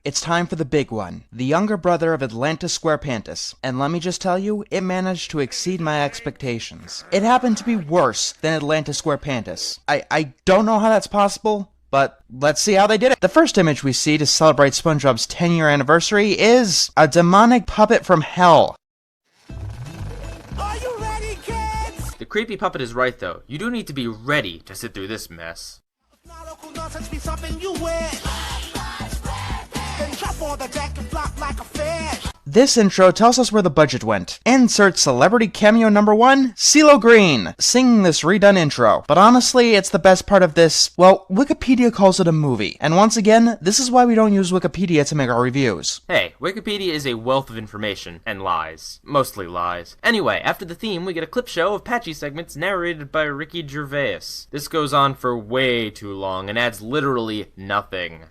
it's time for the big one. The younger brother of Atlantis SquarePantis. And let me just tell you, it managed to exceed my expectations. It happened to be worse than Atlantis SquarePantis. I don't know how that's possible, but let's see how they did it. The first image we see to celebrate SpongeBob's 10-year anniversary is a demonic puppet from hell. Are you ready, kids? The creepy puppet is right though. You do need to be ready to sit through this mess. This intro tells us where the budget went. Insert celebrity cameo number 1, CeeLo Green, singing this redone intro. But honestly, it's the best part of this. Well, Wikipedia calls it a movie. And once again, this is why we don't use Wikipedia to make our reviews. Hey, Wikipedia is a wealth of information, and lies. Mostly lies. Anyway, after the theme, we get a clip show of patchy segments narrated by Ricky Gervais. This goes on for way too long and adds literally nothing.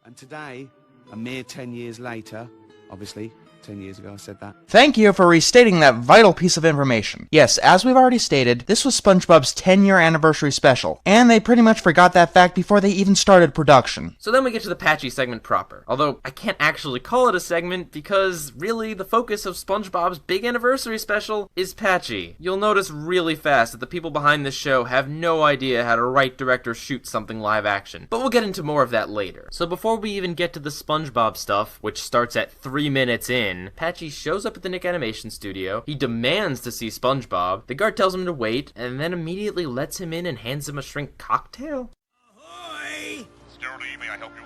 And today, a mere 10 years later, obviously, 10 years ago I said that. Thank you for restating that vital piece of information. Yes, as we've already stated, this was SpongeBob's 10-year anniversary special, and they pretty much forgot that fact before they even started production. So then we get to the patchy segment proper. Although, I can't actually call it a segment because, really, the focus of SpongeBob's big anniversary special is patchy. You'll notice really fast that the people behind this show have no idea how to write, direct, or shoot something live action. But we'll get into more of that later. So before we even get to the SpongeBob stuff, which starts at 3 minutes in, Patchy shows up at the Nick Animation Studio. He demands to see SpongeBob. The guard tells him to wait, and then immediately lets him in and hands him a shrimp cocktail. Ahoy! Sturdy, may I help you?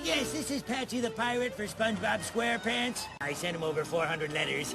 Yes, this is Patchy the Pirate for SpongeBob SquarePants. I sent him over 400 letters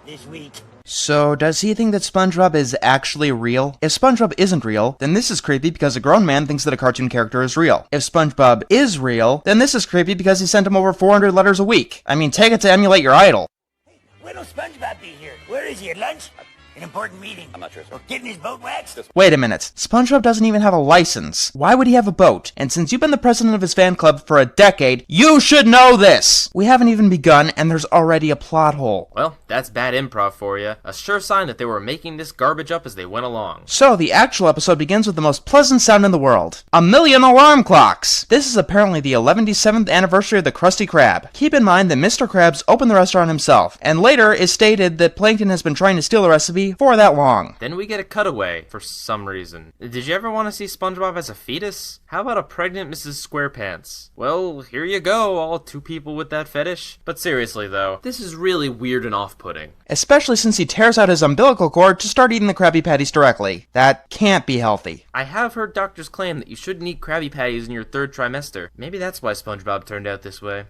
this week. So, does he think that SpongeBob is actually real? If SpongeBob isn't real, then this is creepy because a grown man thinks that a cartoon character is real. If SpongeBob is real, then this is creepy because he sent him over 400 letters a week. I mean, take it to emulate your idol. Hey, when will SpongeBob be here? Where is he, at lunch? An important meeting. I'm not sure, sir. Or getting his boat waxed? Wait a minute. SpongeBob doesn't even have a license. Why would he have a boat? And since you've been the president of his fan club for a decade, you should know this! We haven't even begun, and there's already a plot hole. Well, that's bad improv for you. A sure sign that they were making this garbage up as they went along. So, the actual episode begins with the most pleasant sound in the world. 1,000,000 alarm clocks! This is apparently the 117th anniversary of the Krusty Krab. Keep in mind that Mr. Krabs opened the restaurant himself, and later is stated that Plankton has been trying to steal the recipe for that long. Then we get a cutaway, for some reason. Did you ever want to see SpongeBob as a fetus? How about a pregnant Mrs. SquarePants? Well, here you go, all 2 people with that fetish. But seriously though, this is really weird and off-putting. Especially since he tears out his umbilical cord to start eating the Krabby Patties directly. That can't be healthy. I have heard doctors claim that you shouldn't eat Krabby Patties in your 3rd trimester. Maybe that's why SpongeBob turned out this way.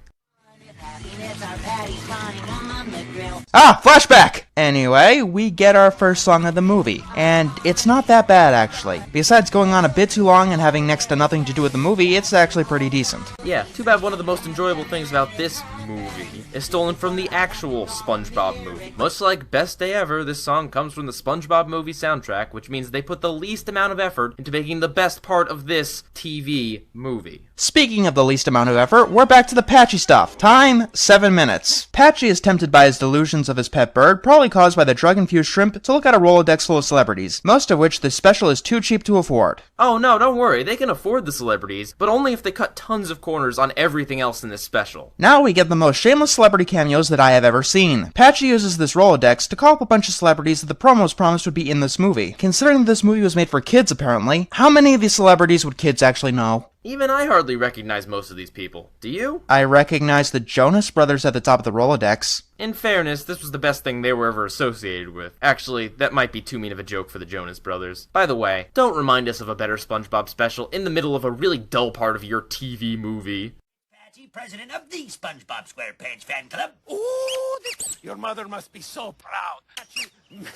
Ah, flashback! Anyway, we get our first song of the movie, and it's not that bad actually. Besides going on a bit too long and having next to nothing to do with the movie, it's actually pretty decent. Yeah, too bad one of the most enjoyable things about this movie is stolen from the actual SpongeBob movie. Much like Best Day Ever, this song comes from the SpongeBob movie soundtrack, which means they put the least amount of effort into making the best part of this TV movie. Speaking of the least amount of effort, we're back to the Patchy stuff. Time, 7 minutes. Patchy is tempted by his delusions of his pet bird, probably caused by the drug-infused shrimp, to look at a Rolodex full of celebrities, most of which this special is too cheap to afford. Oh no, don't worry, they can afford the celebrities, but only if they cut tons of corners on everything else in this special. Now we get the most shameless celebrity cameos that I have ever seen. Patchy uses this Rolodex to call up a bunch of celebrities that the promos promised would be in this movie. Considering this movie was made for kids apparently, how many of these celebrities would kids actually know? Even I hardly recognize most of these people. Do you? I recognize the Jonas Brothers at the top of the Rolodex. In fairness, this was the best thing they were ever associated with. Actually, that might be too mean of a joke for the Jonas Brothers. By the way, don't remind us of a better SpongeBob special in the middle of a really dull part of your TV movie. Patchy, president of the SpongeBob SquarePants fan club. Ooh, your mother must be so proud. Patchy,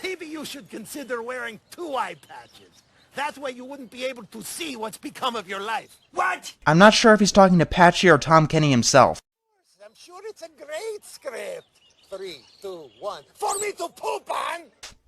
maybe you should consider wearing 2 eye patches. That way you wouldn't be able to see what's become of your life. What? I'm not sure if he's talking to Patchy or Tom Kenny himself. I'm sure it's a great script. 3, 2, 1. For me to poop on!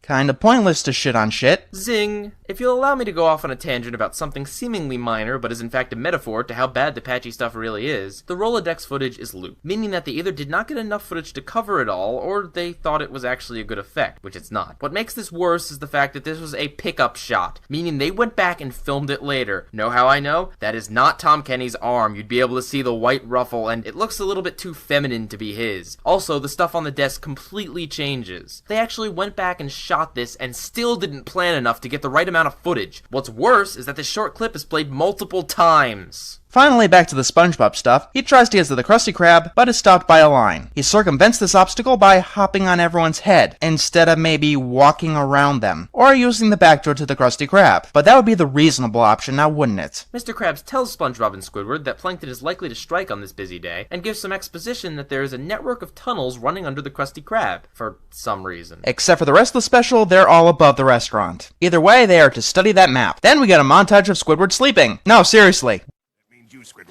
Kinda pointless to shit on shit. Zing! If you'll allow me to go off on a tangent about something seemingly minor, but is in fact a metaphor to how bad the patchy stuff really is, the Rolodex footage is loot, meaning that they either did not get enough footage to cover it all, or they thought it was actually a good effect, which it's not. What makes this worse is the fact that this was a pickup shot, meaning they went back and filmed it later. Know how I know? That is not Tom Kenny's arm. You'd be able to see the white ruffle, and it looks a little bit too feminine to be his. Also, the stuff on the desk completely changes. They actually went back and shot this and still didn't plan enough to get the right amount of footage. What's worse is that this short clip is played multiple times. Finally, back to the SpongeBob stuff. He tries to get to the Krusty Krab, but is stopped by a line. He circumvents this obstacle by hopping on everyone's head, instead of maybe walking around them, or using the back door to the Krusty Krab. But that would be the reasonable option now, wouldn't it? Mr. Krabs tells SpongeBob and Squidward that Plankton is likely to strike on this busy day, and gives some exposition that there is a network of tunnels running under the Krusty Krab, for some reason. Except for the rest of the special, they're all above the restaurant. Either way, they are to study that map. Then we get a montage of Squidward sleeping. No, seriously.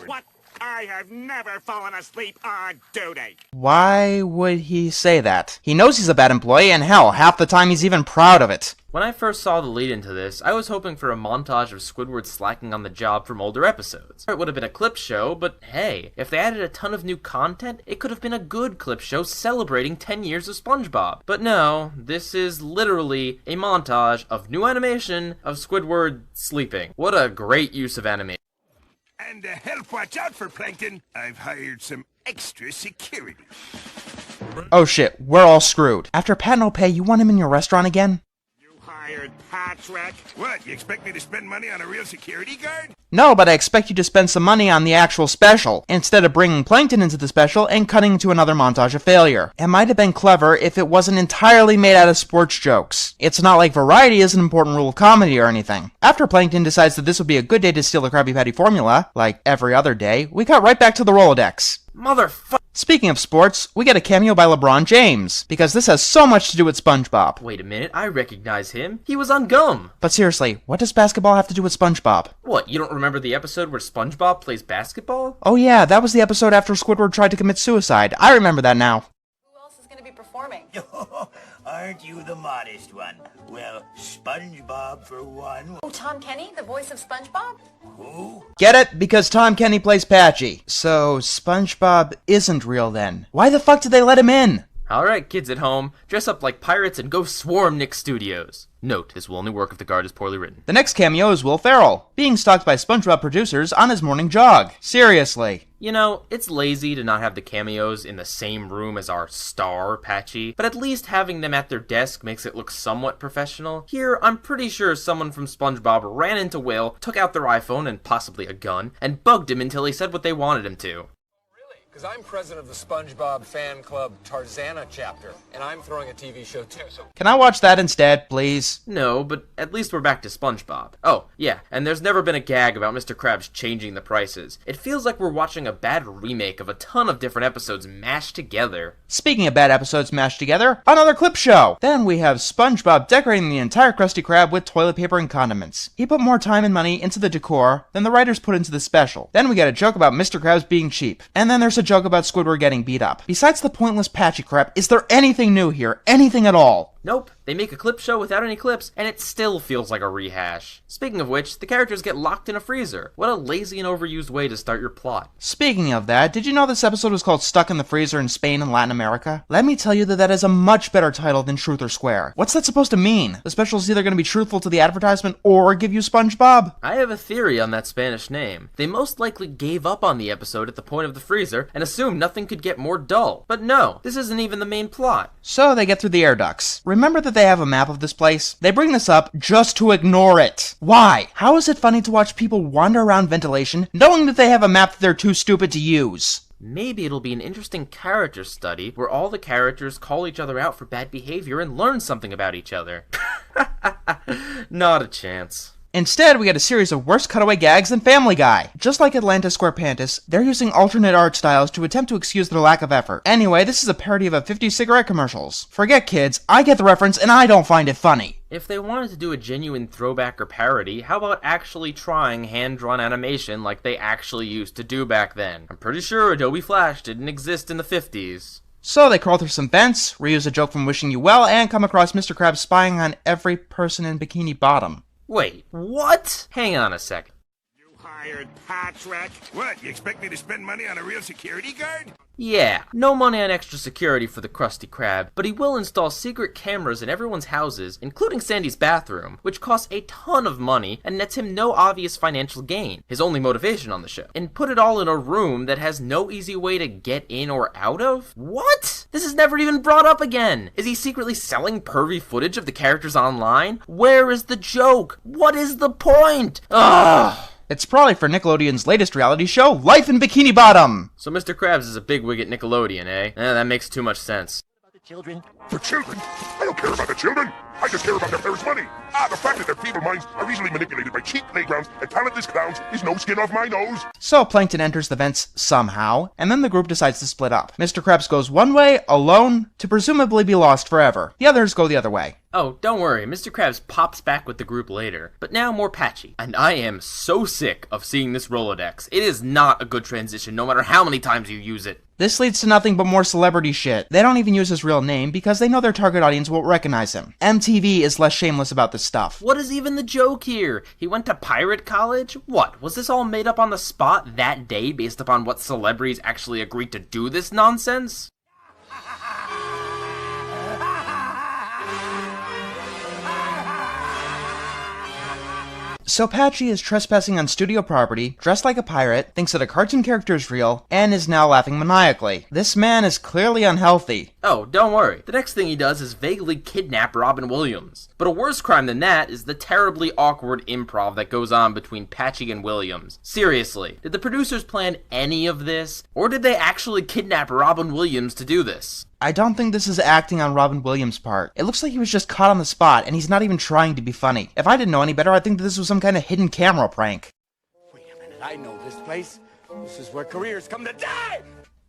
What? I have never fallen asleep on duty. Why would he say that? He knows he's a bad employee, and hell, half the time he's even proud of it. When I first saw the lead into this, I was hoping for a montage of Squidward slacking on the job from older episodes. It would have been a clip show, but hey, if they added a ton of new content, it could have been a good clip show celebrating 10 years of SpongeBob. But no, this is literally a montage of new animation of Squidward sleeping. What a great use of animation. And to help watch out for Plankton, I've hired some extra security. Oh shit, we're all screwed. After Pat No Pay, you want him in your restaurant again? You hired Patrick? What, you expect me to spend money on a real security guard? No, but I expect you to spend some money on the actual special, instead of bringing Plankton into the special and cutting to another montage of failure. It might have been clever if it wasn't entirely made out of sports jokes. It's not like variety is an important rule of comedy or anything. After Plankton decides that this would be a good day to steal the Krabby Patty formula, like every other day, we cut right back to the Rolodex. Motherfucker. Speaking of sports, we get a cameo by LeBron James, because this has so much to do with SpongeBob. Wait a minute, I recognize him. He was on Gum. But seriously, what does basketball have to do with SpongeBob? What, you don't remember the episode where SpongeBob plays basketball? Oh yeah, that was the episode after Squidward tried to commit suicide. I remember that now. Who else is going to be performing? Aren't you the modest one? Well, SpongeBob for one. Oh, Tom Kenny, the voice of SpongeBob? Who? Get it? Because Tom Kenny plays Patchy. So, SpongeBob isn't real then. Why the fuck did they let him in? Alright, kids at home, dress up like pirates and go swarm Nick Studios. Note, this will only work if the guard is poorly written. The next cameo is Will Ferrell, being stalked by SpongeBob producers on his morning jog. Seriously. You know, it's lazy to not have the cameos in the same room as our star, Patchy, but at least having them at their desk makes it look somewhat professional. Here, I'm pretty sure someone from SpongeBob ran into Will, took out their iPhone and possibly a gun, and bugged him until he said what they wanted him to. Because I'm president of the SpongeBob fan club Tarzana chapter, and I'm throwing a TV show too, so... Can I watch that instead, please? No, but at least we're back to SpongeBob. Oh, yeah, and there's never been a gag about Mr. Krabs changing the prices. It feels like we're watching a bad remake of a ton of different episodes mashed together. Speaking of bad episodes mashed together, another clip show! Then we have SpongeBob decorating the entire Krusty Krab with toilet paper and condiments. He put more time and money into the decor than the writers put into the special. Then we get a joke about Mr. Krabs being cheap. And then there's a joke about Squidward getting beat up. Besides the pointless Patchy crap, is there anything new here? Anything at all? Nope, they make a clip show without any clips, and it still feels like a rehash. Speaking of which, the characters get locked in a freezer. What a lazy and overused way to start your plot. Speaking of that, did you know this episode was called Stuck in the Freezer in Spain and Latin America? Let me tell you that is a much better title than Truth or Square. What's that supposed to mean? The special is either going to be truthful to the advertisement or give you SpongeBob? I have a theory on that Spanish name. They most likely gave up on the episode at the point of the freezer and assumed nothing could get more dull. But no, this isn't even the main plot. So they get through the air ducts. Remember that they have a map of this place? They bring this up just to ignore it. Why? How is it funny to watch people wander around ventilation knowing that they have a map that they're too stupid to use? Maybe it'll be an interesting character study where all the characters call each other out for bad behavior and learn something about each other. Not a chance. Instead, we get a series of worse cutaway gags than Family Guy. Just like Atlanta Square Pantis, they're using alternate art styles to attempt to excuse their lack of effort. Anyway, this is a parody of a 50s cigarette commercials. Forget kids, I get the reference and I don't find it funny. If they wanted to do a genuine throwback or parody, how about actually trying hand-drawn animation like they actually used to do back then? I'm pretty sure Adobe Flash didn't exist in the 50s. So they crawl through some vents, reuse a joke from Wishing You Well, and come across Mr. Krabs spying on every person in Bikini Bottom. Wait, what? Hang on a second. Hired Patrick. What, you expect me to spend money on a real security guard? Yeah, no money on extra security for the Krusty Krab, but he will install secret cameras in everyone's houses, including Sandy's bathroom, which costs a ton of money and nets him no obvious financial gain, his only motivation on the show, and put it all in a room that has no easy way to get in or out of? What? This is never even brought up again! Is he secretly selling pervy footage of the characters online? Where is the joke? What is the point? Ugh! It's probably for Nickelodeon's latest reality show, Life in Bikini Bottom! So Mr. Krabs is a bigwig at Nickelodeon, eh? That makes too much sense. The children? The children? I don't care about the children. I just care about their parents' money. The fact that their feeble minds are easily manipulated by cheap playgrounds and talentless clowns is no skin off my nose. So Plankton enters the vents somehow, and then the group decides to split up. Mr. Krabs goes one way, alone, to presumably be lost forever. The others go the other way. Oh, don't worry, Mr. Krabs pops back with the group later, but now more patchy. And I am so sick of seeing this Rolodex. It is not a good transition, no matter how many times you use it. This leads to nothing but more celebrity shit. They don't even use his real name because they know their target audience won't recognize him. MTV is less shameless about this stuff. What is even the joke here? He went to pirate college? What, was this all made up on the spot that day based upon what celebrities actually agreed to do this nonsense? So Patchy is trespassing on studio property, dressed like a pirate, thinks that a cartoon character is real, and is now laughing maniacally. This man is clearly unhealthy. Oh, don't worry. The next thing he does is vaguely kidnap Robin Williams. But a worse crime than that is the terribly awkward improv that goes on between Patchy and Williams. Seriously, did the producers plan any of this? Or did they actually kidnap Robin Williams to do this? I don't think this is acting on Robin Williams' part. It looks like he was just caught on the spot, and he's not even trying to be funny. If I didn't know any better, I'd think that this was some kind of hidden camera prank. Wait a minute, I know this place. This is where careers come to die!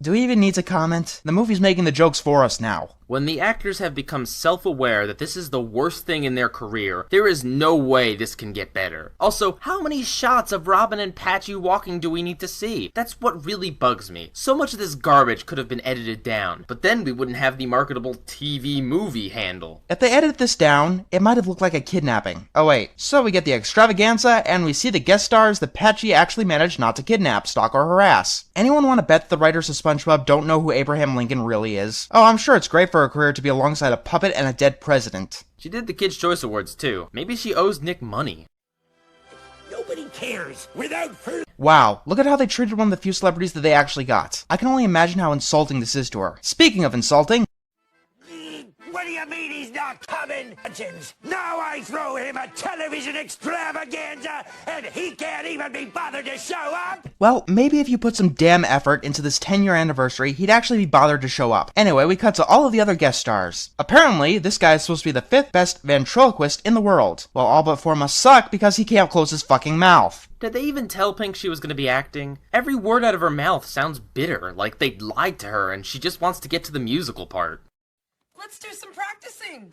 Do we even need to comment? The movie's making the jokes for us now. When the actors have become self-aware that this is the worst thing in their career, there is no way this can get better. Also, how many shots of Robin and Patchy walking do we need to see? That's what really bugs me. So much of this garbage could have been edited down, but then we wouldn't have the marketable TV movie handle. If they edited this down, it might have looked like a kidnapping. Oh wait, so we get the extravaganza, and we see the guest stars that Patchy actually managed not to kidnap, stalk, or harass. Anyone want to bet the writers of SpongeBob don't know who Abraham Lincoln really is? Oh, I'm sure it's great for her career to be alongside a puppet and a dead president. She did the Kids' Choice Awards too. Maybe she owes Nick money. Nobody cares. Without further... Wow, look at how they treated one of the few celebrities that they actually got. I can only imagine how insulting this is to her. Speaking of insulting... What do you mean he's not coming? Now I throw him a television extravaganza, and he can't even be bothered to show up? Well, maybe if you put some damn effort into this 10-year anniversary, he'd actually be bothered to show up. Anyway, we cut to all of the other guest stars. Apparently, this guy is supposed to be the 5th best ventriloquist in the world. Well, all but 4 must suck because he can't close his fucking mouth. Did they even tell Pink she was going to be acting? Every word out of her mouth sounds bitter, like they lied to her and she just wants to get to the musical part. Let's do some practicing.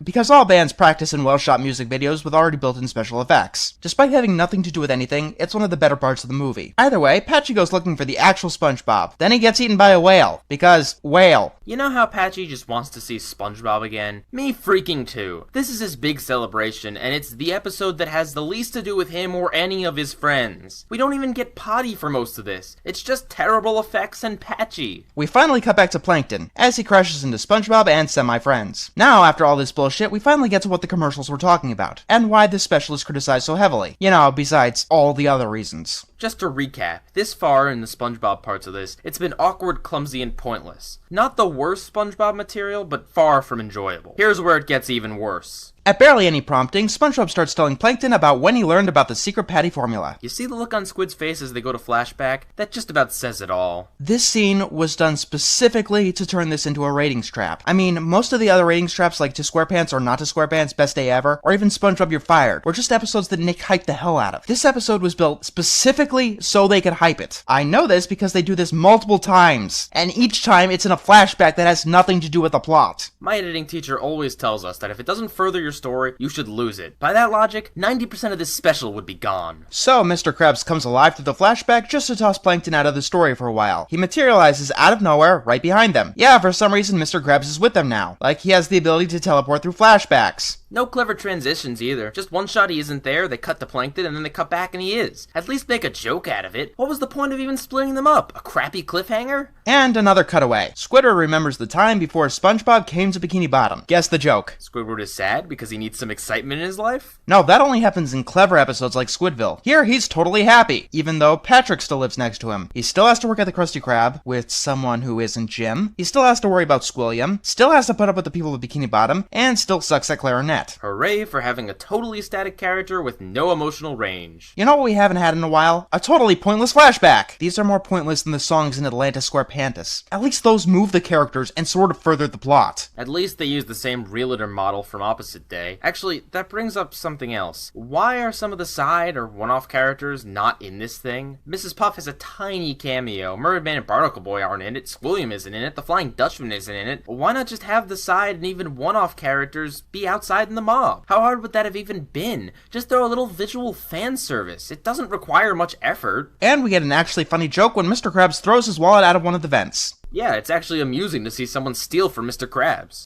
Because all bands practice in well-shot music videos with already built-in special effects. Despite having nothing to do with anything, it's one of the better parts of the movie. Either way, Patchy goes looking for the actual SpongeBob. Then he gets eaten by a whale. Because, whale. You know how Patchy just wants to see SpongeBob again? Me freaking too. This is his big celebration, and it's the episode that has the least to do with him or any of his friends. We don't even get Potty for most of this. It's just terrible effects and Patchy. We finally cut back to Plankton, as he crashes into SpongeBob and semi-friends. Now, after all this bullshit, we finally get to what the commercials were talking about, and why this special is criticized so heavily. You know, besides all the other reasons. Just to recap, this far in the SpongeBob parts of this, it's been awkward, clumsy, and pointless. Not the worst SpongeBob material, but far from enjoyable. Here's where it gets even worse. At barely any prompting, SpongeBob starts telling Plankton about when he learned about the secret patty formula. You see the look on Squid's face as they go to flashback? That just about says it all. This scene was done specifically to turn this into a ratings trap. I mean, most of the other ratings traps like To SquarePants or Not to SquarePants, Best Day Ever, or even SpongeBob You're Fired, were just episodes that Nick hyped the hell out of. This episode was built specifically so they could hype it. I know this because they do this multiple times, and each time it's in a flashback that has nothing to do with the plot. My editing teacher always tells us that if it doesn't further your story, you should lose it. By that logic, 90% of this special would be gone. So, Mr. Krabs comes alive through the flashback just to toss Plankton out of the story for a while. He materializes out of nowhere right behind them. Yeah, for some reason Mr. Krabs is with them now. Like he has the ability to teleport through flashbacks. No clever transitions either. Just one shot he isn't there, they cut to Plankton, and then they cut back and he is. At least make a joke out of it. What was the point of even splitting them up? A crappy cliffhanger? And another cutaway. Squidward remembers the time before SpongeBob came to Bikini Bottom. Guess the joke. Squidward is sad because he needs some excitement in his life? No, that only happens in clever episodes like Squidville. Here, he's totally happy, even though Patrick still lives next to him. He still has to work at the Krusty Krab with someone who isn't Jim. He still has to worry about Squilliam, still has to put up with the people of Bikini Bottom, and still sucks at clarinet. Hooray for having a totally static character with no emotional range. You know what we haven't had in a while? A totally pointless flashback! These are more pointless than the songs in Atlanta Square Pantis. At least those move the characters and sort of further the plot. At least they use the same realtor model from Opposite Day. Actually, that brings up something else. Why are some of the side or one-off characters not in this thing? Mrs. Puff has a tiny cameo, Merman and Barnacle Boy aren't in it, Squilliam isn't in it, the Flying Dutchman isn't in it. Why not just have the side and even one-off characters be outside in the mob? How hard would that have even been? Just throw a little visual fan service. It doesn't require much effort. And we get an actually funny joke when Mr. Krabs throws his wallet out of one of the vents. Yeah, it's actually amusing to see someone steal from Mr. Krabs.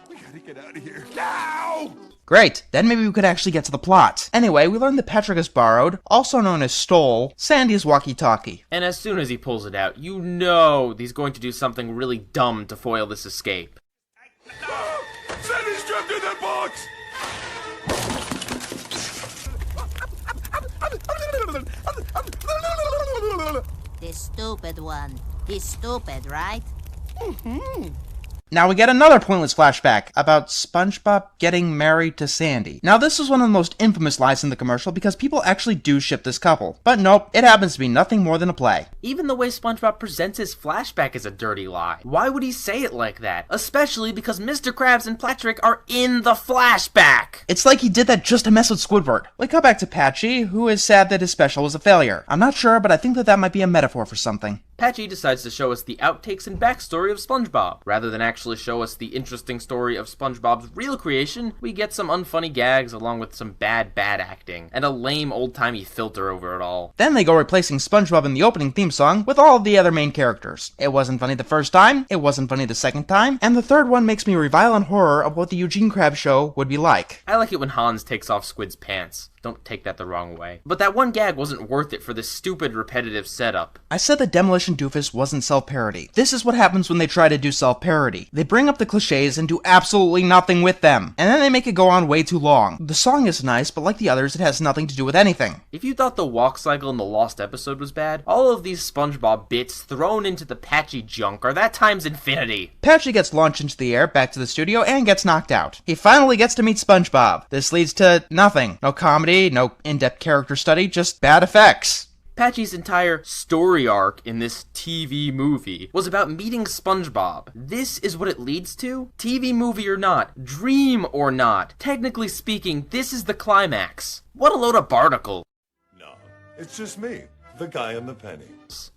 We gotta get out of here now! Great, then maybe we could actually get to the plot. Anyway, we learn that Patrick has borrowed, also known as stole, Sandy's walkie-talkie. And as soon as he pulls it out, you know he's going to do something really dumb to foil this escape. Sandy's trapped in that box! The stupid one. He's stupid, right? Now we get another pointless flashback about SpongeBob getting married to Sandy. Now this is one of the most infamous lies in the commercial because people actually do ship this couple. But nope, it happens to be nothing more than a play. Even the way SpongeBob presents his flashback is a dirty lie. Why would he say it like that? Especially because Mr. Krabs and Patrick are in the flashback! It's like he did that just to mess with Squidward. Like cut back to Patchy, who is sad that his special was a failure. I'm not sure, but I think that might be a metaphor for something. Patchy decides to show us the outtakes and backstory of SpongeBob. Rather than actually show us the interesting story of SpongeBob's real creation, we get some unfunny gags along with some bad acting, and a lame old-timey filter over it all. Then they go replacing SpongeBob in the opening theme song with all of the other main characters. It wasn't funny the first time, it wasn't funny the second time, and the third one makes me revile in horror of what the Eugene Krabs show would be like. I like it when Hans takes off Squid's pants. Don't take that the wrong way. But that one gag wasn't worth it for this stupid repetitive setup. I said that Demolition Doofus wasn't self-parody. This is what happens when they try to do self-parody. They bring up the cliches and do absolutely nothing with them. And then they make it go on way too long. The song is nice, but like the others, it has nothing to do with anything. If you thought the walk cycle in the Lost episode was bad, all of these SpongeBob bits thrown into the Patchy junk are that times infinity. Patchy gets launched into the air, back to the studio, and gets knocked out. He finally gets to meet SpongeBob. This leads to nothing. No comedy, no in-depth character study, just bad effects. Patchy's entire story arc in this TV movie was about meeting SpongeBob. This is what it leads to? TV movie or not, dream or not, technically speaking, this is the climax. What a load of barnacle. No, it's just me, the guy in the penny.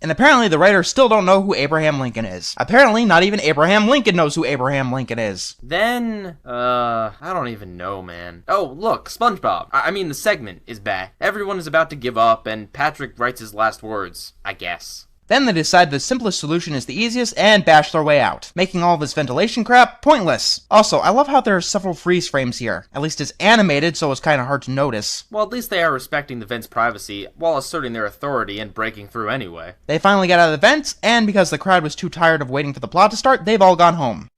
And apparently the writers still don't know who Abraham Lincoln is. Apparently not even Abraham Lincoln knows who Abraham Lincoln is. Then, I don't even know, man. Oh, look, SpongeBob. I mean, the segment is back. Everyone is about to give up, and Patrick writes his last words, I guess. Then they decide the simplest solution is the easiest and bash their way out, making all this ventilation crap pointless. Also, I love how there are several freeze frames here. At least it's animated, so it's kind of hard to notice. Well, at least they are respecting the vent's privacy while asserting their authority and breaking through anyway. They finally get out of the vents, and because the crowd was too tired of waiting for the plot to start, they've all gone home.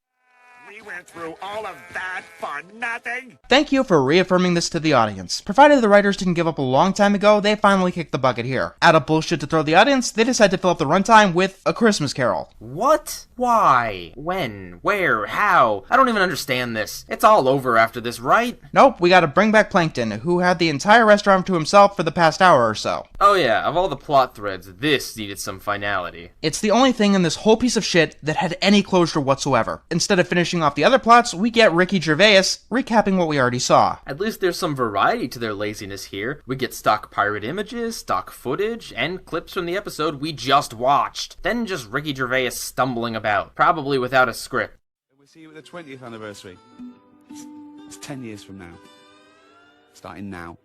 We went through all of that for nothing? Thank you for reaffirming this to the audience. Provided the writers didn't give up a long time ago, they finally kicked the bucket here. Out of bullshit to throw the audience, they decided to fill up the runtime with A Christmas Carol. What? Why? When? Where? How? I don't even understand this. It's all over after this, right? Nope, we gotta bring back Plankton, who had the entire restaurant to himself for the past hour or so. Oh yeah, of all the plot threads, this needed some finality. It's the only thing in this whole piece of shit that had any closure whatsoever. Instead of finishing off the other plots, we get Ricky Gervais recapping what we already saw. At least there's some variety to their laziness here. We get stock pirate images, stock footage, and clips from the episode we just watched. Then just Ricky Gervais stumbling about, probably without a script. We'll see you at the 20th anniversary. It's 10 years from now. Starting now.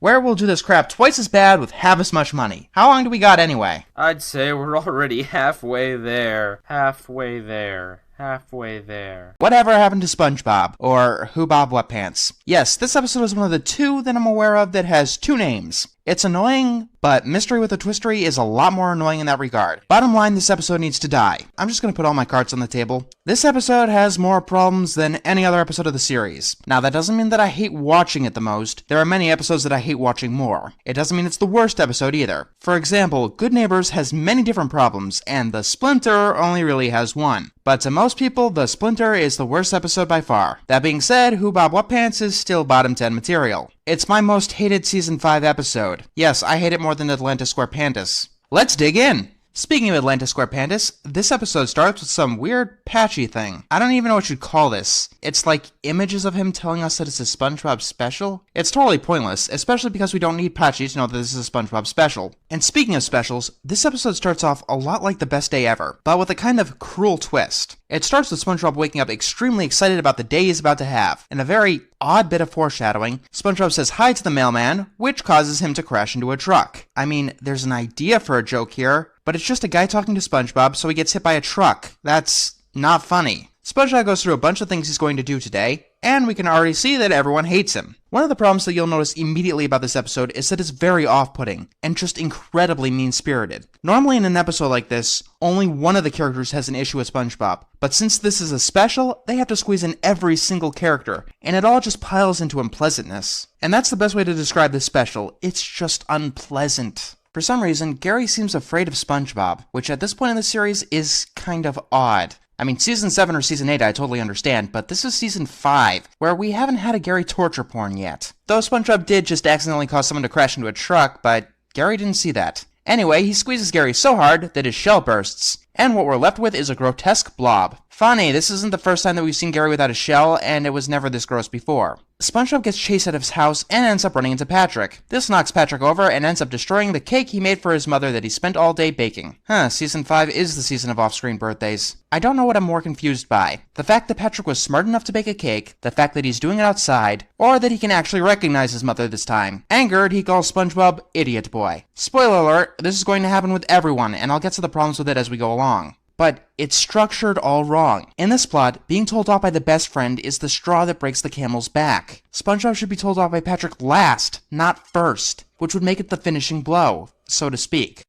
Where we'll do this crap twice as bad with half as much money. How long do we got anyway? I'd say we're already halfway there. Halfway there. Halfway there. Whatever happened to SpongeBob? Or Who Bob Wet Pants? Yes, this episode is one of the two that I'm aware of that has two names. It's annoying, but Mystery with a Twistery is a lot more annoying in that regard. Bottom line, this episode needs to die. I'm just gonna put all my cards on the table. This episode has more problems than any other episode of the series. Now, that doesn't mean that I hate watching it the most. There are many episodes that I hate watching more. It doesn't mean it's the worst episode either. For example, Good Neighbors has many different problems, and The Splinter only really has one. But to most people, The Splinter is the worst episode by far. That being said, Who Bob Wet Pants is still bottom 10 material. It's my most hated Season 5 episode. Yes, I hate it more than Atlantis Squarepantis. Let's dig in! Speaking of Atlantis Squarepantis, this episode starts with some weird patchy thing. I don't even know what you'd call this. It's like images of him telling us that it's a SpongeBob special? It's totally pointless, especially because we don't need Patchy to know that this is a SpongeBob special. And speaking of specials, this episode starts off a lot like The Best Day Ever, but with a kind of cruel twist. It starts with SpongeBob waking up extremely excited about the day he's about to have. In a very odd bit of foreshadowing, SpongeBob says hi to the mailman, which causes him to crash into a truck. I mean, there's an idea for a joke here, but it's just a guy talking to SpongeBob, so he gets hit by a truck. That's not funny. SpongeBob goes through a bunch of things he's going to do today, and we can already see that everyone hates him. One of the problems that you'll notice immediately about this episode is that it's very off-putting, and just incredibly mean-spirited. Normally in an episode like this, only one of the characters has an issue with SpongeBob, but since this is a special, they have to squeeze in every single character, and it all just piles into unpleasantness. And that's the best way to describe this special. It's just unpleasant. For some reason, Gary seems afraid of SpongeBob, which at this point in the series is kind of odd. I mean, Season 7 or Season 8 I totally understand, but this is Season 5, where we haven't had a Gary torture porn yet. Though SpongeBob did just accidentally cause someone to crash into a truck, but Gary didn't see that. Anyway, he squeezes Gary so hard that his shell bursts, and what we're left with is a grotesque blob. Funny, this isn't the first time that we've seen Gary without a shell, and it was never this gross before. SpongeBob gets chased out of his house and ends up running into Patrick. This knocks Patrick over and ends up destroying the cake he made for his mother that he spent all day baking. Season 5 is the season of off-screen birthdays. I don't know what I'm more confused by. The fact that Patrick was smart enough to bake a cake, the fact that he's doing it outside, or that he can actually recognize his mother this time. Angered, he calls SpongeBob Idiot Boy. Spoiler alert, this is going to happen with everyone, and I'll get to the problems with it as we go along. But it's structured all wrong. In this plot, being told off by the best friend is the straw that breaks the camel's back. SpongeBob should be told off by Patrick last, not first, which would make it the finishing blow, so to speak.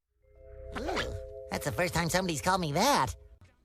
Ooh, that's the first time somebody's called me that.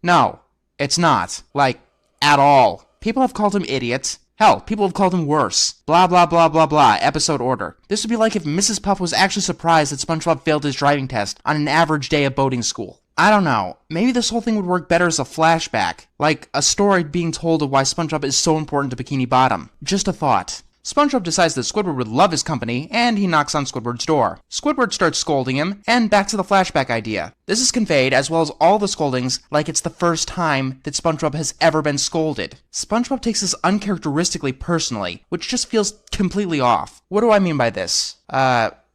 No, it's not. Like, at all. People have called him idiots. Hell, people have called him worse. Blah blah blah blah blah, episode order. This would be like if Mrs. Puff was actually surprised that SpongeBob failed his driving test on an average day of boating school. I don't know, maybe this whole thing would work better as a flashback, like a story being told of why SpongeBob is so important to Bikini Bottom. Just a thought. SpongeBob decides that Squidward would love his company, and he knocks on Squidward's door. Squidward starts scolding him, and back to the flashback idea. This is conveyed, as well as all the scoldings, like it's the first time that SpongeBob has ever been scolded. SpongeBob takes this uncharacteristically personally, which just feels completely off. What do I mean by this?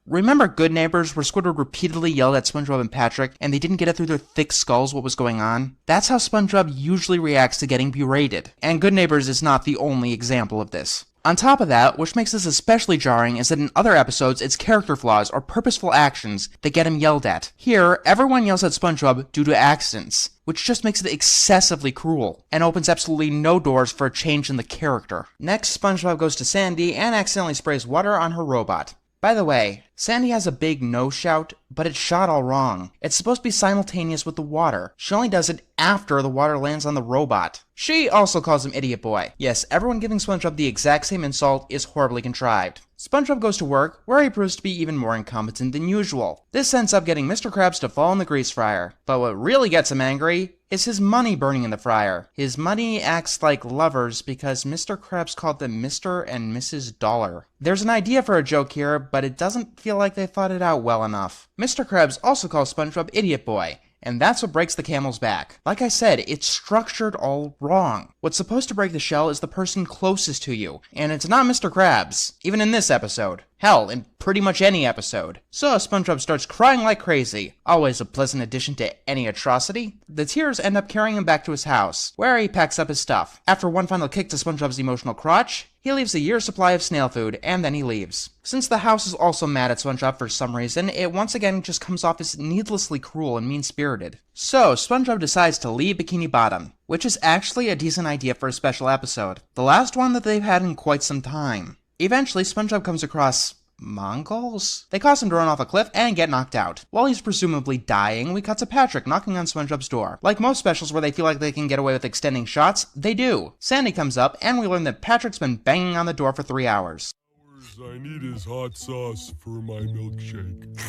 Remember Good Neighbors, where Squidward repeatedly yelled at SpongeBob and Patrick, and they didn't get it through their thick skulls what was going on? That's how SpongeBob usually reacts to getting berated, and Good Neighbors is not the only example of this. On top of that, which makes this especially jarring, is that in other episodes, it's character flaws or purposeful actions that get him yelled at. Here, everyone yells at SpongeBob due to accidents, which just makes it excessively cruel, and opens absolutely no doors for a change in the character. Next, SpongeBob goes to Sandy and accidentally sprays water on her robot. By the way, Sandy has a big no shout, but it's shot all wrong. It's supposed to be simultaneous with the water. She only does it after the water lands on the robot. She also calls him Idiot Boy. Yes, everyone giving SpongeBob the exact same insult is horribly contrived. SpongeBob goes to work, where he proves to be even more incompetent than usual. This ends up getting Mr. Krabs to fall in the grease fryer. But what really gets him angry is his money burning in the fryer. His money acts like lovers because Mr. Krabs called them Mr. and Mrs. Dollar. There's an idea for a joke here, but it doesn't feel like they thought it out well enough. Mr. Krabs also calls SpongeBob Idiot Boy, and that's what breaks the camel's back. Like I said, it's structured all wrong. What's supposed to break the shell is the person closest to you, and it's not Mr. Krabs, even in this episode. Hell, in pretty much any episode. So SpongeBob starts crying like crazy, always a pleasant addition to any atrocity. The tears end up carrying him back to his house, where he packs up his stuff. After one final kick to SpongeBob's emotional crotch, he leaves a year's supply of snail food, and then he leaves. Since the house is also mad at SpongeBob for some reason, it once again just comes off as needlessly cruel and mean-spirited. So, SpongeBob decides to leave Bikini Bottom, which is actually a decent idea for a special episode. The last one that they've had in quite some time. Eventually, SpongeBob comes across Mongols? They cause him to run off a cliff and get knocked out. While he's presumably dying, we cut to Patrick knocking on SpongeBob's door. Like most specials where they feel like they can get away with extending shots, they do. Sandy comes up, and we learn that Patrick's been banging on the door for 3 hours. I need his hot sauce for my milkshake.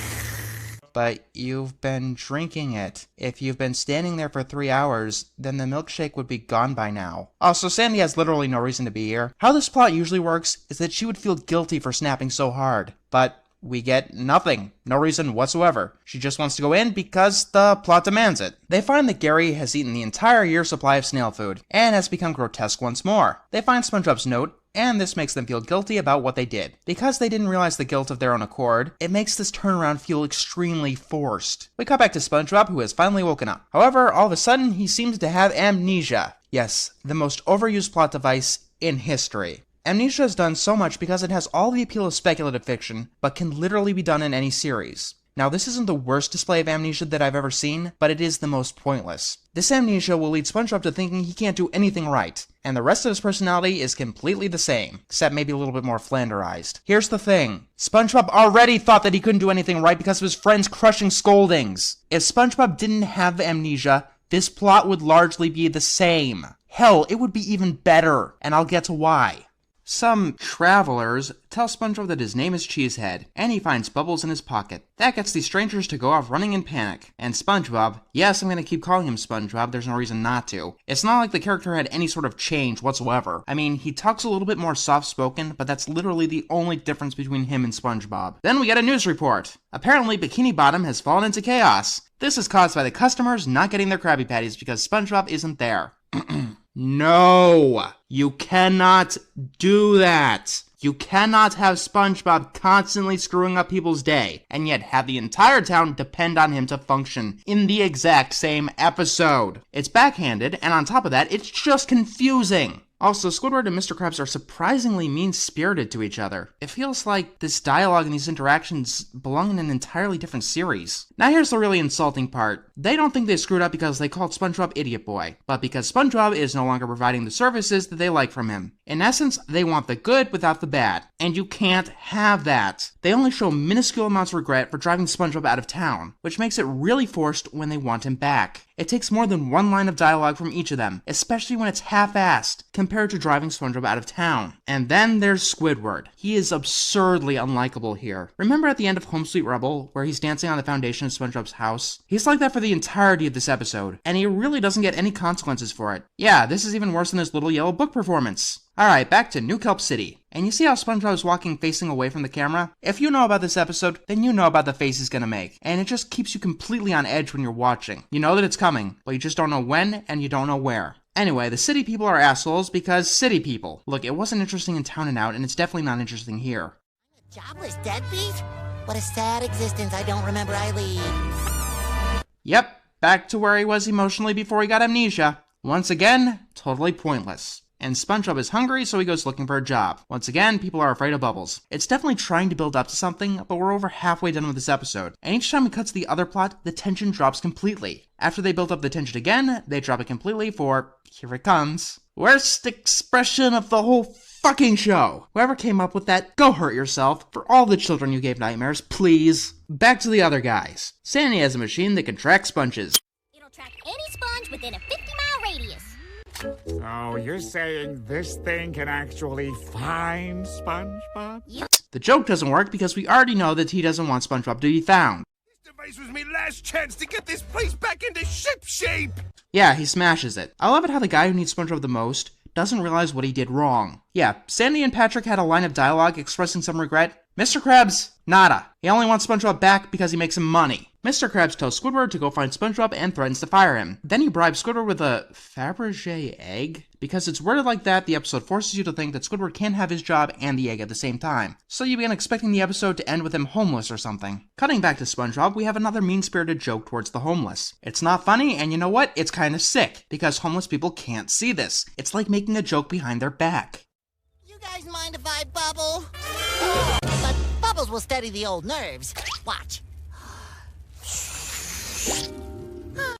But you've been drinking it. If you've been standing there for 3 hours, then the milkshake would be gone by now. Also, Sandy has literally no reason to be here. How this plot usually works is that she would feel guilty for snapping so hard. But we get nothing. No reason whatsoever. She just wants to go in because the plot demands it. They find that Gary has eaten the entire year's supply of snail food, and has become grotesque once more. They find SpongeBob's note, and this makes them feel guilty about what they did. Because they didn't realize the guilt of their own accord, it makes this turnaround feel extremely forced. We cut back to SpongeBob, who has finally woken up. However, all of a sudden, he seems to have amnesia. Yes, the most overused plot device in history. Amnesia is done so much because it has all the appeal of speculative fiction, but can literally be done in any series. Now, this isn't the worst display of amnesia that I've ever seen, but it is the most pointless. This amnesia will lead SpongeBob to thinking he can't do anything right, and the rest of his personality is completely the same, except maybe a little bit more flanderized. Here's the thing. SpongeBob already thought that he couldn't do anything right because of his friends' crushing scoldings. If SpongeBob didn't have amnesia, this plot would largely be the same. Hell, it would be even better, and I'll get to why. Some travelers tell SpongeBob that his name is Cheesehead, and he finds bubbles in his pocket. That gets these strangers to go off running in panic. And SpongeBob, yes, I'm gonna keep calling him SpongeBob, there's no reason not to. It's not like the character had any sort of change whatsoever. I mean, he talks a little bit more soft-spoken, but that's literally the only difference between him and SpongeBob. Then we get a news report. Apparently, Bikini Bottom has fallen into chaos. This is caused by the customers not getting their Krabby Patties because SpongeBob isn't there. No! You cannot do that! You cannot have SpongeBob constantly screwing up people's day, and yet have the entire town depend on him to function in the exact same episode. It's backhanded, and on top of that, it's just confusing. Also, Squidward and Mr. Krabs are surprisingly mean-spirited to each other. It feels like this dialogue and these interactions belong in an entirely different series. Now here's the really insulting part. They don't think they screwed up because they called SpongeBob Idiot Boy, but because SpongeBob is no longer providing the services that they like from him. In essence, they want the good without the bad, and you can't have that. They only show minuscule amounts of regret for driving SpongeBob out of town, which makes it really forced when they want him back. It takes more than one line of dialogue from each of them, especially when it's half-assed, compared to driving SpongeBob out of town. And then there's Squidward. He is absurdly unlikable here. Remember at the end of Home Sweet Rebel, where he's dancing on the foundation of SpongeBob's house? He's like that for the entirety of this episode, and he really doesn't get any consequences for it. Yeah, this is even worse than his little yellow book performance. Alright, back to New Kelp City. And you see how SpongeBob is walking facing away from the camera? If you know about this episode, then you know about the face he's gonna make. And it just keeps you completely on edge when you're watching. You know that it's coming, but you just don't know when and you don't know where. Anyway, the city people are assholes because city people. Look, it wasn't interesting in Town and Out, and it's definitely not interesting here. Jobless deadbeat? What a sad existence I don't remember I lead. Yep, back to where he was emotionally before he got amnesia. Once again, totally pointless. And SpongeBob is hungry, so he goes looking for a job. Once again, people are afraid of bubbles. It's definitely trying to build up to something, but we're over halfway done with this episode. And each time we cut to the other plot, the tension drops completely. After they build up the tension again, they drop it completely for, here it comes, worst expression of the whole fucking show. Whoever came up with that, go hurt yourself. For all the children you gave nightmares, please. Back to the other guys. Sandy has a machine that can track sponges. It'll track any sponge within a 50-mile radius. Oh, you're saying this thing can actually find SpongeBob? Yep. The joke doesn't work because we already know that he doesn't want SpongeBob to be found. This device was my last chance to get this place back into ship shape! Yeah, he smashes it. I love it how the guy who needs SpongeBob the most doesn't realize what he did wrong. Yeah, Sandy and Patrick had a line of dialogue expressing some regret. Mr. Krabs, nada. He only wants SpongeBob back because he makes him money. Mr. Krabs tells Squidward to go find SpongeBob and threatens to fire him. Then he bribes Squidward with a Fabergé egg? Because it's worded like that, the episode forces you to think that Squidward can't have his job and the egg at the same time. So you begin expecting the episode to end with him homeless or something. Cutting back to SpongeBob, we have another mean-spirited joke towards the homeless. It's not funny, and you know what? It's kinda sick, because homeless people can't see this. It's like making a joke behind their back. You guys mind if I bubble? But bubbles will steady the old nerves. Watch.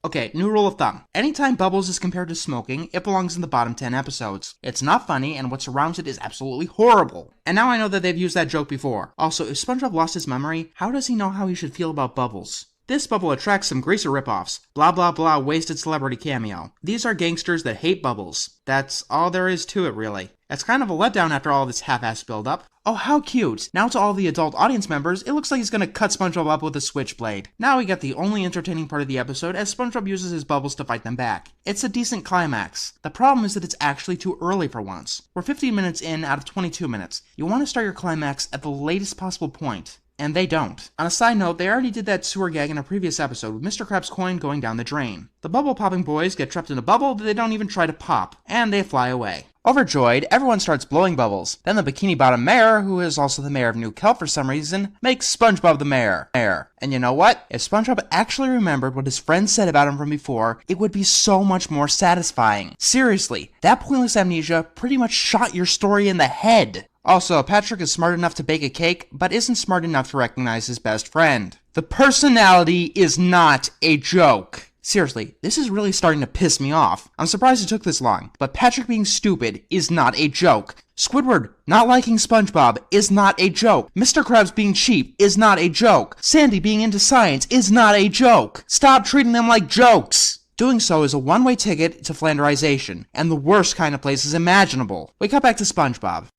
Okay, new rule of thumb. Anytime Bubbles is compared to smoking, it belongs in the bottom 10 episodes. It's not funny, and what surrounds it is absolutely horrible. And now I know that they've used that joke before. Also, if SpongeBob lost his memory, how does he know how he should feel about Bubbles? This bubble attracts some greaser ripoffs. Blah blah blah wasted celebrity cameo. These are gangsters that hate Bubbles. That's all there is to it, really. It's kind of a letdown after all this half-assed build-up. Oh, how cute! Now to all the adult audience members, it looks like he's gonna cut SpongeBob up with a switchblade. Now we get the only entertaining part of the episode as SpongeBob uses his bubbles to fight them back. It's a decent climax. The problem is that it's actually too early for once. We're 15 minutes in out of 22 minutes. You want to start your climax at the latest possible point. And they don't. On a side note, they already did that sewer gag in a previous episode with Mr. Krabs' coin going down the drain. The bubble-popping boys get trapped in a bubble that they don't even try to pop, and they fly away. Overjoyed, everyone starts blowing bubbles. Then the Bikini Bottom mayor, who is also the mayor of New Kelp for some reason, makes SpongeBob the mayor. And you know what? If SpongeBob actually remembered what his friends said about him from before, it would be so much more satisfying. Seriously, that pointless amnesia pretty much shot your story in the head. Also, Patrick is smart enough to bake a cake, but isn't smart enough to recognize his best friend. The personality is not a joke. Seriously, this is really starting to piss me off. I'm surprised it took this long, but Patrick being stupid is not a joke. Squidward not liking SpongeBob is not a joke. Mr. Krabs being cheap is not a joke. Sandy being into science is not a joke. Stop treating them like jokes. Doing so is a one-way ticket to Flanderization, and the worst kind of places imaginable. We cut back to SpongeBob.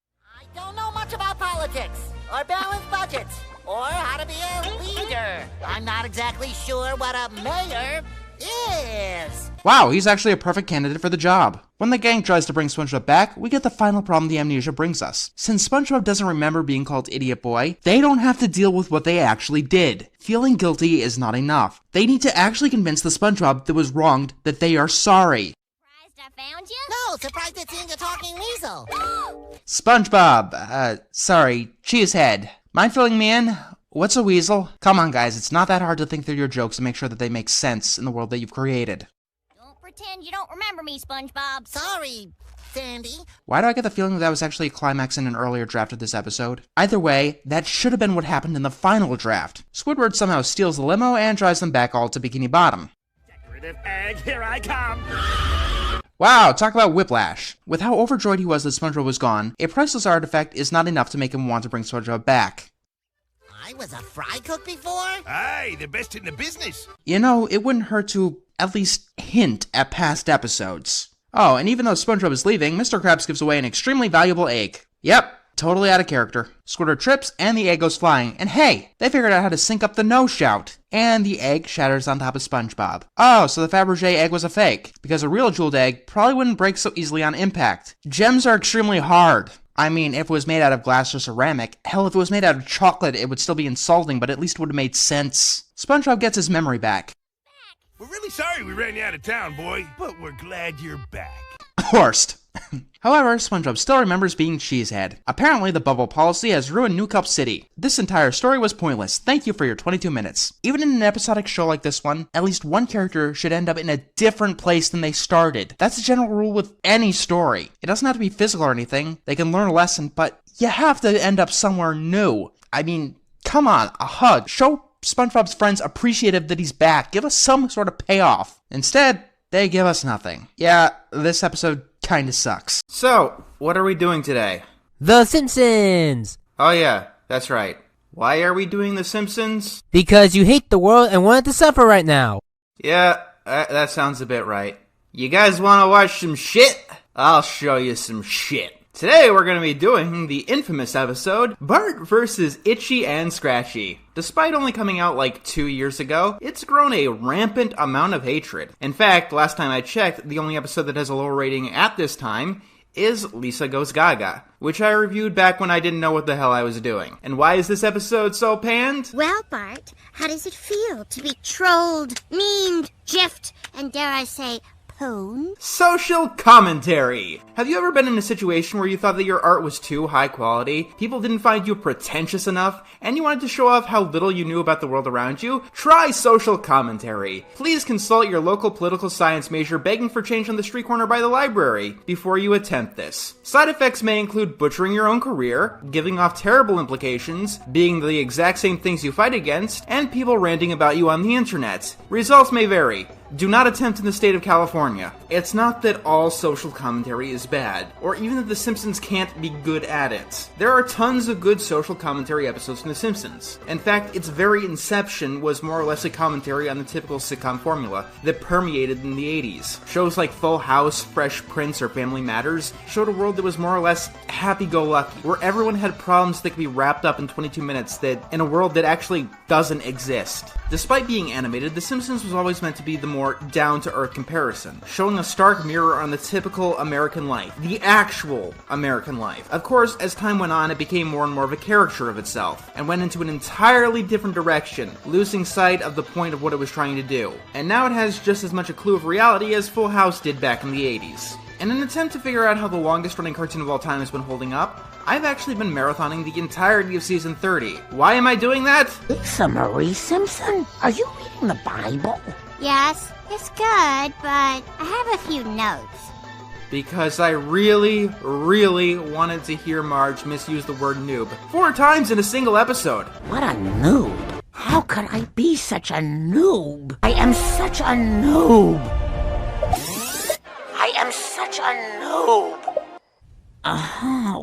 Don't know much about politics, or balanced budgets, or how to be a leader. I'm not exactly sure what a mayor is. Wow, he's actually a perfect candidate for the job. When the gang tries to bring SpongeBob back, we get the final problem the amnesia brings us. Since SpongeBob doesn't remember being called Idiot Boy, they don't have to deal with what they actually did. Feeling guilty is not enough. They need to actually convince the SpongeBob that was wronged that they are sorry. Found you? No, surprised at seeing a talking weasel. SpongeBob, sorry, Cheesehead. Mind filling me in? What's a weasel? Come on, guys, it's not that hard to think through your jokes and make sure that they make sense in the world that you've created. Don't pretend you don't remember me, SpongeBob. Sorry, Sandy. Why do I get the feeling that was actually a climax in an earlier draft of this episode? Either way, that should have been what happened in the final draft. Squidward somehow steals the limo and drives them back all to Bikini Bottom. Decorative egg, here I come. Wow, talk about whiplash. With how overjoyed he was that SpongeBob was gone, a priceless artifact is not enough to make him want to bring SpongeBob back. I was a fry cook before? Aye, the best in the business. You know, it wouldn't hurt to at least hint at past episodes. Oh, and even though SpongeBob is leaving, Mr. Krabs gives away an extremely valuable egg. Yep, totally out of character. Squidward trips, and the egg goes flying. And hey, they figured out how to sync up the no-shout. And the egg shatters on top of SpongeBob. Oh, so the Fabergé egg was a fake, because a real jeweled egg probably wouldn't break so easily on impact. Gems are extremely hard. I mean, if it was made out of glass or ceramic, hell, if it was made out of chocolate, it would still be insulting, but at least it would have made sense. SpongeBob gets his memory back. We're really sorry we ran you out of town, boy, but we're glad you're back. Worst. However, SpongeBob still remembers being Cheesehead. Apparently, the bubble policy has ruined New Kelp City. This entire story was pointless. Thank you for your 22 minutes. Even in an episodic show like this one, at least one character should end up in a different place than they started. That's a general rule with any story. It doesn't have to be physical or anything. They can learn a lesson, but you have to end up somewhere new. I mean, come on, a hug. Show SpongeBob's friends appreciative that he's back. Give us some sort of payoff. Instead, they give us nothing. Yeah, this episode kinda sucks. So, what are we doing today? The Simpsons! Oh yeah, that's right. Why are we doing The Simpsons? Because you hate the world and want it to suffer right now. Yeah, that sounds a bit right. You guys wanna watch some shit? I'll show you some shit. Today we're going to be doing the infamous episode, Bart vs. Itchy and Scratchy. Despite only coming out like 2 years ago, it's grown a rampant amount of hatred. In fact, last time I checked, the only episode that has a lower rating at this time is Lisa Goes Gaga, which I reviewed back when I didn't know what the hell I was doing. And why is this episode so panned? Well, Bart, how does it feel to be trolled, memed, jiffed, and dare I say, pwned? Social commentary! Have you ever been in a situation where you thought that your art was too high quality, people didn't find you pretentious enough, and you wanted to show off how little you knew about the world around you? Try social commentary. Please consult your local political science major begging for change on the street corner by the library before you attempt this. Side effects may include butchering your own career, giving off terrible implications, being the exact same things you fight against, and people ranting about you on the internet. Results may vary. Do not attempt in the state of California. It's not that all social commentary is bad, or even that The Simpsons can't be good at it. There are tons of good social commentary episodes from The Simpsons. In fact, its very inception was more or less a commentary on the typical sitcom formula that permeated in the 80s. Shows like Full House, Fresh Prince, or Family Matters showed a world that was more or less happy-go-lucky, where everyone had problems that could be wrapped up in 22 minutes in a world that actually doesn't exist. Despite being animated, The Simpsons was always meant to be the more down-to-earth comparison, showing a stark mirror on the typical American life, the actual American life. Of course, as time went on, it became more and more of a caricature of itself, and went into an entirely different direction, losing sight of the point of what it was trying to do. And now it has just as much a clue of reality as Full House did back in the 80s. In an attempt to figure out how the longest-running cartoon of all time has been holding up, I've actually been marathoning the entirety of Season 30. Why am I doing that? Lisa Marie Simpson, are you reading the Bible? Yes, it's good, but I have a few notes. Because I really, really wanted to hear Marge misuse the word noob 4 times in a single episode. What a noob. How could I be such a noob? I am such a noob. I am such a noob.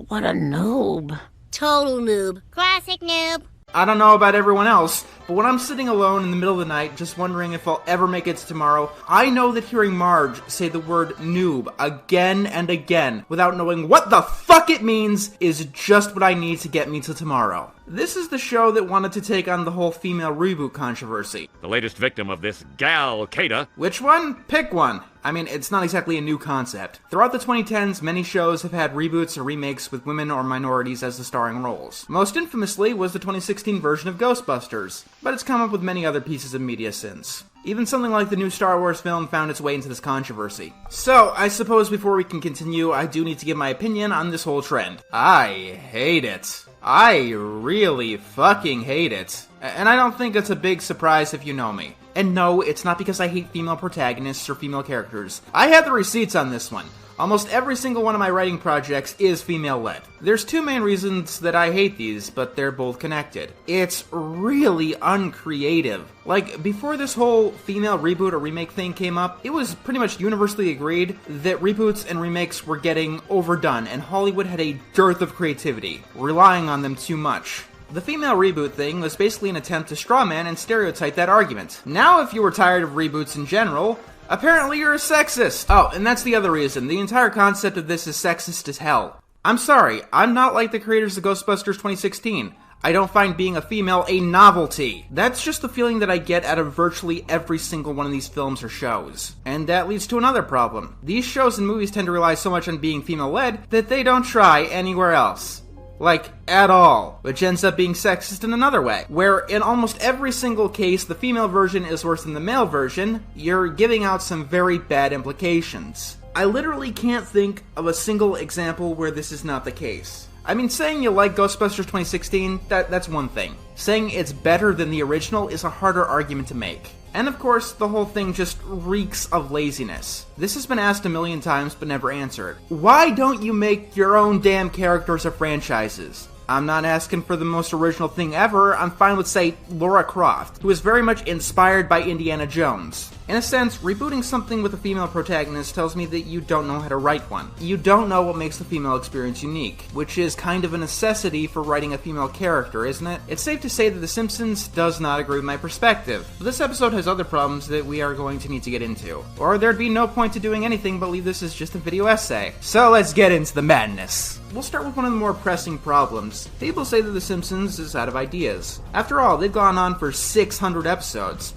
What a noob. Total noob. Classic noob. I don't know about everyone else, but when I'm sitting alone in the middle of the night just wondering if I'll ever make it to tomorrow, I know that hearing Marge say the word noob again and again without knowing what the fuck it means is just what I need to get me to tomorrow. This is the show that wanted to take on the whole female reboot controversy. The latest victim of this gal, Kata. Which one? Pick one. I mean, it's not exactly a new concept. Throughout the 2010s, many shows have had reboots or remakes with women or minorities as the starring roles. Most infamously was the 2016 version of Ghostbusters, but it's come up with many other pieces of media since. Even something like the new Star Wars film found its way into this controversy. So, I suppose before we can continue, I do need to give my opinion on this whole trend. I hate it. I really fucking hate it. And I don't think it's a big surprise if you know me. And no, it's not because I hate female protagonists or female characters. I have the receipts on this one. Almost every single one of my writing projects is female-led. There's 2 main reasons that I hate these, but they're both connected. It's really uncreative. Like, before this whole female reboot or remake thing came up, it was pretty much universally agreed that reboots and remakes were getting overdone, and Hollywood had a dearth of creativity, relying on them too much. The female reboot thing was basically an attempt to strawman and stereotype that argument. Now, if you were tired of reboots in general, apparently you're a sexist. Oh, and that's the other reason. The entire concept of this is sexist as hell. I'm sorry, I'm not like the creators of Ghostbusters 2016. I don't find being a female a novelty. That's just the feeling that I get out of virtually every single one of these films or shows. And that leads to another problem. These shows and movies tend to rely so much on being female-led that they don't try anywhere else. Like, at all. Which ends up being sexist in another way. Where, in almost every single case, the female version is worse than the male version, you're giving out some very bad implications. I literally can't think of a single example where this is not the case. I mean, saying you like Ghostbusters 2016, that's one thing. Saying it's better than the original is a harder argument to make. And of course, the whole thing just reeks of laziness. This has been asked a million times but never answered. Why don't you make your own damn characters or franchises? I'm not asking for the most original thing ever, I'm fine with, say, Lara Croft, who is very much inspired by Indiana Jones. In a sense, rebooting something with a female protagonist tells me that you don't know how to write one. You don't know what makes the female experience unique, which is kind of a necessity for writing a female character, isn't it? It's safe to say that The Simpsons does not agree with my perspective, but this episode has other problems that we are going to need to get into. Or there'd be no point to doing anything but leave this as just a video essay. So let's get into the madness. We'll start with one of the more pressing problems. People say that The Simpsons is out of ideas. After all, they've gone on for 600 episodes.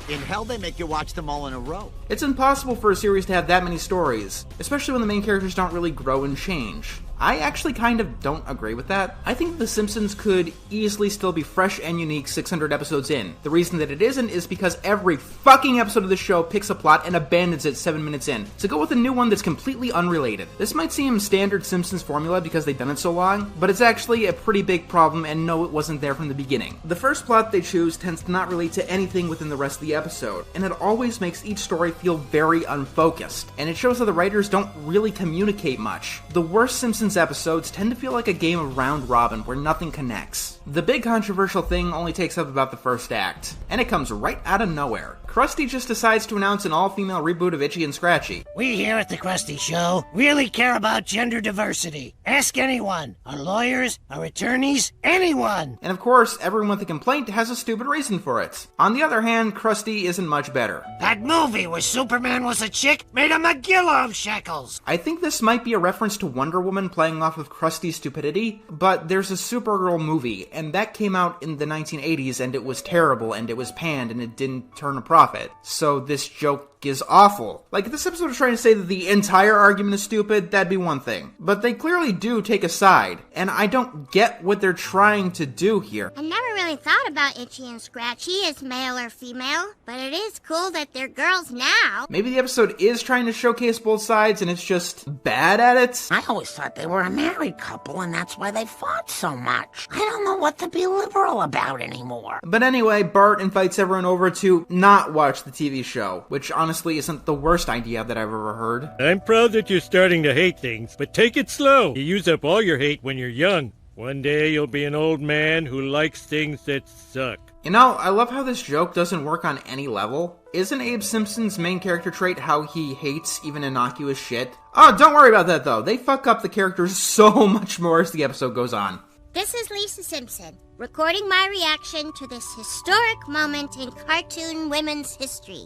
In hell, they make you watch them all in a row. It's impossible for a series to have that many stories, especially when the main characters don't really grow and change. I actually kind of don't agree with that. I think The Simpsons could easily still be fresh and unique 600 episodes in. The reason that it isn't is because every fucking episode of the show picks a plot and abandons it 7 minutes in, to go with a new one that's completely unrelated. This might seem standard Simpsons formula because they've done it so long, but it's actually a pretty big problem, and no, it wasn't there from the beginning. The first plot they choose tends to not relate to anything within the rest of the episode, and it always makes each story feel very unfocused, and it shows that the writers don't really communicate much. The worst Simpsons episodes tend to feel like a game of round robin where nothing connects. The big controversial thing only takes up about the first act, and it comes right out of nowhere. Krusty just decides to announce an all-female reboot of Itchy and Scratchy. We here at the Krusty Show really care about gender diversity. Ask anyone. Our lawyers, our attorneys, anyone. And of course, everyone with a complaint has a stupid reason for it. On the other hand, Krusty isn't much better. That movie where Superman was a chick made him a gilla of shekels. I think this might be a reference to Wonder Woman playing off of Krusty's stupidity, but there's a Supergirl movie, and that came out in the 1980s, and it was terrible, and it was panned, and it didn't turn a profit. So this joke is awful. Like, if this episode is trying to say that the entire argument is stupid, that'd be one thing. But they clearly do take a side, and I don't get what they're trying to do here. I never really thought about Itchy and Scratchy as male or female, but it is cool that they're girls now. Maybe the episode is trying to showcase both sides, and it's just bad at it? I always thought they were a married couple, and that's why they fought so much. I don't know what to be liberal about anymore. But anyway, Bart invites everyone over to not watch the TV show, which honestly isn't the worst idea that I've ever heard. I'm proud that you're starting to hate things, but take it slow. You use up all your hate when you're young. One day you'll be an old man who likes things that suck. You know, I love how this joke doesn't work on any level. Isn't Abe Simpson's main character trait how he hates even innocuous shit? Oh, don't worry about that though. They fuck up the characters so much more as the episode goes on. This is Lisa Simpson, recording my reaction to this historic moment in cartoon women's history.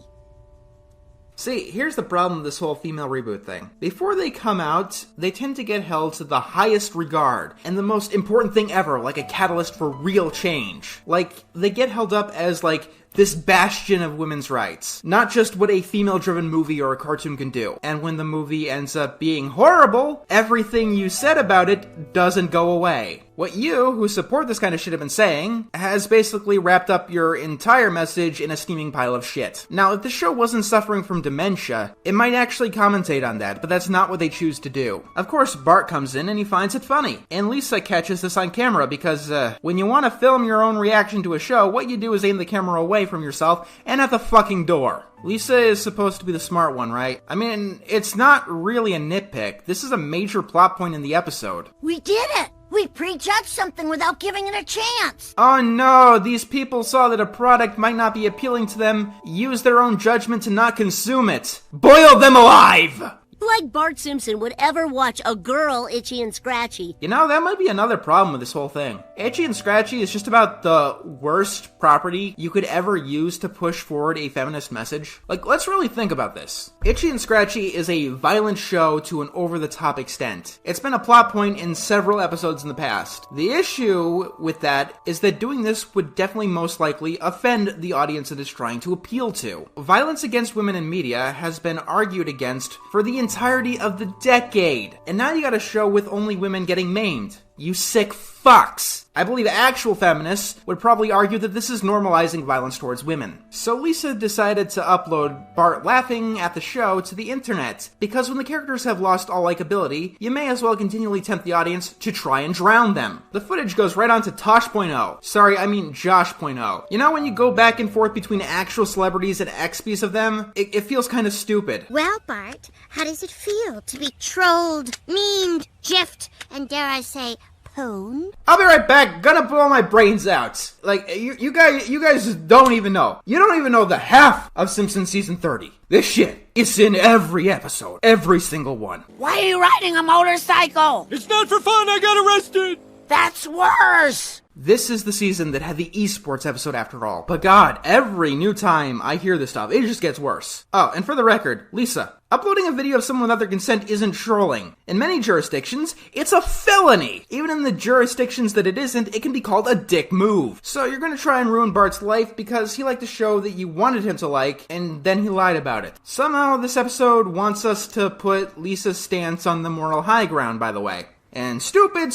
See, here's the problem with this whole female reboot thing. Before they come out, they tend to get held to the highest regard, and the most important thing ever, like a catalyst for real change. Like, they get held up as, like, this bastion of women's rights. Not just what a female-driven movie or a cartoon can do. And when the movie ends up being horrible, everything you said about it doesn't go away. What you, who support this kind of shit, have been saying has basically wrapped up your entire message in a steaming pile of shit. Now, if the show wasn't suffering from dementia, it might actually commentate on that, but that's not what they choose to do. Of course, Bart comes in and he finds it funny. And Lisa catches this on camera because, when you want to film your own reaction to a show, what you do is aim the camera away from yourself and at the fucking door. Lisa is supposed to be the smart one, right? I mean, it's not really a nitpick. This is a major plot point in the episode. We did it! We prejudged something without giving it a chance! Oh no, these people saw that a product might not be appealing to them, used their own judgment to not consume it. Boil them alive! Like Bart Simpson would ever watch a girl Itchy and Scratchy. You know, that might be another problem with this whole thing. Itchy and Scratchy is just about the worst property you could ever use to push forward a feminist message. Like, let's really think about this. Itchy and Scratchy is a violent show to an over-the-top extent. It's been a plot point in several episodes in the past. The issue with that is that doing this would definitely most likely offend the audience it is trying to appeal to. Violence against women in media has been argued against for the entirety of the decade. And now you got a show with only women getting maimed. You sick fucks. I believe actual feminists would probably argue that this is normalizing violence towards women. So Lisa decided to upload Bart laughing at the show to the internet, because when the characters have lost all likability, you may as well continually tempt the audience to try and drown them. The footage goes right on to Tosh.0. Sorry, I mean Josh.0. You know when you go back and forth between actual celebrities and XPs of them? It feels kind of stupid. Well, Bart, how does it feel to be trolled, memed, gifed, and dare I say, pwned? I'll be right back. Gonna blow my brains out. Like, you guys don't even know. You don't even know the half of Simpsons Season 30. This shit is in every episode. Every single one. Why are you riding a motorcycle? It's not for fun, I got arrested! That's worse! This is the season that had the esports episode after all. But God, every new time I hear this stuff, it just gets worse. Oh, and for the record, Lisa, uploading a video of someone without their consent isn't trolling. In many jurisdictions, it's a felony. Even in the jurisdictions that it isn't, it can be called a dick move. So you're gonna try and ruin Bart's life because he liked a show that you wanted him to like, and then he lied about it. Somehow this episode wants us to put Lisa's stance on the moral high ground, by the way. And stupid,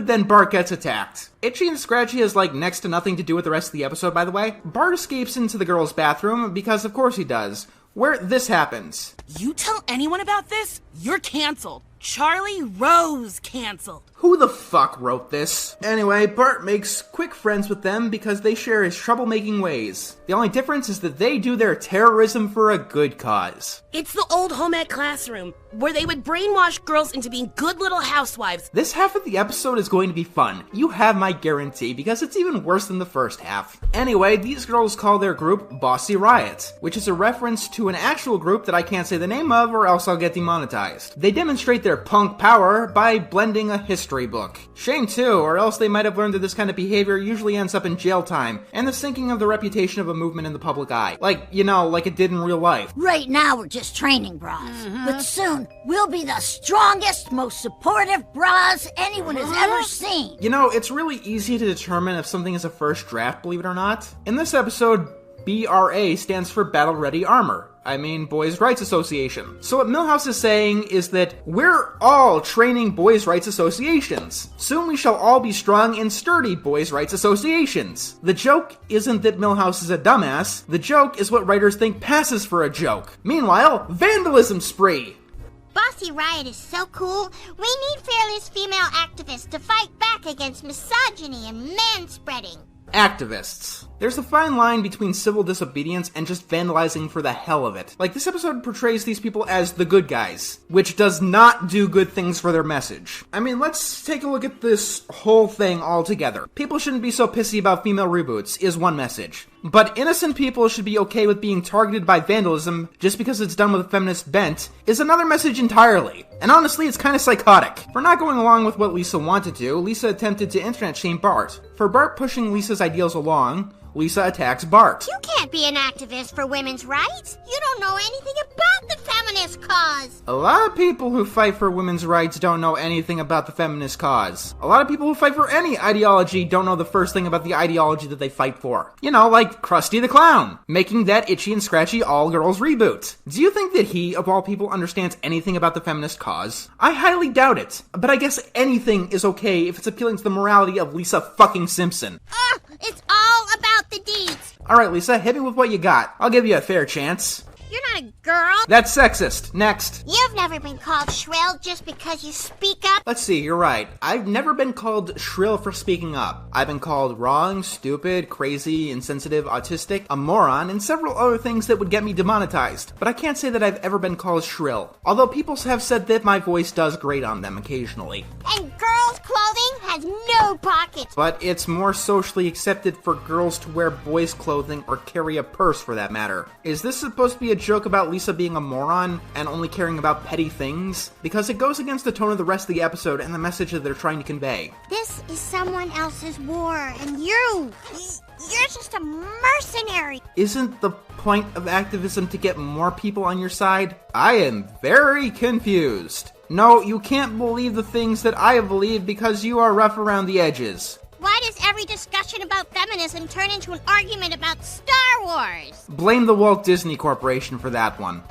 then Bart gets attacked. Itchy and Scratchy has like next to nothing to do with the rest of the episode, by the way. Bart escapes into the girls' bathroom because of course he does, where this happens. You tell anyone about this, you're canceled. Charlie Rose canceled. Who the fuck wrote this? Anyway, Bart makes quick friends with them because they share his troublemaking ways. The only difference is that they do their terrorism for a good cause. It's the old home ec classroom, where they would brainwash girls into being good little housewives. This half of the episode is going to be fun. You have my guarantee, because it's even worse than the first half. Anyway, these girls call their group Bossy Riot, which is a reference to an actual group that I can't say the name of or else I'll get demonetized. They demonstrate their punk power by blending a history book. Shame too, or else they might have learned that this kind of behavior usually ends up in jail time, and the sinking of the reputation of a movement in the public eye. Like, you know, like it did in real life. Right now we're just training bras, but soon we'll be the strongest, most supportive bras anyone has ever seen. You know, it's really easy to determine if something is a first draft, believe it or not. In this episode, BRA stands for Battle Ready Armor. I mean, Boys' Rights Association. So what Milhouse is saying is that we're all training boys' rights associations. Soon we shall all be strong and sturdy boys' rights associations. The joke isn't that Milhouse is a dumbass. The joke is what writers think passes for a joke. Meanwhile, vandalism spree. Bossy Riot is so cool. We need fearless female activists to fight back against misogyny and manspreading. Activists. There's a fine line between civil disobedience and just vandalizing for the hell of it. Like, this episode portrays these people as the good guys, which does not do good things for their message. I mean, let's take a look at this whole thing all together. People shouldn't be so pissy about female reboots, is one message. But innocent people should be okay with being targeted by vandalism just because it's done with a feminist bent, is another message entirely. And honestly, it's kind of psychotic. For not going along with what Lisa wanted to, Lisa attempted to internet shame Bart. For Bart pushing Lisa's ideals along, Lisa attacks Bart. You can't be an activist for women's rights. You don't know anything about the feminist cause. A lot of people who fight for women's rights don't know anything about the feminist cause. A lot of people who fight for any ideology don't know the first thing about the ideology that they fight for. You know, like Krusty the Clown, making that Itchy and Scratchy all-girls reboot. Do you think that he, of all people, understands anything about the feminist cause? I highly doubt it. But I guess anything is okay if it's appealing to the morality of Lisa fucking Simpson. It's all about the deeds. Alright, Lisa, hit me with what you got. I'll give you a fair chance. You're not a girl. That's sexist. Next. You've never been called shrill just because you speak up. Let's see, you're right. I've never been called shrill for speaking up. I've been called wrong, stupid, crazy, insensitive, autistic, a moron, and several other things that would get me demonetized. But I can't say that I've ever been called shrill. Although people have said that my voice does grate on them occasionally. And girls' clothing has no pockets. But it's more socially accepted for girls to wear boys' clothing or carry a purse for that matter. Is this supposed to be a joke about Lisa being a moron and only caring about petty things? Because it goes against the tone of the rest of the episode and the message that they're trying to convey. This is someone else's war, and you're just a mercenary. Isn't the point of activism to get more people on your side? I am very confused. No, you can't believe the things that I believe because you are rough around the edges. Why does every discussion about feminism turn into an argument about Star Wars? Blame the Walt Disney Corporation for that one.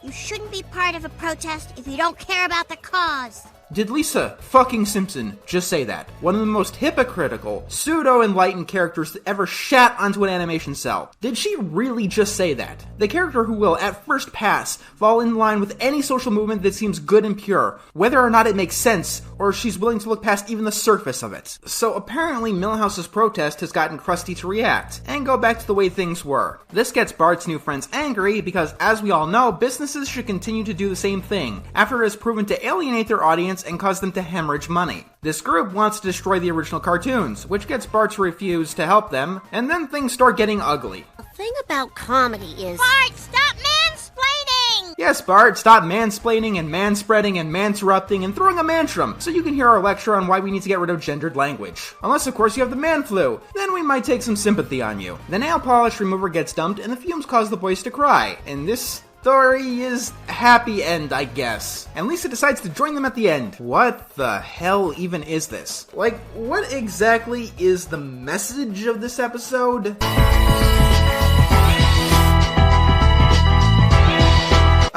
You shouldn't be part of a protest if you don't care about the cause. Did Lisa fucking Simpson just say that? One of the most hypocritical, pseudo-enlightened characters that ever shat onto an animation cell. Did she really just say that? The character who will, at first pass, fall in line with any social movement that seems good and pure, whether or not it makes sense, or she's willing to look past even the surface of it. So apparently Milhouse's protest has gotten Krusty to react, and go back to the way things were. This gets Bart's new friends angry because, as we all know, businesses should continue to do the same thing, after it has proven to alienate their audience and cause them to hemorrhage money. This group wants to destroy the original cartoons, which gets Bart to refuse to help them, and then things start getting ugly. The thing about comedy is... Bart, stop mansplaining! Yes, Bart, stop mansplaining and manspreading and manterrupting and throwing a mantrum so you can hear our lecture on why we need to get rid of gendered language. Unless, of course, you have the man flu. Then we might take some sympathy on you. The nail polish remover gets dumped and the fumes cause the boys to cry. And this story is happy end, I guess. And Lisa decides to join them at the end. What the hell even is this? Like, what exactly is the message of this episode?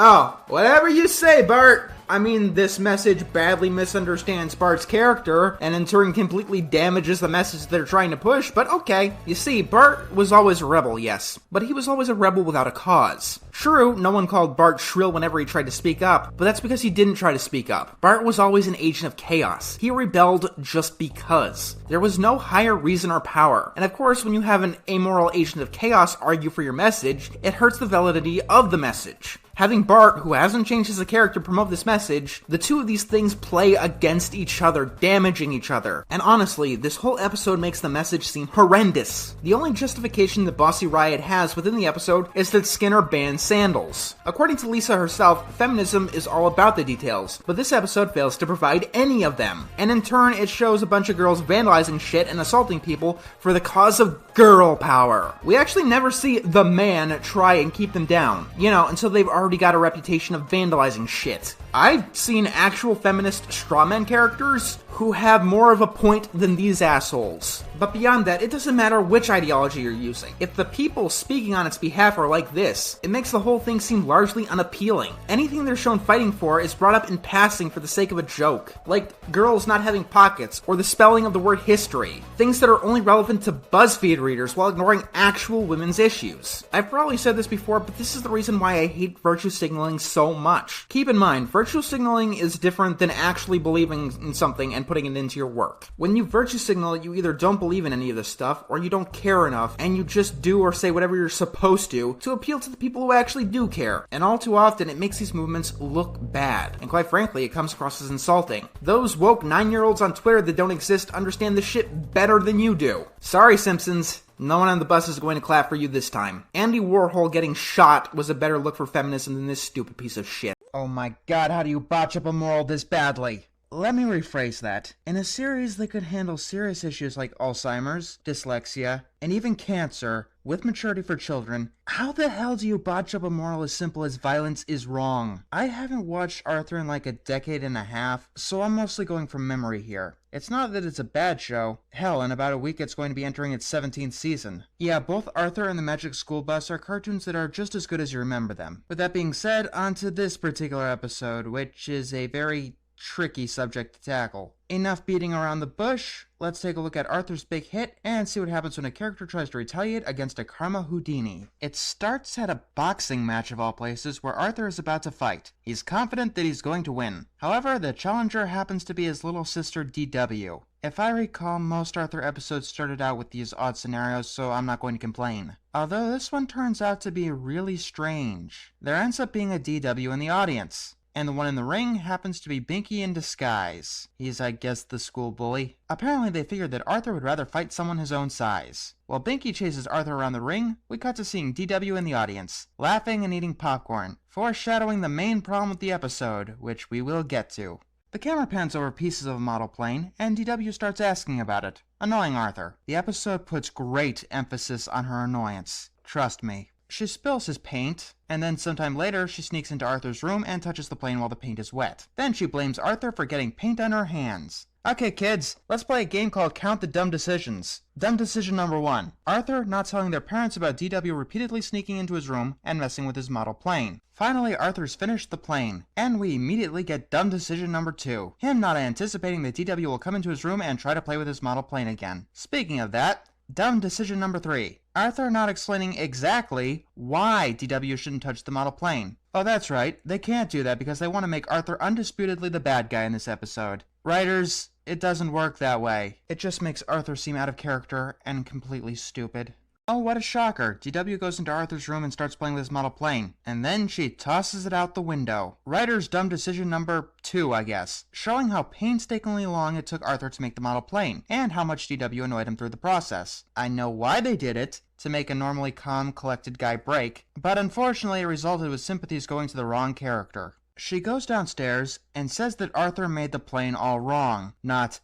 Oh, whatever you say, Bart. I mean, this message badly misunderstands Bart's character, and in turn completely damages the message they're trying to push, but okay. You see, Bart was always a rebel, yes, but he was always a rebel without a cause. True, no one called Bart shrill whenever he tried to speak up, but that's because he didn't try to speak up. Bart was always an agent of chaos. He rebelled just because. There was no higher reason or power. And of course, when you have an amoral agent of chaos argue for your message, it hurts the validity of the message. Having Bart, who hasn't changed as a character, promote this message, the two of these things play against each other, damaging each other. And honestly, this whole episode makes the message seem horrendous. The only justification that Bossy Riot has within the episode is that Skinner banned sandals. According to Lisa herself, feminism is all about the details, but this episode fails to provide any of them. And in turn, it shows a bunch of girls vandalizing shit and assaulting people for the cause of girl power. We actually never see the man try and keep them down, until they've already got a reputation of vandalizing shit. I've seen actual feminist strawman characters who have more of a point than these assholes. But beyond that, it doesn't matter which ideology you're using. If the people speaking on its behalf are like this, it makes the whole thing seem largely unappealing. Anything they're shown fighting for is brought up in passing for the sake of a joke. Like girls not having pockets, or the spelling of the word history. Things that are only relevant to BuzzFeed readers while ignoring actual women's issues. I've probably said this before, but this is the reason why I hate virtue signaling so much. Keep in mind, virtue signaling is different than actually believing in something and putting it into your work. When you virtue signal, you either don't believe in any of this stuff, or you don't care enough, and you just do or say whatever you're supposed to appeal to the people who actually do care. And all too often, it makes these movements look bad. And quite frankly, it comes across as insulting. Those woke 9-year-olds on Twitter that don't exist understand this shit better than you do. Sorry, Simpsons. No one on the bus is going to clap for you this time. Andy Warhol getting shot was a better look for feminism than this stupid piece of shit. Oh my god, how do you botch up a moral this badly? Let me rephrase that. In a series that could handle serious issues like Alzheimer's, dyslexia, and even cancer, with maturity for children, how the hell do you botch up a moral as simple as violence is wrong? I haven't watched Arthur in like a decade and a half, so I'm mostly going from memory here. It's not that it's a bad show. Hell, in about a week it's going to be entering its 17th season. Yeah, both Arthur and the Magic School Bus are cartoons that are just as good as you remember them. With that being said, on to this particular episode, which is a very tricky subject to tackle. Enough beating around the bush, let's take a look at Arthur's big hit and see what happens when a character tries to retaliate against a Karma Houdini. It starts at a boxing match of all places where Arthur is about to fight. He's confident that he's going to win. However, the challenger happens to be his little sister DW. If I recall, most Arthur episodes started out with these odd scenarios, so I'm not going to complain. Although this one turns out to be really strange. There ends up being a DW in the audience. And the one in the ring happens to be Binky in disguise. He's, I guess, the school bully. Apparently they figured that Arthur would rather fight someone his own size. While Binky chases Arthur around the ring, we cut to seeing DW in the audience, laughing and eating popcorn, foreshadowing the main problem with the episode, which we will get to. The camera pans over pieces of a model plane, and DW starts asking about it, annoying Arthur. The episode puts great emphasis on her annoyance. Trust me. She spills his paint, and then sometime later she sneaks into Arthur's room and touches the plane while the paint is wet. Then she blames Arthur for getting paint on her hands. Okay kids, let's play a game called Count the Dumb Decisions. Dumb decision number 1. Arthur not telling their parents about DW repeatedly sneaking into his room and messing with his model plane. Finally, Arthur's finished the plane, and we immediately get dumb decision number 2. Him not anticipating that DW will come into his room and try to play with his model plane again. Speaking of that, dumb decision number 3. Arthur not explaining exactly why DW shouldn't touch the model plane. Oh, that's right. They can't do that because they want to make Arthur undisputedly the bad guy in this episode. Writers, it doesn't work that way. It just makes Arthur seem out of character and completely stupid. Oh, what a shocker. DW goes into Arthur's room and starts playing with his model plane. And then she tosses it out the window. Writer's dumb decision number 2, I guess. Showing how painstakingly long it took Arthur to make the model plane, and how much DW annoyed him through the process. I know why they did it. to make a normally calm, collected guy break, but unfortunately it resulted with sympathies going to the wrong character. She goes downstairs and says that Arthur made the plane all wrong. Not,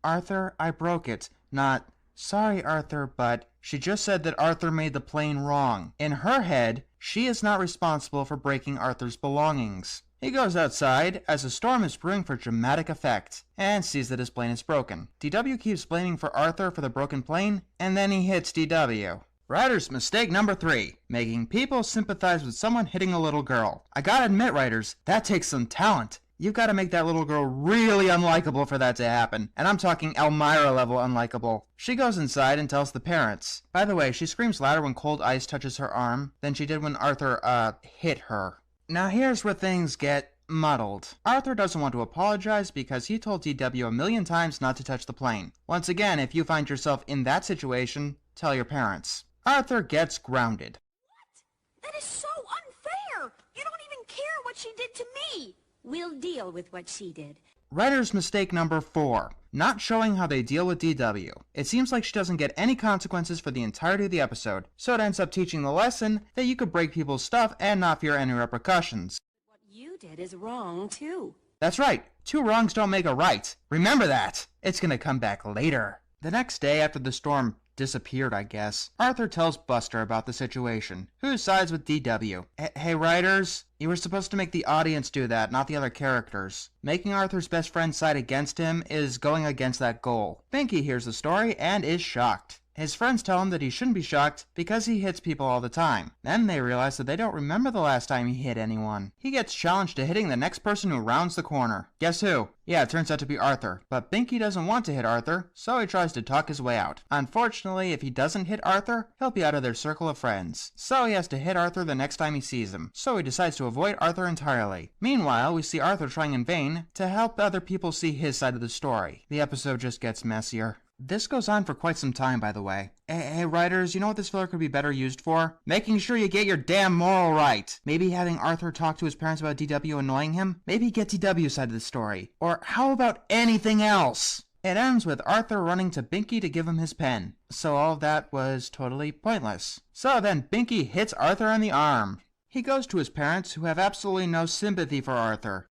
Arthur, I broke it. Not, sorry, Arthur, but she just said that Arthur made the plane wrong. In her head, she is not responsible for breaking Arthur's belongings. He goes outside as a storm is brewing for dramatic effect and sees that his plane is broken. DW keeps blaming for Arthur for the broken plane, and then he hits DW. Writer's mistake number 3, making people sympathize with someone hitting a little girl. I gotta admit, writers, that takes some talent. You've got to make that little girl really unlikable for that to happen. And I'm talking Elmira level unlikable. She goes inside and tells the parents. By the way, she screams louder when cold ice touches her arm than she did when Arthur, hit her. Now here's where things get muddled. Arthur doesn't want to apologize because he told DW a million times not to touch the plane. Once again, if you find yourself in that situation, tell your parents. Arthur gets grounded. What? That is so unfair! You don't even care what she did to me! We'll deal with what she did. Writer's mistake number 4, not showing how they deal with DW. It seems like she doesn't get any consequences for the entirety of the episode, so it ends up teaching the lesson that you could break people's stuff and not fear any repercussions. What you did is wrong, too. That's right, 2 wrongs don't make a right. Remember that. It's gonna come back later. The next day after the storm disappeared, I guess, Arthur tells Buster about the situation, who sides with DW. Hey writers, you were supposed to make the audience do that, not the other characters. Making Arthur's best friend side against him is going against that goal. Binky hears the story and is shocked. His friends tell him that he shouldn't be shocked because he hits people all the time. Then they realize that they don't remember the last time he hit anyone. He gets challenged to hitting the next person who rounds the corner. Guess who? Yeah, it turns out to be Arthur. But Binky doesn't want to hit Arthur, so he tries to talk his way out. Unfortunately, if he doesn't hit Arthur, he'll be out of their circle of friends. So he has to hit Arthur the next time he sees him. So he decides to avoid Arthur entirely. Meanwhile, we see Arthur trying in vain to help other people see his side of the story. The episode just gets messier. This goes on for quite some time, by the way. Hey, writers, you know what this filler could be better used for? Making sure you get your damn moral right. Maybe having Arthur talk to his parents about DW annoying him? Maybe get DW's side of the story. Or how about anything else? It ends with Arthur running to Binky to give him his pen. So all of that was totally pointless. So then Binky hits Arthur on the arm. He goes to his parents, who have absolutely no sympathy for Arthur.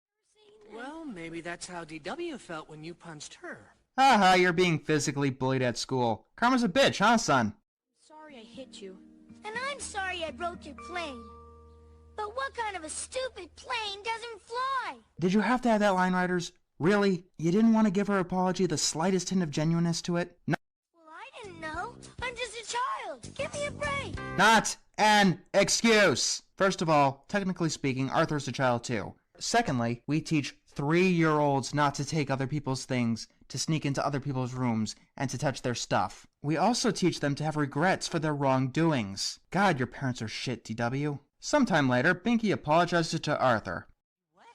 Well, maybe that's how DW felt when you punched her. Haha, you're being physically bullied at school. Karma's a bitch, huh, son? Sorry I hit you. And I'm sorry I broke your plane. But what kind of a stupid plane doesn't fly? Did you have to add that line, writers? Really? You didn't want to give her apology the slightest hint of genuineness to it? No. Well, I didn't know. I'm just a child. Give me a break. Not an excuse. First of all, technically speaking, Arthur's a child too. Secondly, we teach 3-year-olds not to take other people's things, to sneak into other people's rooms, and to touch their stuff. We also teach them to have regrets for their wrongdoings. God, your parents are shit, DW. Sometime later, Binky apologizes to Arthur. What?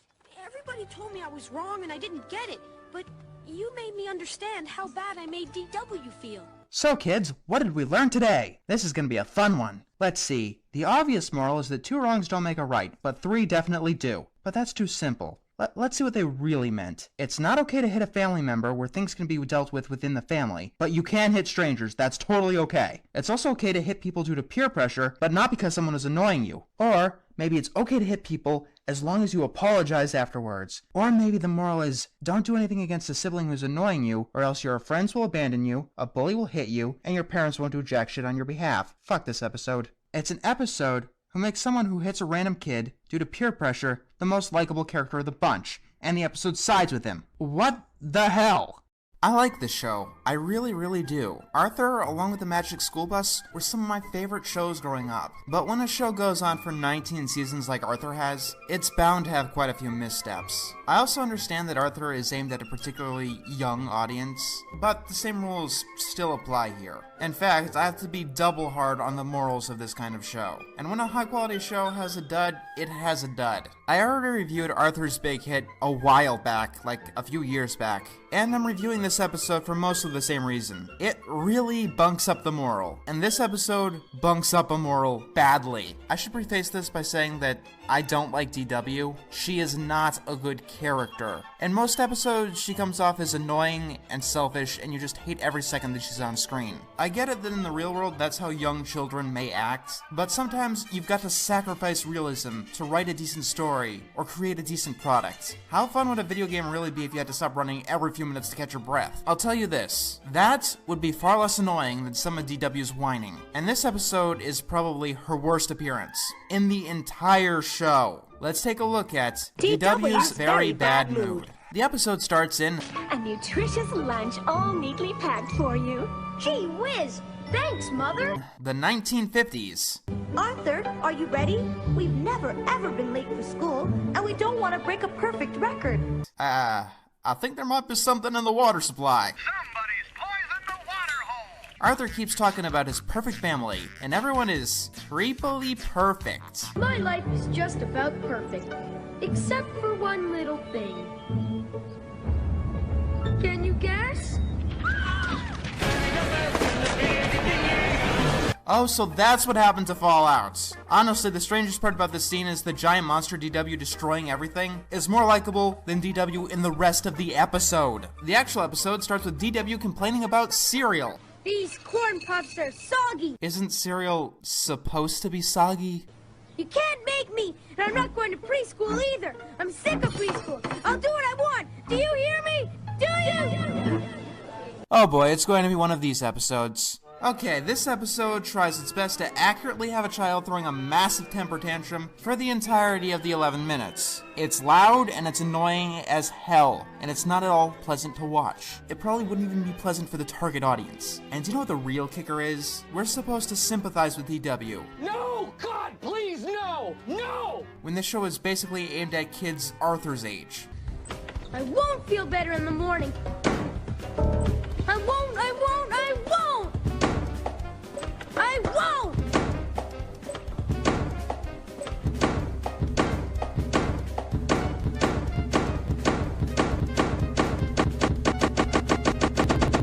Everybody told me I was wrong and I didn't get it, but you made me understand how bad I made DW feel. So kids, what did we learn today? This is gonna be a fun one. Let's see. The obvious moral is that 2 wrongs don't make a right, but 3 definitely do. But that's too simple. Let's see what they really meant. It's not okay to hit a family member where things can be dealt with within the family, but you can hit strangers. That's totally okay. It's also okay to hit people due to peer pressure, but not because someone is annoying you. Or maybe it's okay to hit people as long as you apologize afterwards. Or maybe the moral is, don't do anything against a sibling who's annoying you, or else your friends will abandon you, a bully will hit you, and your parents won't do jack shit on your behalf. Fuck this episode. It's an episode who makes someone who hits a random kid due to peer pressure the most likable character of the bunch, and the episode sides with him. What the hell? I like this show. I really, really do. Arthur, along with the Magic School Bus, were some of my favorite shows growing up. But when a show goes on for 19 seasons like Arthur has, it's bound to have quite a few missteps. I also understand that Arthur is aimed at a particularly young audience, but the same rules still apply here. In fact, I have to be double hard on the morals of this kind of show. And when a high-quality show has a dud, it has a dud. I already reviewed Arthur's big hit a while back, like a few years back, and I'm reviewing this episode for mostly the same reason. It really bunks up the moral, and this episode bunks up a moral badly. I should preface this by saying that I don't like DW. She is not a good character. In most episodes, she comes off as annoying and selfish, and you just hate every second that she's on screen. I get it that in the real world, that's how young children may act, but sometimes you've got to sacrifice realism to write a decent story or create a decent product. How fun would a video game really be if you had to stop running every few minutes to catch your breath? I'll tell you this, that would be far less annoying than some of DW's whining. And this episode is probably her worst appearance in the entire show. Let's take a look at DW's very bad mood. The episode starts in a nutritious lunch all neatly packed for you. Gee whiz! Thanks, Mother! The 1950s. Arthur, are you ready? We've never ever been late for school, and we don't want to break a perfect record. I think there might be something in the water supply. Somebody's poisoned the water hole! Arthur keeps talking about his perfect family, and everyone is creepily perfect. My life is just about perfect, except for one little thing. Can you guess? Oh, so that's what happened to Fallout. Honestly, the strangest part about this scene is the giant monster DW destroying everything is more likable than DW in the rest of the episode. The actual episode starts with DW complaining about cereal. These corn puffs are soggy. Isn't cereal supposed to be soggy? You can't make me, and I'm not going to preschool either. I'm sick of preschool. I'll do what I want. Do you hear me? Do you? Oh boy, it's going to be one of these episodes. Okay, this episode tries its best to accurately have a child throwing a massive temper tantrum for the entirety of the 11 minutes. It's loud and it's annoying as hell, and it's not at all pleasant to watch. It probably wouldn't even be pleasant for the target audience. And do you know what the real kicker is? We're supposed to sympathize with DW. No! God, please, no! No! When this show is basically aimed at kids Arthur's age. I won't feel better in the morning. I won't!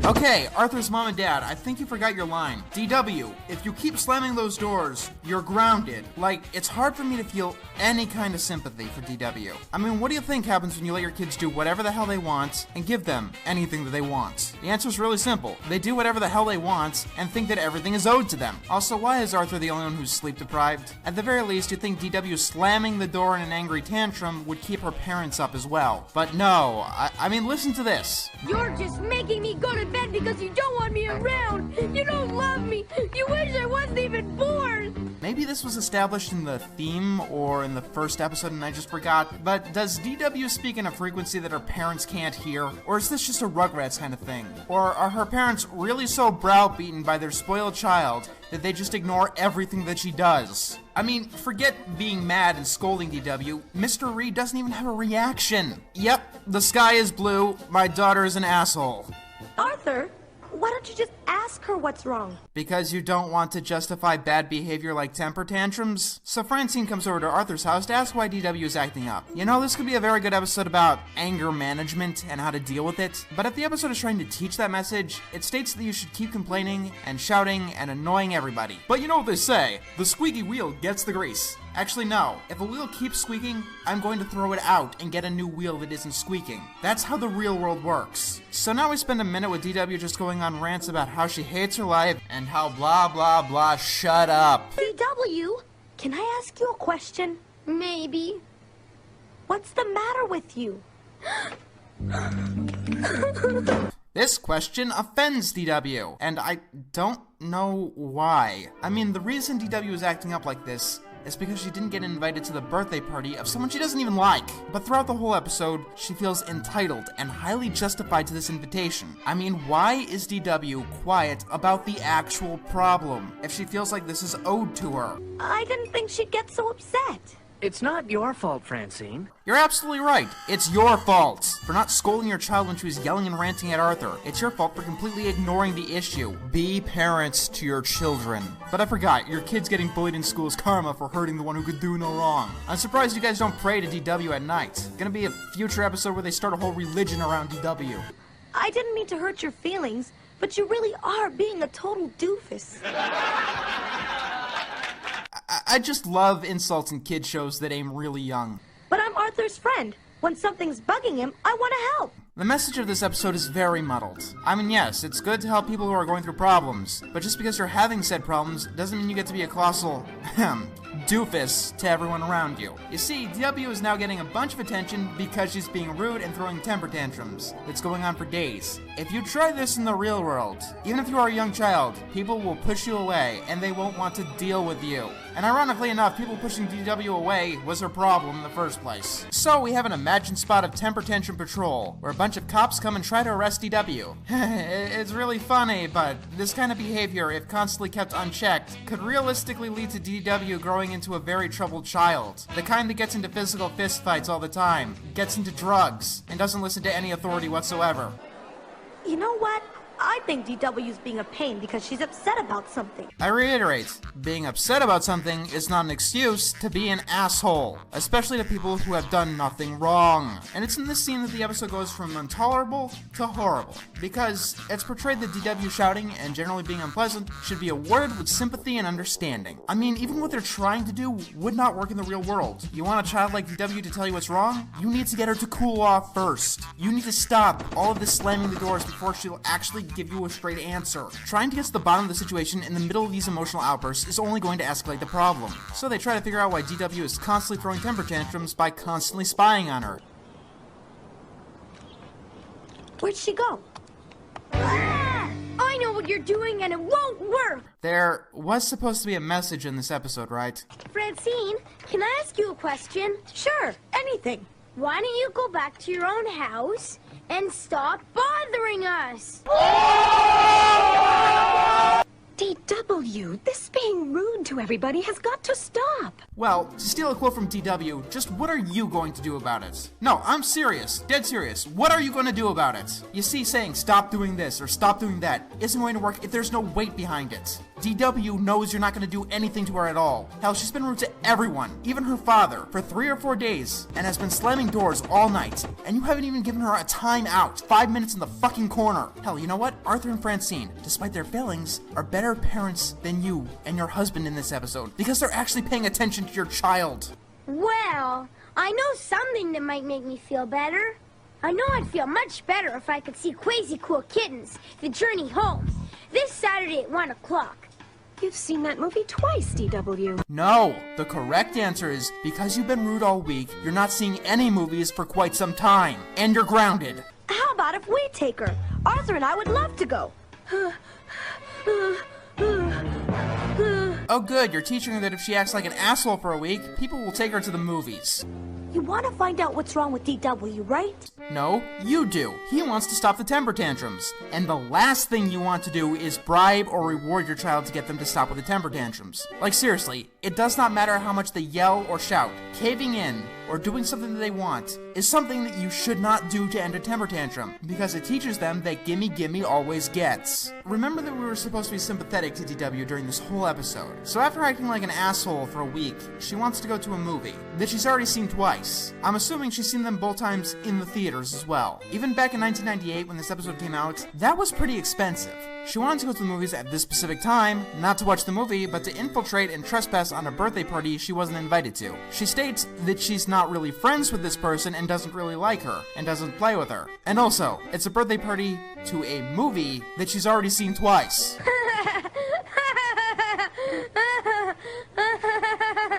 Okay, Arthur's mom and dad, I think you forgot your line. DW, if you keep slamming those doors, you're grounded. Like, it's hard for me to feel any kind of sympathy for DW. I mean, what do you think happens when you let your kids do whatever the hell they want and give them anything that they want? The answer's really simple. They do whatever the hell they want and think that everything is owed to them. Also, why is Arthur the only one who's sleep deprived? At the very least, you'd think DW slamming the door in an angry tantrum would keep her parents up as well. But no, I mean, listen to this. You're just making me go to bed because you don't want me around. You don't love me. You wish I wasn't even born. Maybe this was established in the theme or in the first episode and I just forgot, but does DW speak in a frequency that her parents can't hear? Or is this just a Rugrats kind of thing? Or are her parents really so browbeaten by their spoiled child that they just ignore everything that she does? I mean, forget being mad and scolding DW. Mr. Reed doesn't even have a reaction. Yep, the sky is blue. My daughter is an asshole. Arthur, why don't you just ask her what's wrong? Because you don't want to justify bad behavior like temper tantrums? So Francine comes over to Arthur's house to ask why DW is acting up. You know, this could be a very good episode about anger management and how to deal with it. But if the episode is trying to teach that message, it states that you should keep complaining and shouting and annoying everybody. But you know what they say, the squeaky wheel gets the grease. Actually, no. If a wheel keeps squeaking, I'm going to throw it out and get a new wheel that isn't squeaking. That's how the real world works. So now we spend a minute with DW just going on rants about how she hates her life and how blah blah blah, shut up. DW, can I ask you a question? Maybe. What's the matter with you? This question offends DW, and I don't know why. I mean, the reason DW is acting up like this is because she didn't get invited to the birthday party of someone she doesn't even like. But throughout the whole episode, she feels entitled and highly justified to this invitation. I mean, why is DW quiet about the actual problem if she feels like this is owed to her? I didn't think she'd get so upset. It's not your fault, Francine. You're absolutely right. It's your fault for not scolding your child when she was yelling and ranting at Arthur. It's your fault for completely ignoring the issue. Be parents to your children. But I forgot, your kid's getting bullied in school is karma for hurting the one who could do no wrong. I'm surprised you guys don't pray to DW at night. Gonna be a future episode where they start a whole religion around DW. I didn't mean to hurt your feelings, but you really are being a total doofus. I just love insults in kid shows that aim really young. But I'm Arthur's friend. When something's bugging him, I want to help. The message of this episode is very muddled. I mean, yes, it's good to help people who are going through problems, but just because you're having said problems doesn't mean you get to be a colossal, doofus to everyone around you. You see, DW is now getting a bunch of attention because she's being rude and throwing temper tantrums. It's going on for days. If you try this in the real world, even if you are a young child, people will push you away and they won't want to deal with you. And ironically enough, people pushing DW away was her problem in the first place. So we have an imagined spot of Temper Tantrum Patrol, where a bunch of cops come and try to arrest DW. It's really funny, but this kind of behavior, if constantly kept unchecked, could realistically lead to DW growing into a very troubled child. The kind that gets into physical fistfights all the time, gets into drugs, and doesn't listen to any authority whatsoever. You know what? I think DW's being a pain because she's upset about something. I reiterate, being upset about something is not an excuse to be an asshole, especially to people who have done nothing wrong. And it's in this scene that the episode goes from intolerable to horrible, because it's portrayed that DW shouting and generally being unpleasant should be awarded with sympathy and understanding. I mean, even what they're trying to do would not work in the real world. You want a child like DW to tell you what's wrong? You need to get her to cool off first. You need to stop all of this slamming the doors before she'll actually give you a straight answer. Trying to get to the bottom of the situation in the middle of these emotional outbursts is only going to escalate the problem. So they try to figure out why DW is constantly throwing temper tantrums by constantly spying on her. Where'd she go? Ah! I know what you're doing and it won't work! There was supposed to be a message in this episode, right? Francine, can I ask you a question? Sure, anything. Why don't you go back to your own house and stop bothering us? DW, this being rude to everybody has got to stop. Well, to steal a quote from DW, just what are you going to do about it? No, I'm serious, dead serious. What are you going to do about it? You see, saying stop doing this or stop doing that isn't going to work if there's no weight behind it. DW knows you're not going to do anything to her at all. Hell, she's been rude to everyone, even her father, for 3 or 4 days, and has been slamming doors all night. And you haven't even given her a time out. 5 minutes in the fucking corner. Hell, you know what? Arthur and Francine, despite their failings, are better parents than you and your husband in this episode, because they're actually paying attention to your child. Well, I know something that might make me feel better. I know I'd feel much better if I could see Crazy Cool Kittens, The Journey Home, this Saturday at 1 o'clock. You've seen that movie twice, DW. No, the correct answer is because you've been rude all week, you're not seeing any movies for quite some time, and you're grounded. How about if we take her? Arthur and I would love to go. Oh good, you're teaching her that if she acts like an asshole for a week, people will take her to the movies. You want to find out what's wrong with DW, right? No, you do. He wants to stop the temper tantrums. And the last thing you want to do is bribe or reward your child to get them to stop with the temper tantrums. Like seriously, it does not matter how much they yell or shout. Caving in or doing something that they want is something that you should not do to end a temper tantrum, because it teaches them that gimme gimme always gets. Remember that we were supposed to be sympathetic to DW during this whole episode. So after acting like an asshole for a week, she wants to go to a movie that she's already seen twice. I'm assuming she's seen them both times in the theaters as well. Even back in 1998 when this episode came out, that was pretty expensive. She wanted to go to the movies at this specific time, not to watch the movie, but to infiltrate and trespass on a birthday party she wasn't invited to. She states that she's not really friends with this person and doesn't really like her, and doesn't play with her. And also, it's a birthday party to a movie that she's already seen twice.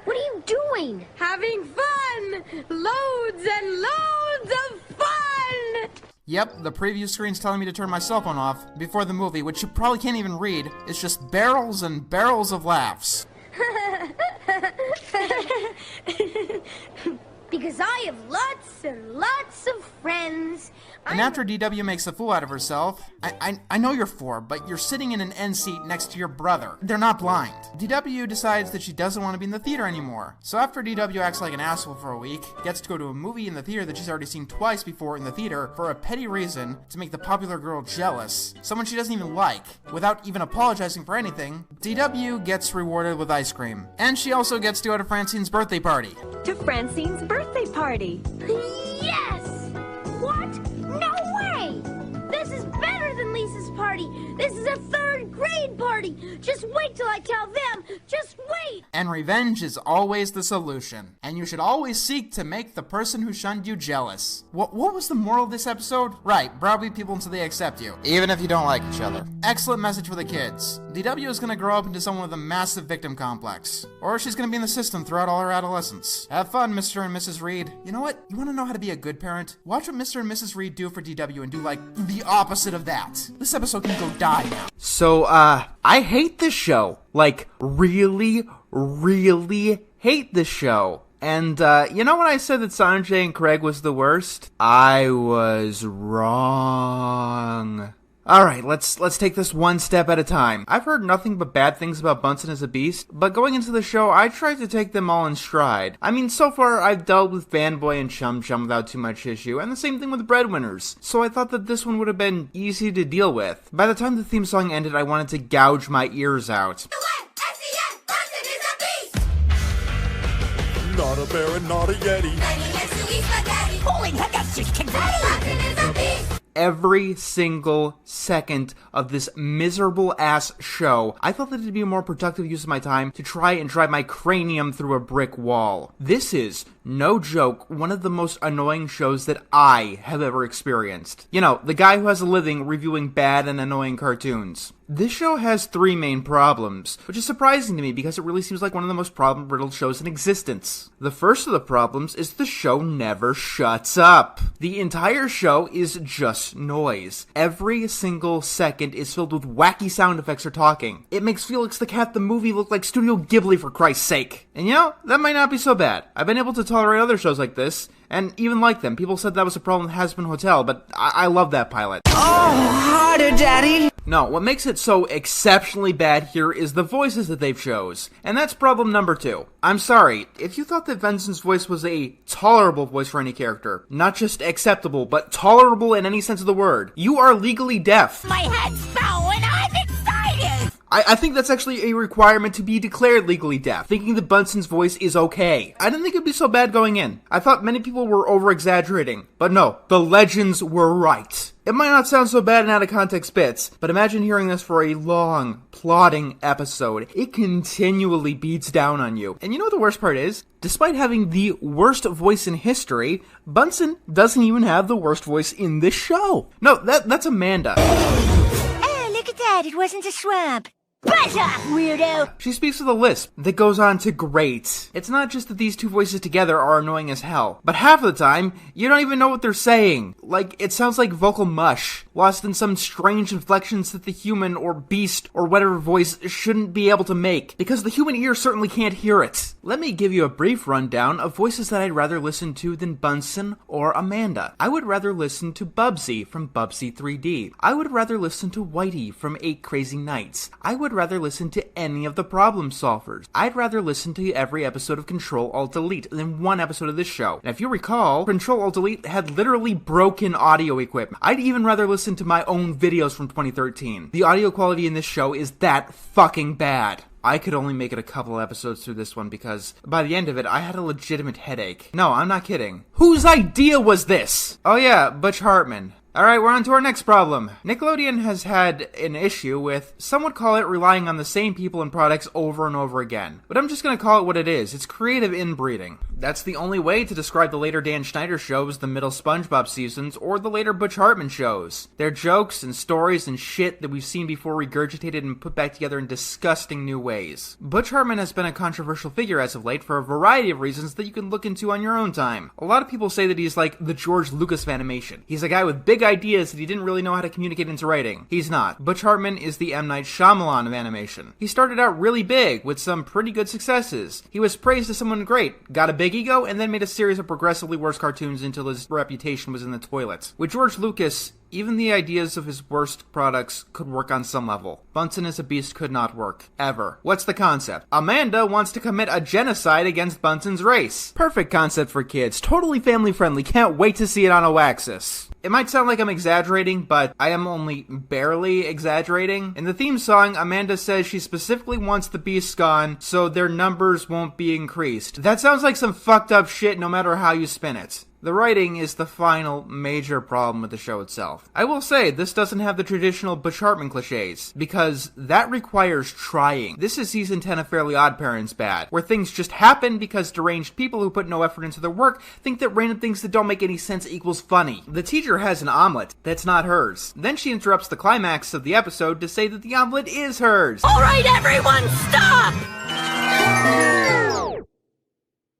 What are you doing? Having fun! Loads and loads of fun! Yep, the preview screen's telling me to turn my cell phone off before the movie, which you probably can't even read. It's just barrels and barrels of laughs. Because I have lots and lots of friends. And after DW makes a fool out of herself, I know you're 4, but you're sitting in an end seat next to your brother. They're not blind. DW decides that she doesn't want to be in the theater anymore. So after DW acts like an asshole for a week, gets to go to a movie in the theater that she's already seen twice before in the theater for a petty reason to make the popular girl jealous, someone she doesn't even like, without even apologizing for anything, DW gets rewarded with ice cream. And she also gets to go to Francine's birthday party. To Francine's birthday party. Yes! What? No way! This is better than Lisa's party. This is a 3rd grade party. Just wait till I tell them. Just wait. And revenge is always the solution. And you should always seek to make the person who shunned you jealous. What was the moral of this episode? Right, browbeat people until they accept you, even if you don't like each other. Excellent message for the kids. DW is gonna grow up into someone with a massive victim complex. Or she's gonna be in the system throughout all her adolescence. Have fun, Mr. and Mrs. Reed. You know what? You wanna know how to be a good parent? Watch what Mr. and Mrs. Reed do for DW and do, like, the opposite of that. This episode can go die now. So, I hate this show. Like, really hate this show. And, you know when I said that Sanjay and Craig was the worst? I was wrong. Alright, let's take this one step at a time. I've heard nothing but bad things about Bunsen as a beast, but going into the show, I tried to take them all in stride. I mean, so far, I've dealt with Fanboy and Chum Chum without too much issue, and the same thing with Breadwinners, so I thought that this one would have been easy to deal with. By the time the theme song ended, I wanted to gouge my ears out. Not a bear and not a yeti. Holy heck, that's just confetti! Every single second of this miserable-ass show, I thought that it'd be a more productive use of my time to try and drive my cranium through a brick wall. This is, no joke, one of the most annoying shows that I have ever experienced. You know, the guy who has a living reviewing bad and annoying cartoons. This show has 3 main problems, which is surprising to me because it really seems like one of the most problem-riddled shows in existence. The first of the problems is the show never shuts up. The entire show is just noise. Every single second is filled with wacky sound effects or talking. It makes Felix the Cat the movie look like Studio Ghibli, for Christ's sake. And you know, that might not be so bad. I've been able to tolerate other shows like this, and even like them. People said that was a problem with Hazbin Hotel, but I love that pilot. Oh, harder, Daddy! No, what makes it so exceptionally bad here is the voices that they've chose. And that's problem number 2. I'm sorry, if you thought that Vincent's voice was a tolerable voice for any character, not just acceptable, but tolerable in any sense of the word, you are legally deaf. My head's spelling, I'm excited! I think that's actually a requirement to be declared legally deaf, thinking that Bunsen's voice is okay. I didn't think it'd be so bad going in. I thought many people were over-exaggerating, but no, the legends were right. It might not sound so bad in out-of-context bits, but imagine hearing this for a long, plodding episode. It continually beats down on you. And you know what the worst part is? Despite having the worst voice in history, Bunsen doesn't even have the worst voice in this show. No, that's Amanda. Oh, look at that, it wasn't a swamp. Buzz off, weirdo! She speaks with a lisp that goes on to great. It's not just that these two voices together are annoying as hell, but half of the time, you don't even know what they're saying. Like, it sounds like vocal mush, lost in some strange inflections that the human or beast or whatever voice shouldn't be able to make, because the human ear certainly can't hear it. Let me give you a brief rundown of voices that I'd rather listen to than Bunsen or Amanda. I would rather listen to Bubsy from Bubsy 3D. I would rather listen to Whitey from 8 Crazy Nights. I would rather listen to any of the Problem Solvers. I'd rather listen to every episode of Control-Alt-Delete than one episode of this show. And if you recall, Control-Alt-Delete had literally broken audio equipment. I'd even rather listen to my own videos from 2013. The audio quality in this show is that fucking bad. I could only make it a couple episodes through this one because by the end of it, I had a legitimate headache. No, I'm not kidding. Whose idea was this? Oh yeah, Butch Hartman. Alright, we're on to our next problem. Nickelodeon has had an issue with, some would call it relying on the same people and products over and over again. But I'm just gonna call it what it is. It's creative inbreeding. That's the only way to describe the later Dan Schneider shows, the middle SpongeBob seasons, or the later Butch Hartman shows. They're jokes and stories and shit that we've seen before regurgitated and put back together in disgusting new ways. Butch Hartman has been a controversial figure as of late for a variety of reasons that you can look into on your own time. A lot of people say that he's like the George Lucas of animation. He's a guy with big ideas that he didn't really know how to communicate into writing. He's not. Butch Hartman is the M. Night Shyamalan of animation. He started out really big, with some pretty good successes. He was praised as someone great, got a big ego, and then made a series of progressively worse cartoons until his reputation was in the toilet. With George Lucas, even the ideas of his worst products could work on some level. Bunsen as a Beast could not work. Ever. What's the concept? Amanda wants to commit a genocide against Bunsen's race. Perfect concept for kids. Totally family friendly. Can't wait to see it on Oaxis. It might sound like I'm exaggerating, but I am only barely exaggerating. In the theme song, Amanda says she specifically wants the beasts gone so their numbers won't be increased. That sounds like some fucked up shit no matter how you spin it. The writing is the final major problem with the show itself. I will say, this doesn't have the traditional Butch Hartman cliches, because that requires trying. This is season 10 of Fairly Odd Parents bad, where things just happen because deranged people who put no effort into their work think that random things that don't make any sense equals funny. The teacher has an omelet that's not hers. Then she interrupts the climax of the episode to say that the omelet is hers. Alright, everyone, stop!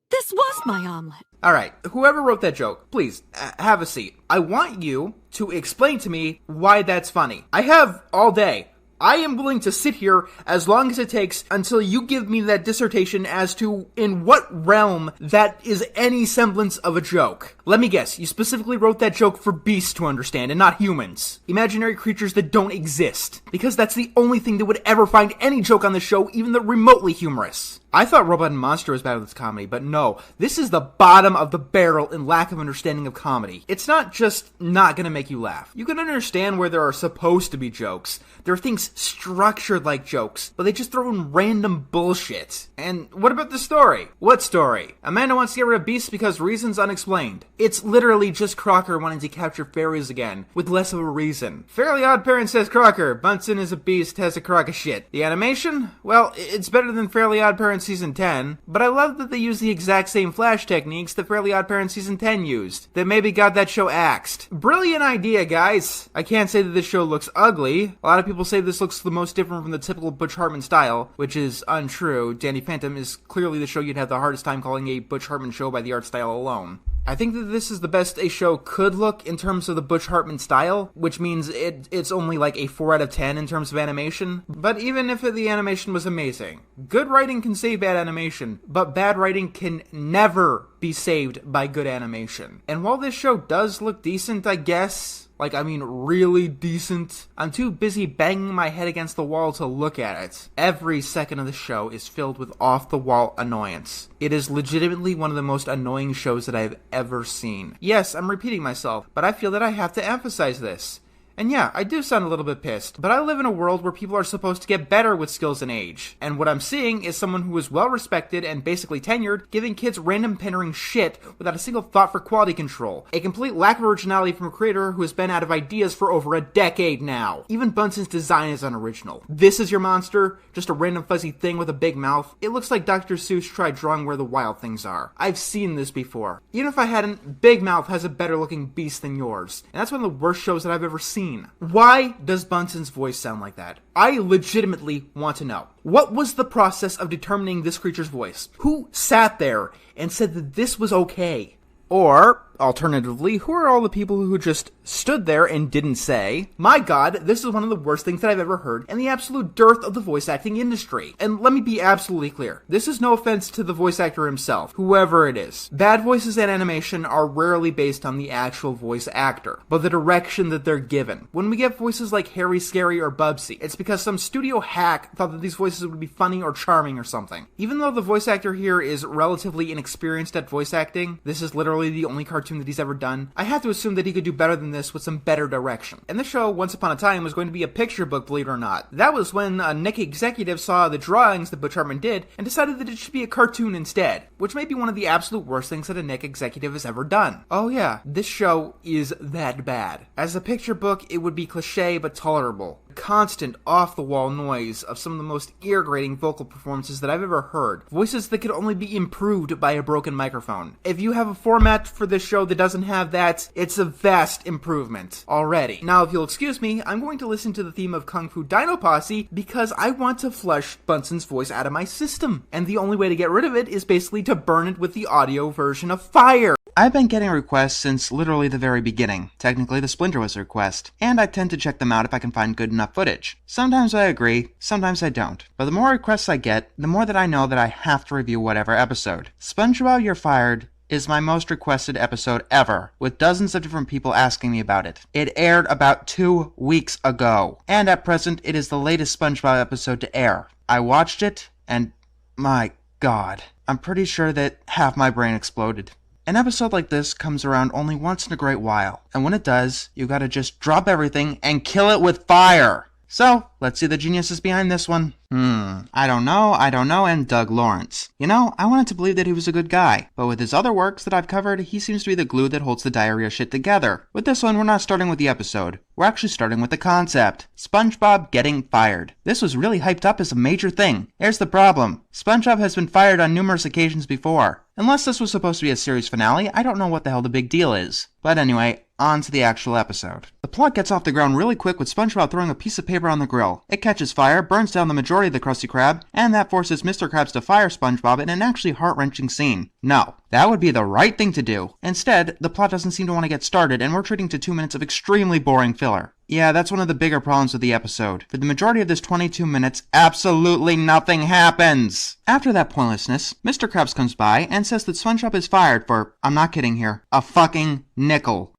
This was my omelet. Alright, whoever wrote that joke, please, have a seat. I want you to explain to me why that's funny. I have all day. I am willing to sit here as long as it takes until you give me that dissertation as to in what realm that is any semblance of a joke. Let me guess, you specifically wrote that joke for beasts to understand and not humans. Imaginary creatures that don't exist. Because that's the only thing that would ever find any joke on the show even the remotely humorous. I thought Robot and Monster was bad with its comedy, but no, this is the bottom of the barrel in lack of understanding of comedy. It's not just not gonna make you laugh. You can understand where there are supposed to be jokes. There are things structured like jokes, but they just throw in random bullshit. And what about the story? What story? Amanda wants to get rid of beasts because reasons unexplained. It's literally just Crocker wanting to capture fairies again, with less of a reason. Fairly Odd Parents says Crocker, Bunsen is a beast, has a crock of shit. The animation? Well, it's better than Fairly Odd Parents Season 10, but I love that they use the exact same flash techniques that Fairly Odd Parents Season 10 used, that maybe got that show axed. Brilliant idea, guys! I can't say that this show looks ugly. A lot of people say this looks the most different from the typical Butch Hartman style, which is untrue. Danny Phantom is clearly the show you'd have the hardest time calling a Butch Hartman show by the art style alone. I think that this is the best a show could look in terms of the Butch Hartman style, which means it's only like a 4 out of 10 in terms of animation. But even if the animation was amazing, good writing can save bad animation, but bad writing can never be saved by good animation. And while this show does look decent, I guess, really decent, I'm too busy banging my head against the wall to look at it. Every second of the show is filled with off-the-wall annoyance. It is legitimately one of the most annoying shows that I've ever seen. Yes, I'm repeating myself, but I feel that I have to emphasize this. And yeah, I do sound a little bit pissed, but I live in a world where people are supposed to get better with skills and age. And what I'm seeing is someone who is well respected and basically tenured, giving kids random pandering shit without a single thought for quality control. A complete lack of originality from a creator who has been out of ideas for over a decade now. Even Bunsen's design is unoriginal. This is your monster? Just a random fuzzy thing with a big mouth? It looks like Dr. Seuss tried drawing where the wild things are. I've seen this before. Even if I hadn't, Big Mouth has a better looking beast than yours. And that's one of the worst shows that I've ever seen. Why does Bunsen's voice sound like that? I legitimately want to know. What was the process of determining this creature's voice? Who sat there and said that this was okay? Or, alternatively, who are all the people who just stood there and didn't say, my god, this is one of the worst things that I've ever heard, and the absolute dearth of the voice acting industry. And let me be absolutely clear. This is no offense to the voice actor himself, whoever it is. Bad voices in animation are rarely based on the actual voice actor, but the direction that they're given. When we get voices like Harry, Scary, or Bubsy, it's because some studio hack thought that these voices would be funny or charming or something. Even though the voice actor here is relatively inexperienced at voice acting, this is literally the only cartoon that he's ever done, I have to assume that he could do better than this with some better direction. And the show, once upon a time, was going to be a picture book, believe it or not. That was when a Nick executive saw the drawings that Butch Hartman did and decided that it should be a cartoon instead, which may be one of the absolute worst things that a Nick executive has ever done. Oh yeah, this show is that bad. As a picture book, it would be cliche but tolerable. Constant off-the-wall noise of some of the most ear-grating vocal performances that I've ever heard. Voices that could only be improved by a broken microphone. If you have a format for this show that doesn't have that, it's a vast improvement already. Now, if you'll excuse me, I'm going to listen to the theme of Kung Fu Dino Posse because I want to flush Bunsen's voice out of my system. And the only way to get rid of it is basically to burn it with the audio version of Fire. I've been getting requests since literally the very beginning. Technically, the Splinter was a request, and I tend to check them out if I can find good enough footage. Sometimes I agree, sometimes I don't. But the more requests I get, the more that I know that I have to review whatever episode. SpongeBob You're Fired is my most requested episode ever, with dozens of different people asking me about it. It aired about 2 weeks ago, and at present it is the latest SpongeBob episode to air. I watched it, and my god, I'm pretty sure that half my brain exploded. An episode like this comes around only once in a great while, and when it does, you gotta just drop everything and kill it with fire! So, let's see the geniuses behind this one. I don't know, and Doug Lawrence. You know, I wanted to believe that he was a good guy, but with his other works that I've covered, he seems to be the glue that holds the diarrhea shit together. With this one, we're not starting with the episode. We're actually starting with the concept. SpongeBob getting fired. This was really hyped up as a major thing. Here's the problem. SpongeBob has been fired on numerous occasions before. Unless this was supposed to be a series finale, I don't know what the hell the big deal is. But anyway, on to the actual episode. The plot gets off the ground really quick with SpongeBob throwing a piece of paper on the grill. It catches fire, burns down the majority of the Krusty Krab, and that forces Mr. Krabs to fire SpongeBob in an actually heart-wrenching scene. No, that would be the right thing to do. Instead, the plot doesn't seem to want to get started, and we're treating to 2 minutes of extremely boring filler. Yeah, that's one of the bigger problems with the episode. For the majority of this 22 minutes, absolutely nothing happens! After that pointlessness, Mr. Krabs comes by and says that SpongeBob is fired for, I'm not kidding here, a fucking nickel.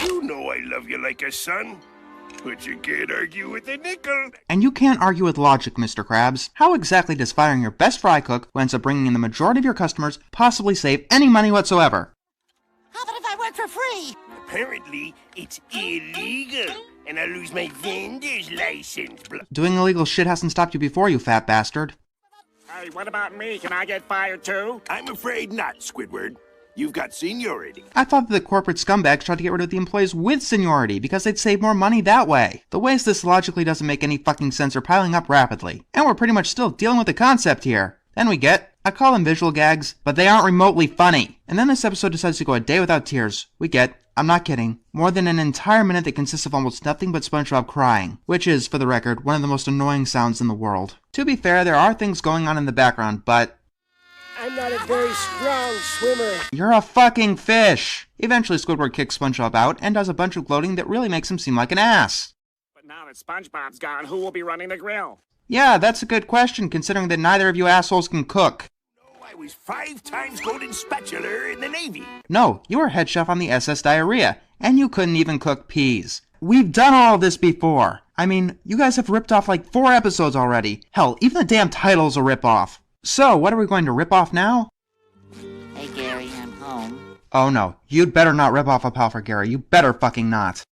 You know I love you like a son, but you can't argue with a nickel. And you can't argue with logic, Mr. Krabs. How exactly does firing your best fry cook, who ends up bringing in the majority of your customers, possibly save any money whatsoever? How about if I work for free? Apparently, it's illegal, and I lose my vendor's license. Doing illegal shit hasn't stopped you before, you fat bastard. Hey, what about me? Can I get fired too? I'm afraid not, Squidward. You've got seniority. I thought that the corporate scumbags tried to get rid of the employees with seniority because they'd save more money that way. The ways this logically doesn't make any fucking sense are piling up rapidly. And we're pretty much still dealing with the concept here. Then we get, I call them visual gags, but they aren't remotely funny. And then this episode decides to go a day without tears. We get, I'm not kidding, more than an entire minute that consists of almost nothing but SpongeBob crying, which is, for the record, one of the most annoying sounds in the world. To be fair, there are things going on in the background, but I'm not a very strong swimmer. You're a fucking fish! Eventually Squidward kicks SpongeBob out and does a bunch of gloating that really makes him seem like an ass. But now that SpongeBob's gone, who will be running the grill? Yeah, that's a good question, considering that neither of you assholes can cook. No, I was 5 times golden spatula in the Navy. No, you were head chef on the SS Diarrhea, and you couldn't even cook peas. We've done all of this before. I mean, you guys have ripped off like 4 episodes already. Hell, even the damn title's a ripoff. So, what are we going to rip off now? Hey Gary, I'm home. Oh no, you'd better not rip off a pal for Gary. You better fucking not.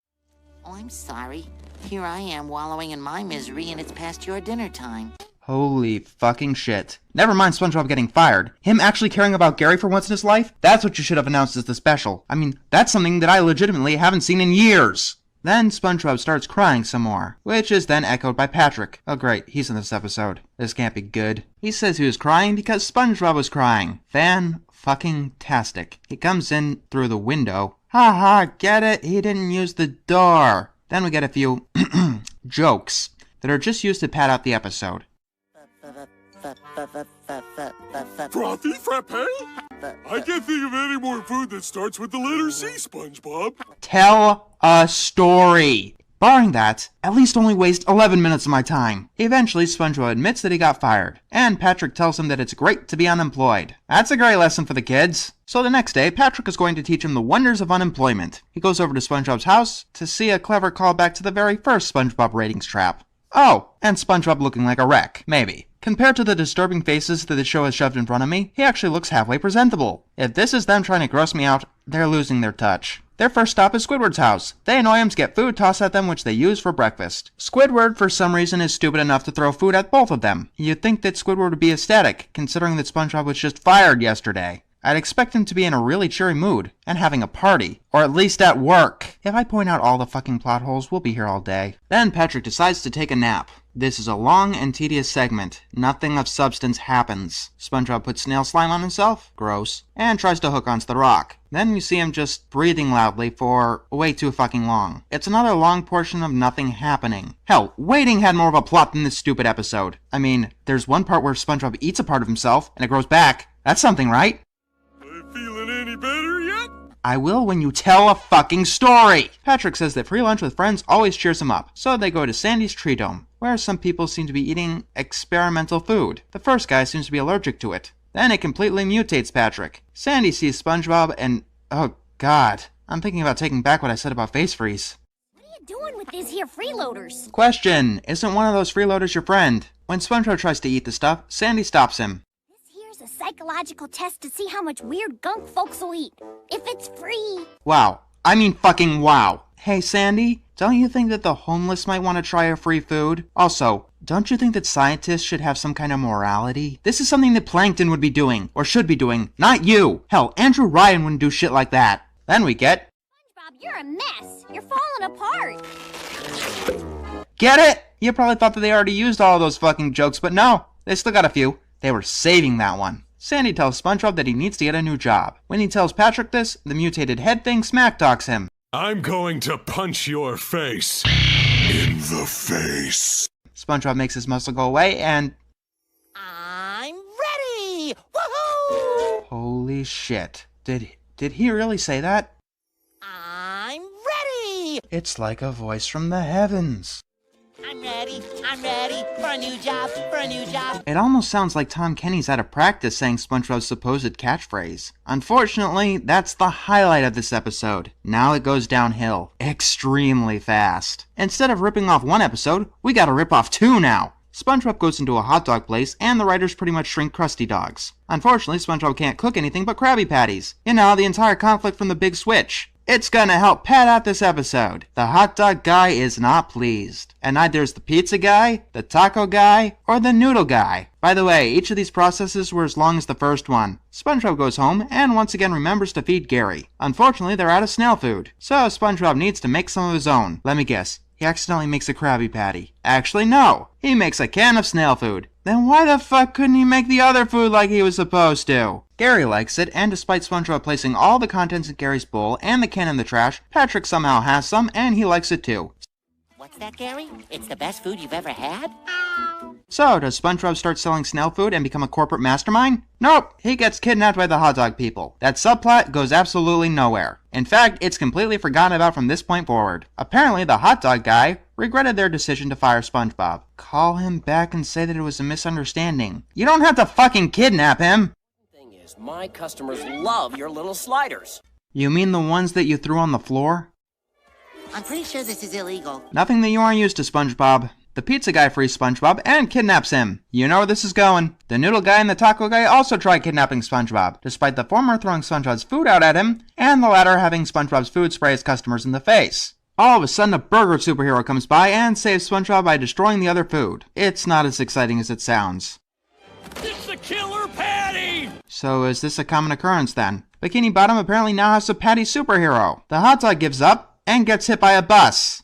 Oh, I'm sorry. Here I am wallowing in my misery and it's past your dinner time. Holy fucking shit. Never mind SpongeBob getting fired. Him actually caring about Gary for once in his life? That's what you should have announced as the special. I mean, that's something that I legitimately haven't seen in years. Then SpongeBob starts crying some more, which is then echoed by Patrick. Oh great, he's in this episode. This can't be good. He says he was crying because SpongeBob was crying. Fan-fucking-tastic. He comes in through the window. Ha ha, get it? He didn't use the door. Then we get a few jokes that are just used to pad out the episode. Frothy frappe? I can't think of any more food that starts with the letter C, SpongeBob. Tell a story. Barring that, at least only waste 11 minutes of my time. Eventually, SpongeBob admits that he got fired, and Patrick tells him that it's great to be unemployed. That's a great lesson for the kids. So the next day, Patrick is going to teach him the wonders of unemployment. He goes over to SpongeBob's house to see a clever callback to the very first SpongeBob ratings trap. Oh, and SpongeBob looking like a wreck, maybe. Compared to the disturbing faces that the show has shoved in front of me, he actually looks halfway presentable. If this is them trying to gross me out, they're losing their touch. Their first stop is Squidward's house. They annoy him to get food tossed at them which they use for breakfast. Squidward, for some reason, is stupid enough to throw food at both of them. You'd think that Squidward would be ecstatic, considering that SpongeBob was just fired yesterday. I'd expect him to be in a really cheery mood, and having a party, or at least at work. If I point out all the fucking plot holes, we'll be here all day. Then Patrick decides to take a nap. This is a long and tedious segment. Nothing of substance happens. SpongeBob puts snail slime on himself, gross, and tries to hook onto the rock. Then we see him just breathing loudly for way too fucking long. It's another long portion of nothing happening. Hell, waiting had more of a plot than this stupid episode. I mean, there's one part where SpongeBob eats a part of himself, and it grows back. That's something, right? I'm feeling I will when you tell a fucking story! Patrick says that free lunch with friends always cheers him up, so they go to Sandy's tree dome, where some people seem to be eating experimental food. The first guy seems to be allergic to it. Then it completely mutates Patrick. Sandy sees SpongeBob and... oh god. I'm thinking about taking back what I said about face freeze. What are you doing with these here freeloaders? Question! Isn't one of those freeloaders your friend? When SpongeBob tries to eat the stuff, Sandy stops him. Here's a psychological test to see how much weird gunk folks will eat. If it's free. Wow. I mean fucking wow. Hey Sandy, don't you think that the homeless might want to try a free food? Also, don't you think that scientists should have some kind of morality? This is something that Plankton would be doing, or should be doing, not you! Hell, Andrew Ryan wouldn't do shit like that. Then we get... SpongeBob, you're a mess. You're falling apart. Get it? You probably thought that they already used all of those fucking jokes, but no, they still got a few. They were saving that one. Sandy tells SpongeBob that he needs to get a new job. When he tells Patrick this, the mutated head thing smack talks him. I'm going to punch your face. In the face. SpongeBob makes his muscle go away and... I'm ready! Woohoo! Holy shit. Did he really say that? I'm ready! It's like a voice from the heavens. I'm ready for a new job, It almost sounds like Tom Kenny's out of practice saying SpongeBob's supposed catchphrase. Unfortunately, that's the highlight of this episode. Now it goes downhill. Extremely fast. Instead of ripping off one episode, we gotta rip off two now. SpongeBob goes into a hot dog place, and the writers pretty much shrink Krusty dogs. Unfortunately, SpongeBob can't cook anything but Krabby Patties. You know, the entire conflict from the Big Switch. It's gonna help pad out this episode. The hot dog guy is not pleased. And neither is the pizza guy, the taco guy, or the noodle guy. By the way, each of these processes were as long as the first one. SpongeBob goes home and once again remembers to feed Gary. Unfortunately, they're out of snail food. So SpongeBob needs to make some of his own. Let me guess. He accidentally makes a Krabby Patty. Actually, no. He makes a can of snail food. Then why the fuck couldn't he make the other food like he was supposed to? Gary likes it, and despite SpongeBob placing all the contents in Gary's bowl and the can in the trash, Patrick somehow has some, and he likes it too. What's that, Gary? It's the best food you've ever had? So, does SpongeBob start selling snail food and become a corporate mastermind? Nope, he gets kidnapped by the hot dog people. That subplot goes absolutely nowhere. In fact, it's completely forgotten about from this point forward. Apparently, the hot dog guy regretted their decision to fire SpongeBob. Call him back and say that it was a misunderstanding. You don't have to fucking kidnap him! Thing is, my customers love your little sliders. You mean the ones that you threw on the floor? I'm pretty sure this is illegal. Nothing that you aren't used to, SpongeBob. The pizza guy frees SpongeBob and kidnaps him. You know where this is going. The noodle guy and the taco guy also try kidnapping SpongeBob, despite the former throwing SpongeBob's food out at him, and the latter having SpongeBob's food spray his customers in the face. All of a sudden, a burger superhero comes by and saves SpongeBob by destroying the other food. It's not as exciting as it sounds. It's the Killer Patty! So is this a common occurrence then? Bikini Bottom apparently now has a patty superhero. The hot dog gives up and gets hit by a bus.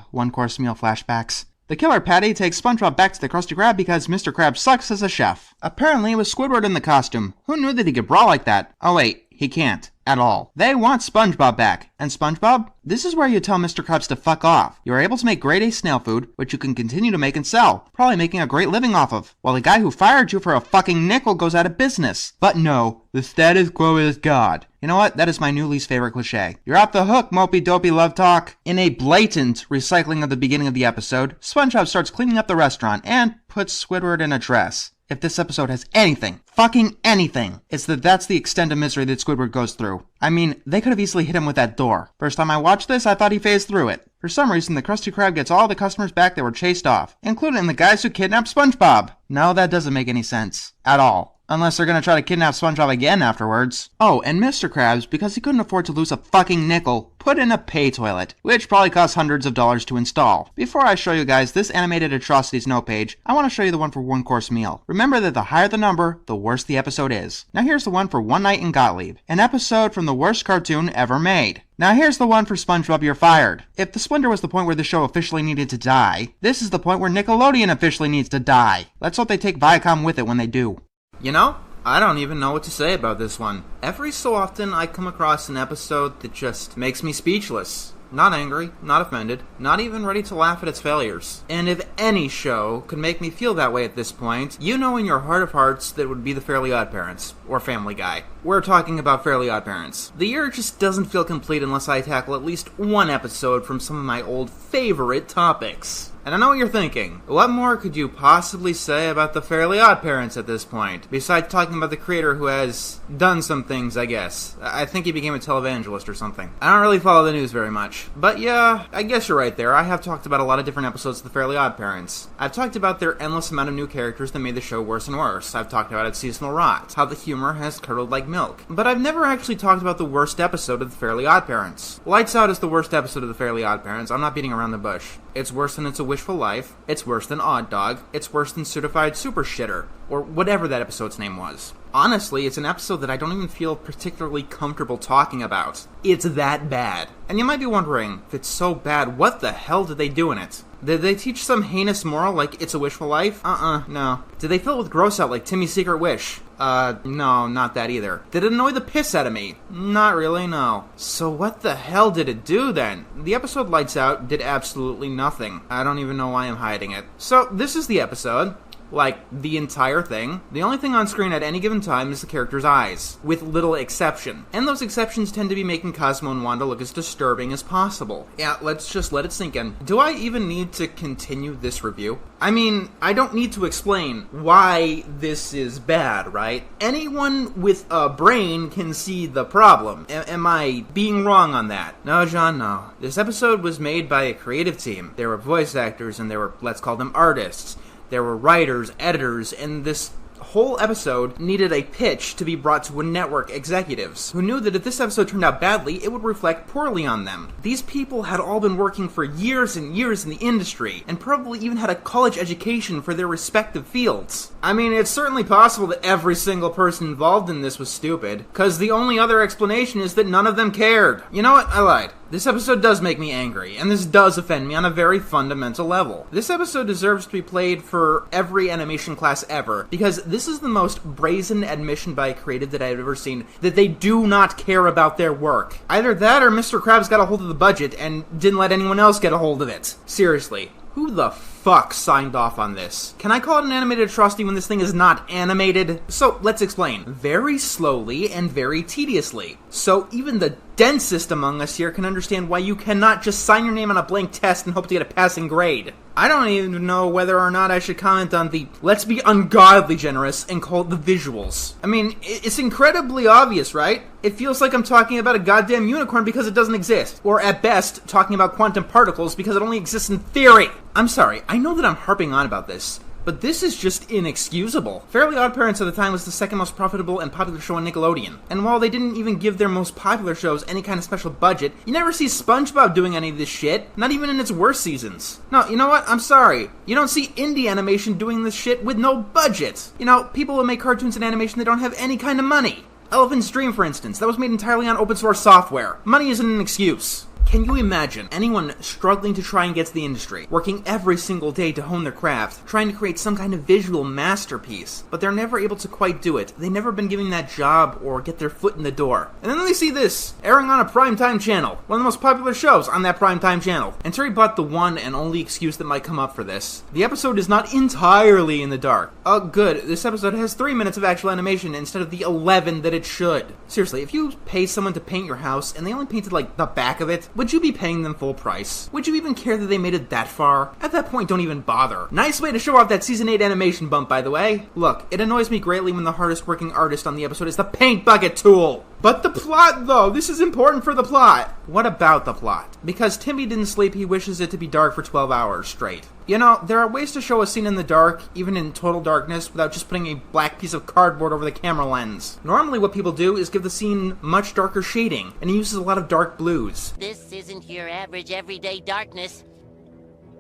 One-course meal flashbacks. The Killer Patty takes SpongeBob back to the Krusty Krab because Mr. Krab sucks as a chef. Apparently it was Squidward in the costume. Who knew that he could brawl like that? Oh wait, he can't. At all. They want SpongeBob back. And SpongeBob, this is where you tell Mr. Krabs to fuck off. You're able to make grade A snail food, which you can continue to make and sell, probably making a great living off of, while the guy who fired you for a fucking nickel goes out of business. But no, the status quo is God. You know what? That is my new least favorite cliche. You're off the hook, mopey dopey love talk. In a blatant recycling of the beginning of the episode, SpongeBob starts cleaning up the restaurant and puts Squidward in a dress. If this episode has anything, fucking anything, it's that that's the extent of misery that Squidward goes through. I mean, they could have easily hit him with that door. First time I watched this, I thought he phased through it. For some reason, the Krusty Krab gets all the customers back that were chased off, including the guys who kidnapped SpongeBob. No, that doesn't make any sense. At all. Unless they're gonna try to kidnap SpongeBob again afterwards. Oh, and Mr. Krabs, because he couldn't afford to lose a fucking nickel, put in a pay toilet, which probably cost hundreds of dollars to install. Before I show you guys this animated atrocities note page, I want to show you the one for one course meal. Remember that the higher the number, the worse the episode is. Now here's the one for One Night in Gottlieb, an episode from the worst cartoon ever made. Now here's the one for SpongeBob You're Fired. If the Splinter was the point where the show officially needed to die, this is the point where Nickelodeon officially needs to die. Let's hope they take Viacom with it when they do. You know, I don't even know what to say about this one. Every so often I come across an episode that just makes me speechless. not angry, not offended, not even ready to laugh at its failures. And if any show could make me feel that way at this point, you know in your heart of hearts that it would be the Fairly OddParents, or Family Guy. We're talking about Fairly OddParents. The year just doesn't feel complete unless I tackle at least one episode from some of my old favorite topics. And I know what you're thinking. What more could you possibly say about the Fairly OddParents at this point? Besides talking about the creator who has done some things, I guess. I think he became a televangelist or something. I don't really follow the news very much. But yeah, I guess you're right there. I have talked about a lot of different episodes of the Fairly OddParents. I've talked about their endless amount of new characters that made the show worse and worse. I've talked about its seasonal rot, how the humor has curdled like milk. But I've never actually talked about the worst episode of the Fairly OddParents. Lights Out is the worst episode of the Fairly OddParents. I'm not beating around the bush. It's worse than It's a Wishful Life. It's worse than Odd Dog. It's worse than Certified Super Shitter, or whatever that episode's name was. Honestly, it's an episode that I don't even feel particularly comfortable talking about. It's that bad. And you might be wondering, if it's so bad, what the hell did they do in it? Did they teach some heinous moral like It's a Wishful Life? No. Did they fill it with gross out like Timmy's Secret Wish? No, not that either. Did it annoy the piss out of me? Not really, no. So what the hell did it do then? The episode Lights Out did absolutely nothing. I don't even know why I'm hiding it. So this is the episode. Like, the entire thing. The only thing on screen at any given time is the character's eyes, with little exception. And those exceptions tend to be making Cosmo and Wanda look as disturbing as possible. Yeah, let's just let it sink in. Do I even need to continue this review? I mean, I don't need to explain why this is bad, right? Anyone with a brain can see the problem. Am I being wrong on that? No, John, no. This episode was made by a creative team. There were voice actors and there were, let's call them artists. There were writers, editors, and this whole episode needed a pitch to be brought to network executives, who knew that if this episode turned out badly, it would reflect poorly on them. These people had all been working for years and years in the industry, and probably even had a college education for their respective fields. I mean, it's certainly possible that every single person involved in this was stupid, because the only other explanation is that none of them cared. You know what? I lied. This episode does make me angry, and this does offend me on a very fundamental level. This episode deserves to be played for every animation class ever, because this is the most brazen admission by a creative that I've ever seen that they do not care about their work. Either that or Mr. Krabs got a hold of the budget and didn't let anyone else get a hold of it. Seriously. Who the fuck signed off on this? Can I call it an animated atrocity when this thing is not animated? So, let's explain. Very slowly and very tediously. So, even the densest among us here can understand why you cannot just sign your name on a blank test and hope to get a passing grade. I don't even know whether or not I should comment on the, let's be ungodly generous and call it the visuals. I mean, it's incredibly obvious, right? It feels like I'm talking about a goddamn unicorn because it doesn't exist. Or at best, talking about quantum particles because it only exists in theory. I'm sorry, I know that I'm harping on about this, but this is just inexcusable. Fairly OddParents at the time was the second most profitable and popular show on Nickelodeon. And while they didn't even give their most popular shows any kind of special budget, you never see SpongeBob doing any of this shit, not even in its worst seasons. No, you know what? I'm sorry. You don't see indie animation doing this shit with no budget. You know, people who make cartoons and animation that don't have any kind of money. Elephant's Dream, for instance, that was made entirely on open source software. Money isn't an excuse. Can you imagine anyone struggling to try and get to the industry, working every single day to hone their craft, trying to create some kind of visual masterpiece, but they're never able to quite do it? They've never been given that job or get their foot in the door. And then they see this, airing on a primetime channel, one of the most popular shows on that primetime channel. And Terry bought the one and only excuse that might come up for this. The episode is not entirely in the dark. Oh good, this episode has 3 minutes of actual animation instead of the 11 that it should. Seriously, if you pay someone to paint your house and they only painted like the back of it, would you be paying them full price? Would you even care that they made it that far? At that point, don't even bother. Nice way to show off that Season 8 animation bump, by the way. Look, it annoys me greatly when the hardest working artist on the episode is the paint bucket tool. But the plot, though, this is important for the plot. What about the plot? Because Timmy didn't sleep, he wishes it to be dark for 12 hours straight. You know, there are ways to show a scene in the dark, even in total darkness, without just putting a black piece of cardboard over the camera lens. Normally what people do is give the scene much darker shading, and he uses a lot of dark blues. This isn't your average everyday darkness.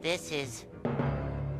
This is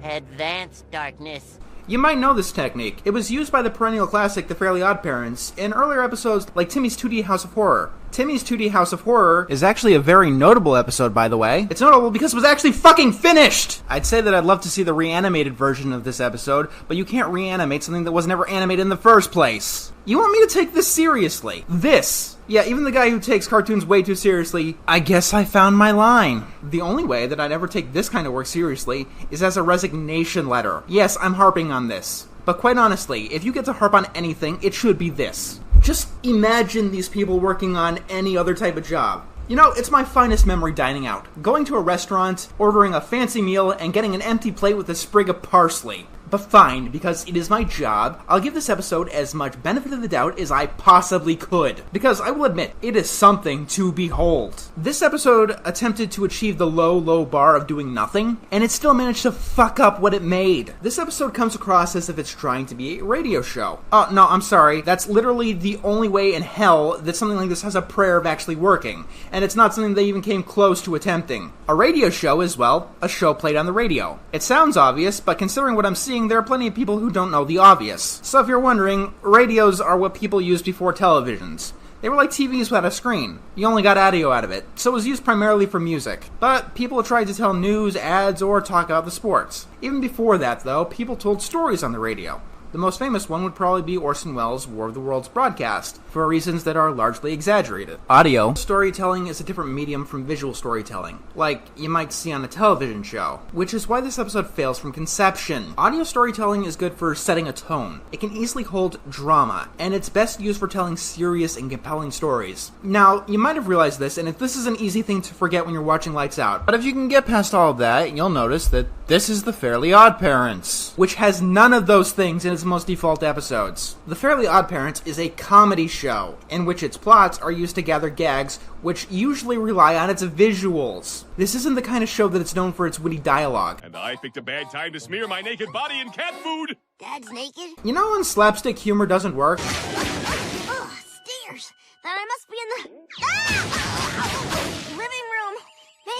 advanced darkness. You might know this technique. It was used by the perennial classic The Fairly OddParents in earlier episodes like Timmy's 2D House of Horror. Timmy's 2D House of Horror is actually a very notable episode, by the way. It's notable because it was actually fucking finished! I'd say that I'd love to see the reanimated version of this episode, but you can't reanimate something that was never animated in the first place. You want me to take this seriously? This! Yeah, even the guy who takes cartoons way too seriously, I guess I found my line. The only way that I'd ever take this kind of work seriously is as a resignation letter. Yes, I'm harping on this. But quite honestly, if you get to harp on anything, it should be this. Just imagine these people working on any other type of job. You know, it's my finest memory dining out. Going to a restaurant, ordering a fancy meal, and getting an empty plate with a sprig of parsley. But fine, because it is my job, I'll give this episode as much benefit of the doubt as I possibly could. Because I will admit, it is something to behold. This episode attempted to achieve the low bar of doing nothing, and it still managed to fuck up what it made. This episode comes across as if it's trying to be a radio show. Oh, no, I'm sorry. That's literally the only way in hell that something like this has a prayer of actually working. And it's not something they even came close to attempting. A radio show is, well, a show played on the radio. It sounds obvious, but considering what I'm seeing, there are plenty of people who don't know the obvious. So if you're wondering, radios are what people used before televisions. They were like TVs without a screen. You only got audio out of it, so it was used primarily for music. But people tried to tell news, ads, or talk about the sports. Even before that, though, people told stories on the radio. The most famous one would probably be Orson Welles' War of the Worlds broadcast, for reasons that are largely exaggerated. Audio storytelling is a different medium from visual storytelling, like you might see on a television show, which is why this episode fails from conception. Audio storytelling is good for setting a tone. It can easily hold drama, and it's best used for telling serious and compelling stories. Now, you might have realized this, and if this is an easy thing to forget when you're watching Lights Out, but if you can get past all of that, you'll notice that this is The Fairly Odd Parents, which has none of those things in its most default episodes. The Fairly Odd Parents is a comedy show, in which its plots are used to gather gags, which usually rely on its visuals. This isn't the kind of show that it's known for its witty dialogue. And I picked a bad time to smear my naked body in cat food! Dad's naked? You know when slapstick humor doesn't work? Oh, stairs! Then I must be in the... living room!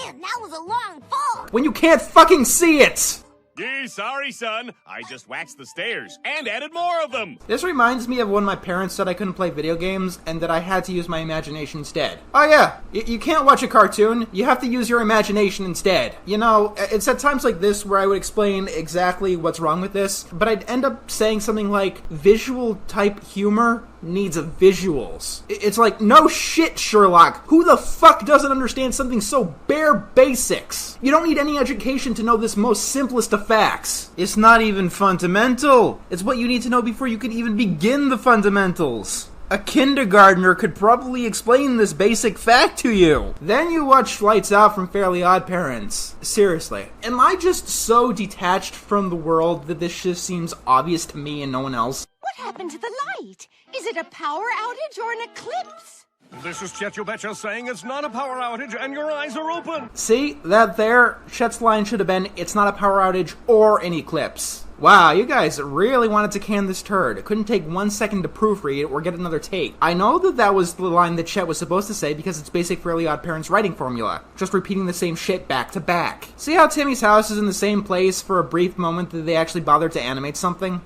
Man, that was a long fall! When you can't fucking see it! Gee, sorry, son. I just waxed the stairs and added more of them. This reminds me of when my parents said I couldn't play video games and that I had to use my imagination instead. Oh yeah, you can't watch a cartoon. You have to use your imagination instead. You know, it's at times like this where I would explain exactly what's wrong with this, but I'd end up saying something like, visual type humor needs visuals. It's like, no shit, Sherlock. Who the fuck doesn't understand something so bare basics? You don't need any education to know this most simplest of facts. It's not even fundamental. It's what you need to know before you can even begin the fundamentals. A kindergartner could probably explain this basic fact to you. Then you watch Lights Out from Fairly Odd Parents. Seriously, am I just so detached from the world that this just seems obvious to me and no one else? What happened to the light? Is it a power outage or an eclipse? This is Chet Betcha saying it's not a power outage and your eyes are open. See, that there, Chet's line should have been, it's not a power outage or an eclipse. Wow, you guys really wanted to can this turd. It couldn't take 1 second to proofread it or get another take. I know that was the line that Chet was supposed to say because it's basic Fairly Odd Parents writing formula. Just repeating the same shit back to back. See how Timmy's house is in the same place for a brief moment that they actually bothered to animate something?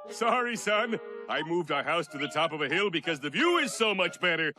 Sorry, son. I moved our house to the top of a hill because the view is so much better.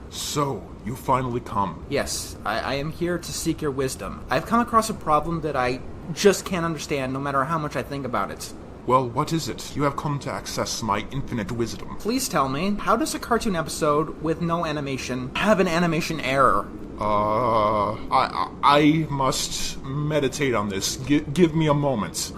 So, you finally come. Yes, I am here to seek your wisdom. I've come across a problem that I just can't understand no matter how much I think about it. Well, what is it? You have come to access my infinite wisdom. Please tell me, how does a cartoon episode with no animation have an animation error? I must meditate on this. Give me a moment.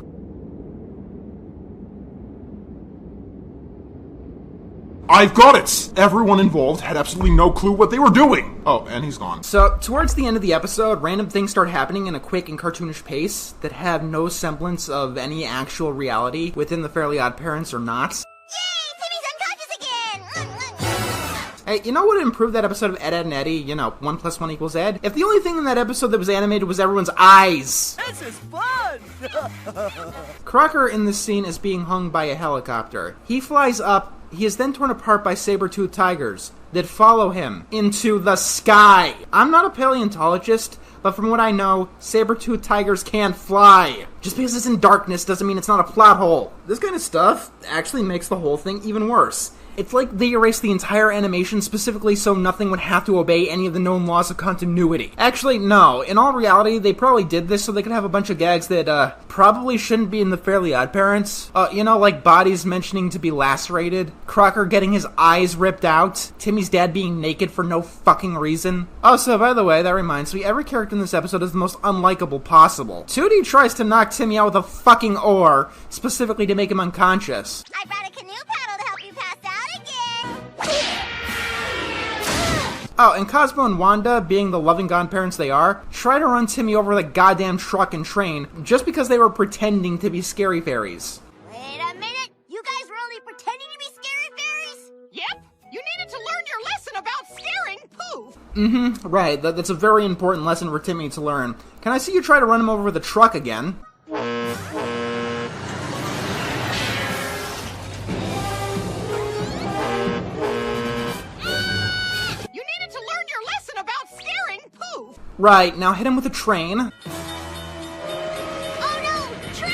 I've got it! Everyone involved had absolutely no clue what they were doing! Oh, and he's gone. So, towards the end of the episode, random things start happening in a quick and cartoonish pace that have no semblance of any actual reality within the Fairly Odd Parents or not. Hey, you know what would improve that episode of Ed, Edd, and Eddy? You know, 1 + 1 = Ed? If the only thing in that episode that was animated was everyone's eyes! This is fun! Crocker in this scene is being hung by a helicopter. He flies up. He is then torn apart by saber-toothed tigers that follow him into the sky. I'm not a paleontologist, but from what I know, saber-toothed tigers can't fly. Just because it's in darkness doesn't mean it's not a plot hole. This kind of stuff actually makes the whole thing even worse. It's like they erased the entire animation specifically so nothing would have to obey any of the known laws of continuity. Actually, no. In all reality, they probably did this so they could have a bunch of gags that, probably shouldn't be in the Fairly Odd Parents. You know, like bodies mentioning to be lacerated, Crocker getting his eyes ripped out, Timmy's dad being naked for no fucking reason. Also, by the way, that reminds me, every character in this episode is the most unlikable possible. Tootie tries to knock Timmy out with a fucking oar, specifically to make him unconscious. I brought a canoe paddle to help you pass out again. Oh, and Cosmo and Wanda, being the loving godparents they are, try to run Timmy over with a goddamn truck and train just because they were pretending to be scary fairies. Wait a minute! You guys were only pretending to be scary fairies? Yep. You needed to learn your lesson about scaring Poof. Mm-hmm, right. That's a very important lesson for Timmy to learn. Can I see you try to run him over with a truck again? Right, now hit him with a train. Oh no! Train!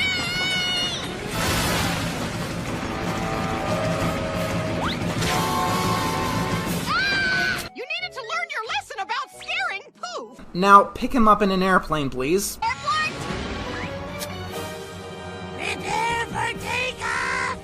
Ah! You needed to learn your lesson about scaring Poof. Now pick him up in an airplane, please. Airport! Prepare for takeoff!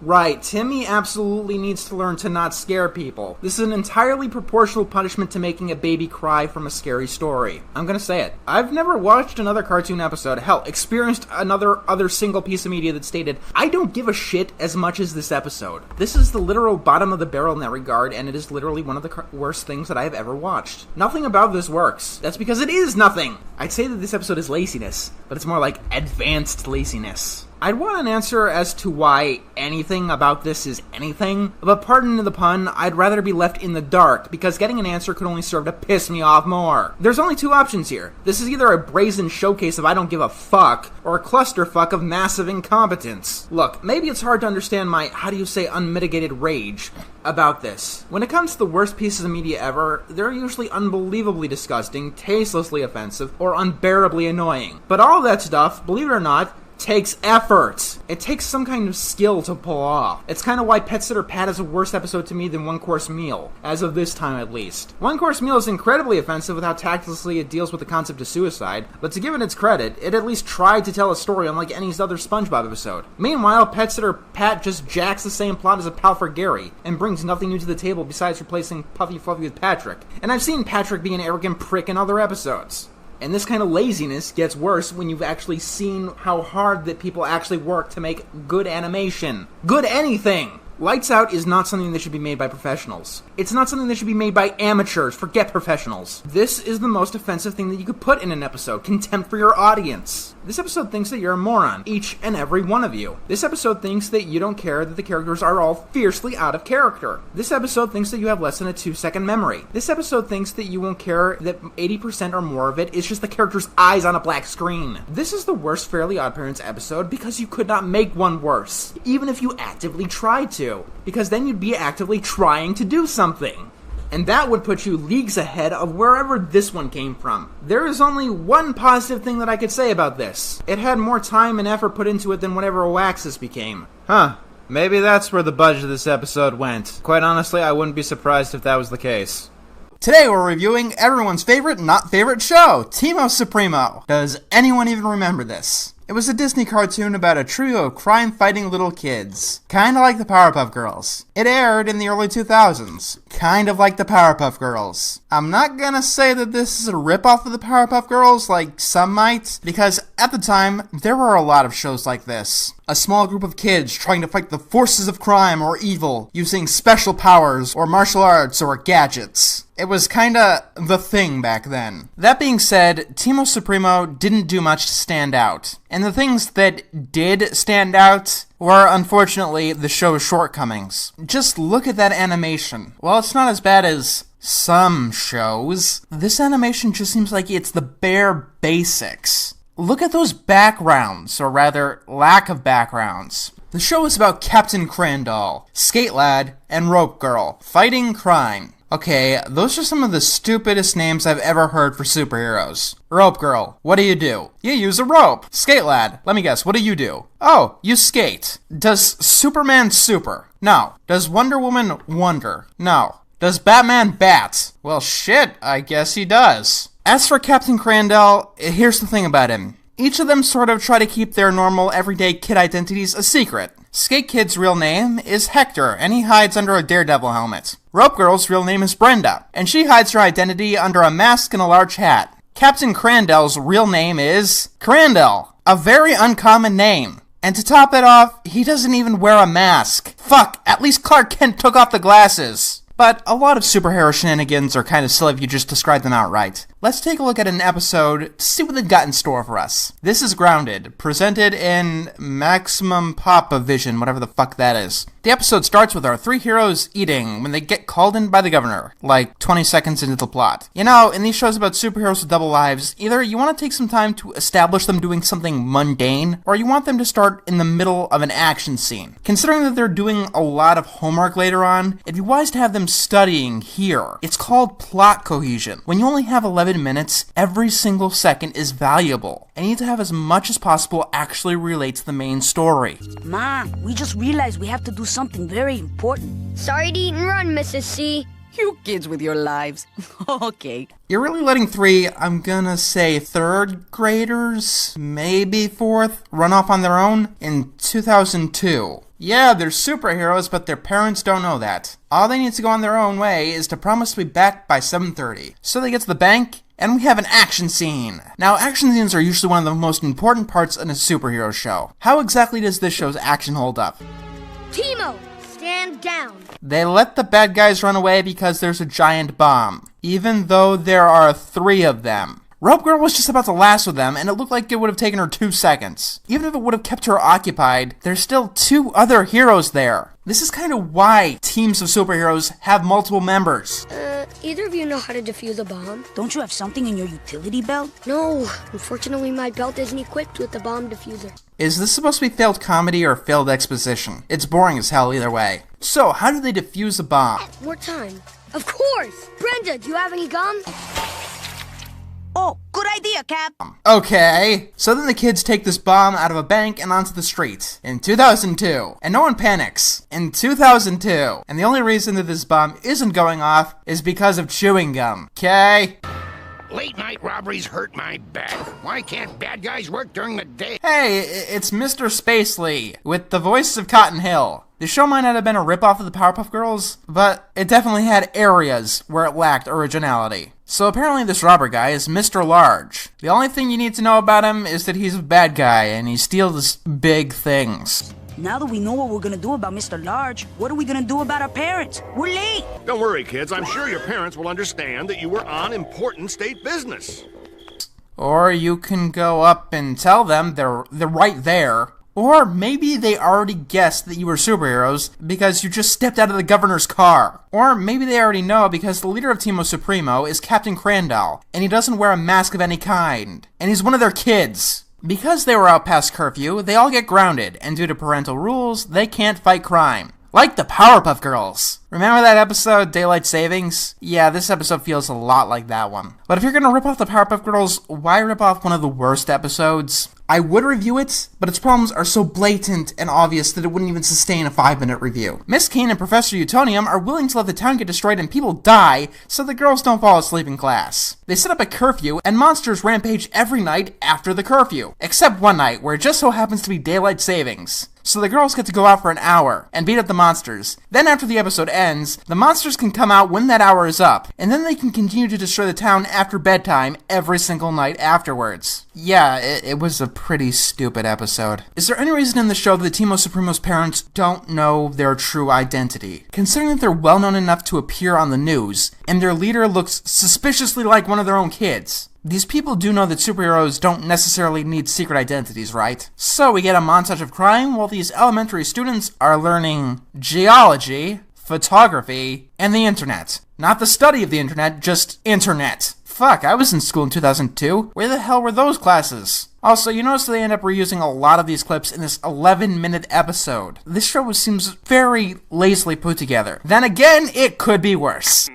Right, Timmy absolutely needs to learn to not scare people. This is an entirely proportional punishment to making a baby cry from a scary story. I'm gonna say it. I've never watched another cartoon episode, hell, experienced other single piece of media that stated, I don't give a shit as much as this episode. This is the literal bottom of the barrel in that regard, and it is literally one of the worst things that I have ever watched. Nothing about this works. That's because it is nothing! I'd say that this episode is laziness, but it's more like advanced laziness. I'd want an answer as to why anything about this is anything, but pardon the pun, I'd rather be left in the dark, because getting an answer could only serve to piss me off more. There's only two options here. This is either a brazen showcase of I don't give a fuck, or a clusterfuck of massive incompetence. Look, maybe it's hard to understand my, how do you say, unmitigated rage about this. When it comes to the worst pieces of media ever, they're usually unbelievably disgusting, tastelessly offensive, or unbearably annoying. But all of that stuff, believe it or not, takes effort. It takes some kind of skill to pull off. It's kind of why Pet Sitter Pat is a worse episode to me than One Course Meal, as of this time at least. One Course Meal is incredibly offensive with how tactlessly it deals with the concept of suicide, but to give it its credit, it at least tried to tell a story unlike any other SpongeBob episode. Meanwhile, Pet Sitter Pat just jacks the same plot as a pal for Gary, and brings nothing new to the table besides replacing Puffy Fluffy with Patrick. And I've seen Patrick be an arrogant prick in other episodes. And this kind of laziness gets worse when you've actually seen how hard that people actually work to make good animation. Good anything! Lights Out is not something that should be made by professionals. It's not something that should be made by amateurs. Forget professionals. This is the most offensive thing that you could put in an episode. Contempt for your audience. This episode thinks that you're a moron. Each and every one of you. This episode thinks that you don't care that the characters are all fiercely out of character. This episode thinks that you have less than a 2-second memory. This episode thinks that you won't care that 80% or more of it is just the character's eyes on a black screen. This is the worst Fairly OddParents episode because you could not make one worse. Even if you actively tried to. Because then you'd be actively trying to do something. And that would put you leagues ahead of wherever this one came from. There is only one positive thing that I could say about this. It had more time and effort put into it than whatever Waxus became. Huh. Maybe that's where the budget of this episode went. Quite honestly, I wouldn't be surprised if that was the case. Today we're reviewing everyone's favorite not favorite show, Teamo Supremo. Does anyone even remember this? It was a Disney cartoon about a trio of crime-fighting little kids. Kinda like the Powerpuff Girls. It aired in the early 2000s. Kind of like the Powerpuff Girls. I'm not gonna say that this is a ripoff of the Powerpuff Girls like some might, because at the time, there were a lot of shows like this. A small group of kids trying to fight the forces of crime or evil using special powers or martial arts or gadgets. It was kinda the thing back then. That being said, Teamo Supremo didn't do much to stand out. And the things that did stand out were, unfortunately, the show's shortcomings. Just look at that animation. While it's not as bad as some shows, this animation just seems like it's the bare basics. Look at those backgrounds, or rather, lack of backgrounds. The show is about Captain Crandall, Skate Lad, and Rope Girl, fighting crime. Okay, those are some of the stupidest names I've ever heard for superheroes. Rope Girl, what do? You use a rope. Skate Lad, let me guess, what do you do? Oh, you skate. Does Superman super? No. Does Wonder Woman wonder? No. Does Batman bat? Well, shit, I guess he does. As for Captain Crandall, here's the thing about him. Each of them sort of try to keep their normal, everyday kid identities a secret. Skate Kid's real name is Hector, and he hides under a Daredevil helmet. Rope Girl's real name is Brenda, and she hides her identity under a mask and a large hat. Captain Crandall's real name is Crandall, a very uncommon name. And to top it off, he doesn't even wear a mask. Fuck, at least Clark Kent took off the glasses. But a lot of superhero shenanigans are kind of silly if you just describe them outright. Let's take a look at an episode to see what they've got in store for us. This is Grounded, presented in Maximum Papa Vision, whatever the fuck that is. The episode starts with our three heroes eating when they get called in by the governor, like 20 seconds into the plot. You know, in these shows about superheroes with double lives, either you want to take some time to establish them doing something mundane, or you want them to start in the middle of an action scene. Considering that they're doing a lot of homework later on, it'd be wise to have them studying here. It's called plot cohesion. When you only have 11 minutes, every single second is valuable. I need to have as much as possible actually relate to the main story. Ma, we just realized we have to do something very important. Sorry to eat and run, Mrs. C. You kids with your lives. Okay. You're really letting three, I'm gonna say third graders, maybe fourth, run off on their own in 2002. Yeah, they're superheroes, but their parents don't know that. All they need to go on their own way is to promise to be back by 7:30. So they get to the bank, and we have an action scene. Now, action scenes are usually one of the most important parts in a superhero show. How exactly does this show's action hold up? Timo, stand down. They let the bad guys run away because there's a giant bomb, even though there are 3 of them. Rope Girl was just about to lasso them, and it looked like it would have taken her 2 seconds. Even if it would have kept her occupied, there's still 2 other heroes there. This is kind of why teams of superheroes have multiple members. Either of you know how to defuse a bomb? Don't you have something in your utility belt? No, unfortunately my belt isn't equipped with the bomb diffuser. Is this supposed to be failed comedy or failed exposition? It's boring as hell either way. So, how do they defuse a bomb? More time. Of course! Brenda, do you have any gum? Oh, good idea, Cap. Okay, so then the kids take this bomb out of a bank and onto the street in 2002, and no one panics in 2002, and the only reason that this bomb isn't going off is because of chewing gum, okay? Late night robberies hurt my back. Why can't bad guys work during the day? Hey, it's Mr. Spacely with the voice of Cotton Hill. The show might not have been a ripoff of the Powerpuff Girls, but it definitely had areas where it lacked originality. So apparently this robber guy is Mr. Large. The only thing you need to know about him is that he's a bad guy and he steals big things. Now that we know what we're gonna do about Mr. Large, what are we gonna do about our parents? We're late! Don't worry, kids. I'm sure your parents will understand that you were on important state business. Or you can go up and tell them they're right there. Or maybe they already guessed that you were superheroes because you just stepped out of the governor's car. Or maybe they already know because the leader of Team Supremo is Captain Crandall, and he doesn't wear a mask of any kind. And he's one of their kids. Because they were out past curfew, they all get grounded, and due to parental rules, they can't fight crime. Like the Powerpuff Girls. Remember that episode, Daylight Savings? Yeah, this episode feels a lot like that one. But if you're gonna rip off the Powerpuff Girls, why rip off one of the worst episodes? I would review it, but its problems are so blatant and obvious that it wouldn't even sustain a 5-minute review. Miss Kane and Professor Utonium are willing to let the town get destroyed and people die so the girls don't fall asleep in class. They set up a curfew and monsters rampage every night after the curfew, except one night where it just so happens to be Daylight Savings. So the girls get to go out for an hour and beat up the monsters. Then after the episode ends, the monsters can come out when that hour is up, and then they can continue to destroy the town after bedtime every single night afterwards. Yeah, it was a pretty stupid episode. Is there any reason in the show that the Team Supremo's parents don't know their true identity? Considering that they're well known enough to appear on the news, and their leader looks suspiciously like one of their own kids. These people do know that superheroes don't necessarily need secret identities, right? So we get a montage of crime while these elementary students are learning geology, photography, and the internet. Not the study of the internet, just internet. Fuck, I was in school in 2002. Where the hell were those classes? Also, you notice they end up reusing a lot of these clips in this 11-minute episode. This show seems very lazily put together. Then again, it could be worse.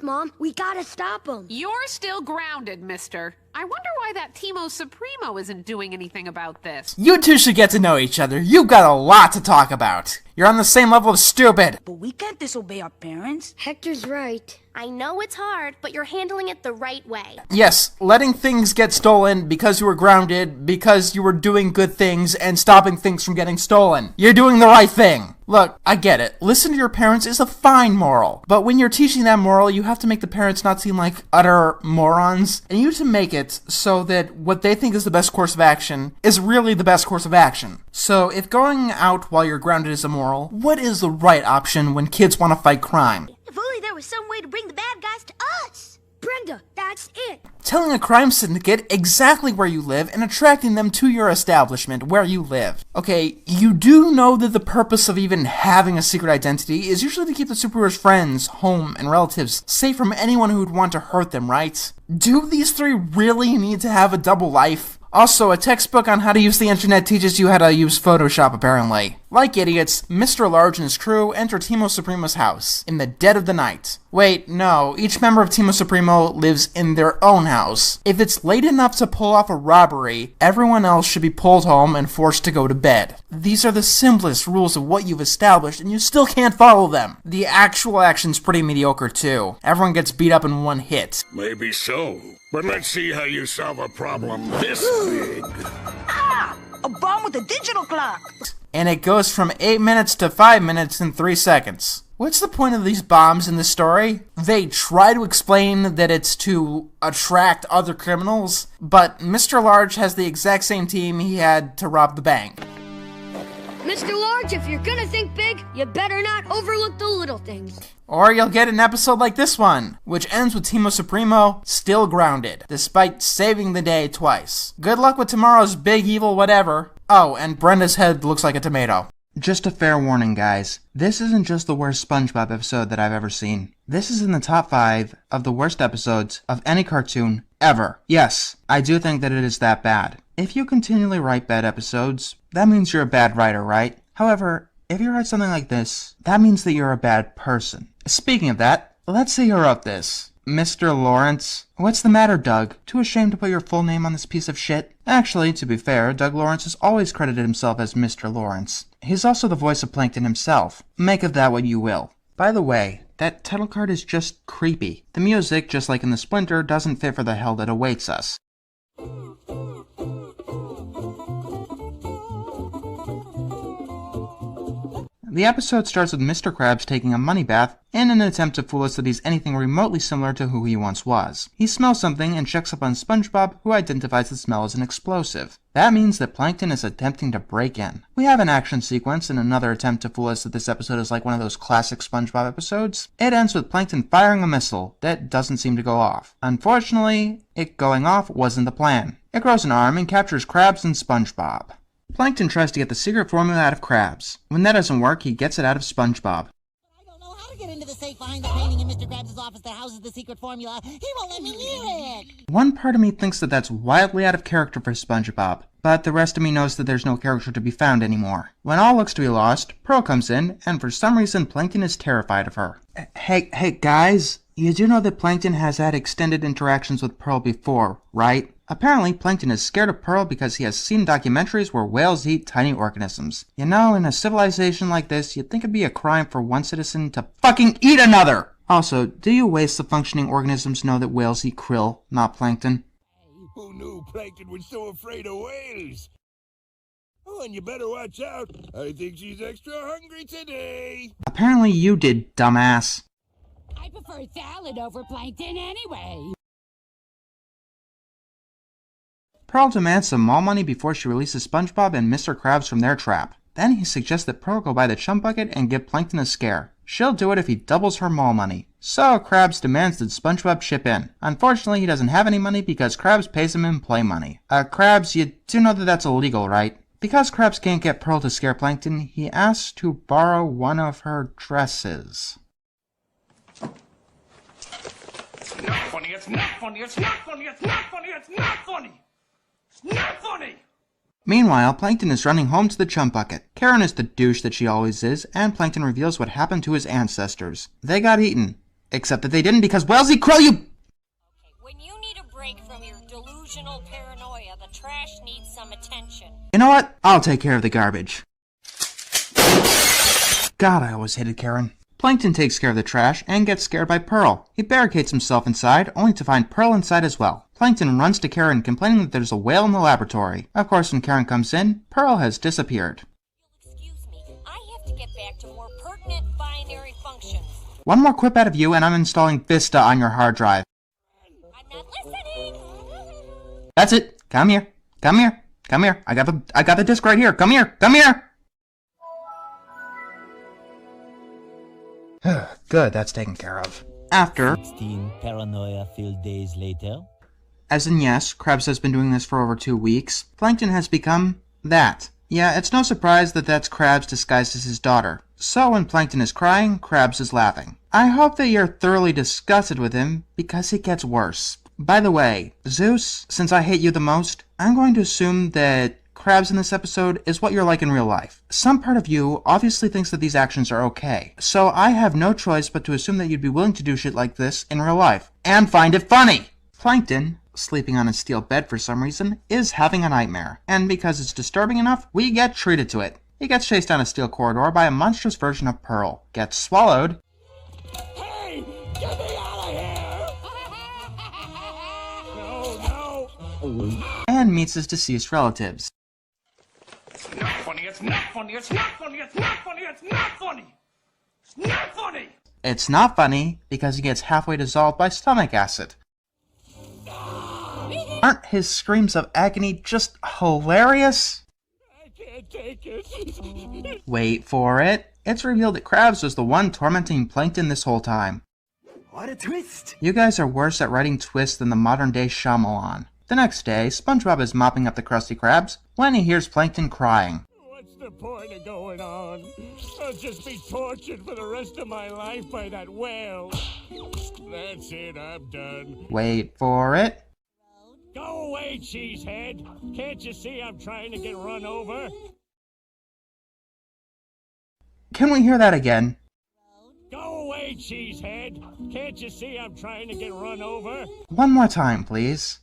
Mom. We gotta stop him. You're still grounded, mister. I wonder why that Timo Supremo isn't doing anything about this. You two should get to know each other. You've got a lot to talk about. You're on the same level of stupid. But we can't disobey our parents. Hector's right. I know it's hard, but you're handling it the right way. Yes, letting things get stolen because you were grounded, because you were doing good things, and stopping things from getting stolen. You're doing the right thing. Look, I get it. Listen to your parents is a fine moral. But when you're teaching that moral, you have to make the parents not seem like utter morons. And you have to make it so that what they think is the best course of action is really the best course of action. So if going out while you're grounded is immoral, what is the right option when kids want to fight crime? If only there was some way to bring the bad guys to us. Brenda, that's it. Telling a crime syndicate exactly where you live and attracting them to your establishment where you live. Okay, you do know that the purpose of even having a secret identity is usually to keep the superhero's friends, home, and relatives safe from anyone who would want to hurt them, right? Do these three really need to have a double life? Also, a textbook on how to use the internet teaches you how to use Photoshop, apparently. Like idiots, Mr. Large and his crew enter Timo Supremo's house in the dead of the night. Wait, no, each member of Timo Supremo lives in their own house. If it's late enough to pull off a robbery, everyone else should be pulled home and forced to go to bed. These are the simplest rules of what you've established, and you still can't follow them. The actual action's pretty mediocre, too. Everyone gets beat up in one hit. Maybe so, but let's see how you solve a problem this big. Ah! A bomb with a digital clock! And it goes from 8 minutes to 5 minutes in 3 seconds. What's the point of these bombs in the story? They try to explain that it's to attract other criminals, but Mr. Large has the exact same team he had to rob the bank. Mr. Large, if you're gonna think big, you better not overlook the little things. Or you'll get an episode like this one, which ends with Timo Supremo still grounded, despite saving the day twice. Good luck with tomorrow's big evil whatever. Oh, and Brenda's head looks like a tomato. Just a fair warning, guys. This isn't just the worst SpongeBob episode that I've ever seen. This is in the top 5 of the worst episodes of any cartoon ever. Yes, I do think that it is that bad. If you continually write bad episodes, that means you're a bad writer, right? However, if you write something like this, that means that you're a bad person. Speaking of that, let's say you wrote this. Mr. Lawrence? What's the matter, Doug? Too ashamed to put your full name on this piece of shit? Actually, to be fair, Doug Lawrence has always credited himself as Mr. Lawrence. He's also the voice of Plankton himself. Make of that what you will. By the way, that title card is just creepy. The music, just like in the Splinter, doesn't fit for the hell that awaits us. The episode starts with Mr. Krabs taking a money bath in an attempt to fool us that he's anything remotely similar to who he once was. He smells something and checks up on SpongeBob, who identifies the smell as an explosive. That means that Plankton is attempting to break in. We have an action sequence in another attempt to fool us that this episode is like one of those classic SpongeBob episodes. It ends with Plankton firing a missile that doesn't seem to go off. Unfortunately, it going off wasn't the plan. It grows an arm and captures Krabs and SpongeBob. Plankton tries to get the secret formula out of Krabs. When that doesn't work, he gets it out of SpongeBob. I don't know how to get into the safe behind the painting in Mr. Krabs' office that houses the secret formula. He won't let me near it. One part of me thinks that that's wildly out of character for SpongeBob, but the rest of me knows that there's no character to be found anymore. When all looks to be lost, Pearl comes in, and for some reason Plankton is terrified of her. Hey guys, you do know that Plankton has had extended interactions with Pearl before, right? Apparently, Plankton is scared of Pearl because he has seen documentaries where whales eat tiny organisms. You know, in a civilization like this, you'd think it'd be a crime for one citizen to fucking eat another! Also, do you wastes of functioning organisms know that whales eat krill, not plankton? Who knew Plankton was so afraid of whales? Oh, and you better watch out. I think she's extra hungry today. Apparently you did, dumbass. I prefer salad over plankton anyway. Pearl demands some mall money before she releases SpongeBob and Mr. Krabs from their trap. Then he suggests that Pearl go buy the chum bucket and give Plankton a scare. She'll do it if he doubles her mall money. So Krabs demands that SpongeBob chip in. Unfortunately, he doesn't have any money because Krabs pays him in play money. Krabs, you do know that that's illegal, right? Because Krabs can't get Pearl to scare Plankton, he asks to borrow one of her dresses. It's not funny, it's not funny, it's not funny, it's not funny, it's not funny! Not funny! Meanwhile, Plankton is running home to the chum bucket. Karen is the douche that she always is, and Plankton reveals what happened to his ancestors. They got eaten. Except that they didn't because Whalesy Krill, you... When you need a break from your delusional paranoia, the trash needs some attention. You know what? I'll take care of the garbage. God, I always hated Karen. Plankton takes care of the trash and gets scared by Pearl. He barricades himself inside, only to find Pearl inside as well. Plankton runs to Karen, complaining that there's a whale in the laboratory. Of course, when Karen comes in, Pearl has disappeared. Excuse me, I have to get back to more pertinent binary functions. One more quip out of you and I'm installing Vista on your hard drive. I'm not listening! That's it. Come here. Come here. Come here. I got the disc right here. Come here. Come here. Good, that's taken care of. After 16 paranoia-filled days later. As in yes, Krabs has been doing this for over 2 weeks. Plankton has become that. Yeah, it's no surprise that that's Krabs disguised as his daughter. So when Plankton is crying, Krabs is laughing. I hope that you're thoroughly disgusted with him, because it gets worse. By the way, Zeus, since I hate you the most, I'm going to assume that Krabs in this episode is what you're like in real life. Some part of you obviously thinks that these actions are okay, so I have no choice but to assume that you'd be willing to do shit like this in real life, and find it funny! Plankton, sleeping on a steel bed for some reason, is having a nightmare, and because it's disturbing enough, we get treated to it. He gets chased down a steel corridor by a monstrous version of Pearl, gets swallowed, Hey! Get me out of here! No! and meets his deceased relatives. It's not funny, it's not funny, it's not funny, it's not funny, it's not funny! It's not funny! It's not funny because he gets halfway dissolved by stomach acid. Aren't his screams of agony just hilarious? I can't take it. Wait for it. It's revealed that Krabs was the one tormenting Plankton this whole time. What a twist! You guys are worse at writing twists than the modern-day Shyamalan. The next day, SpongeBob is mopping up the Krusty Krabs when he hears Plankton crying. What's the point of going on? I'll just be tortured for the rest of my life by that whale. That's it, I'm done. Wait for it. Go away, cheesehead! Can't you see I'm trying to get run over? Can we hear that again? Go away, cheesehead! Can't you see I'm trying to get run over? One more time, please.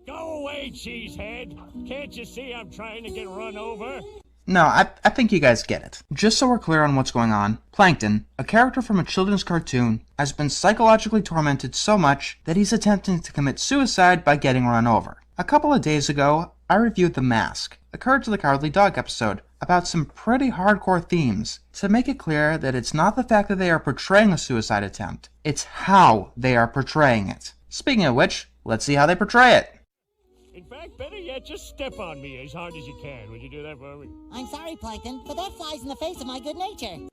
Go away, cheesehead! Can't you see I'm trying to get run over? No, I think you guys get it. Just so we're clear on what's going on, Plankton, a character from a children's cartoon, has been psychologically tormented so much that he's attempting to commit suicide by getting run over. A couple of days ago, I reviewed The Mask, a Courage the Cowardly Dog episode, about some pretty hardcore themes, to make it clear that it's not the fact that they are portraying a suicide attempt, it's how they are portraying it. Speaking of which, let's see how they portray it. In fact, better yet, just step on me as hard as you can. Would you do that for me? I'm sorry, Plankton, but that flies in the face of my good nature.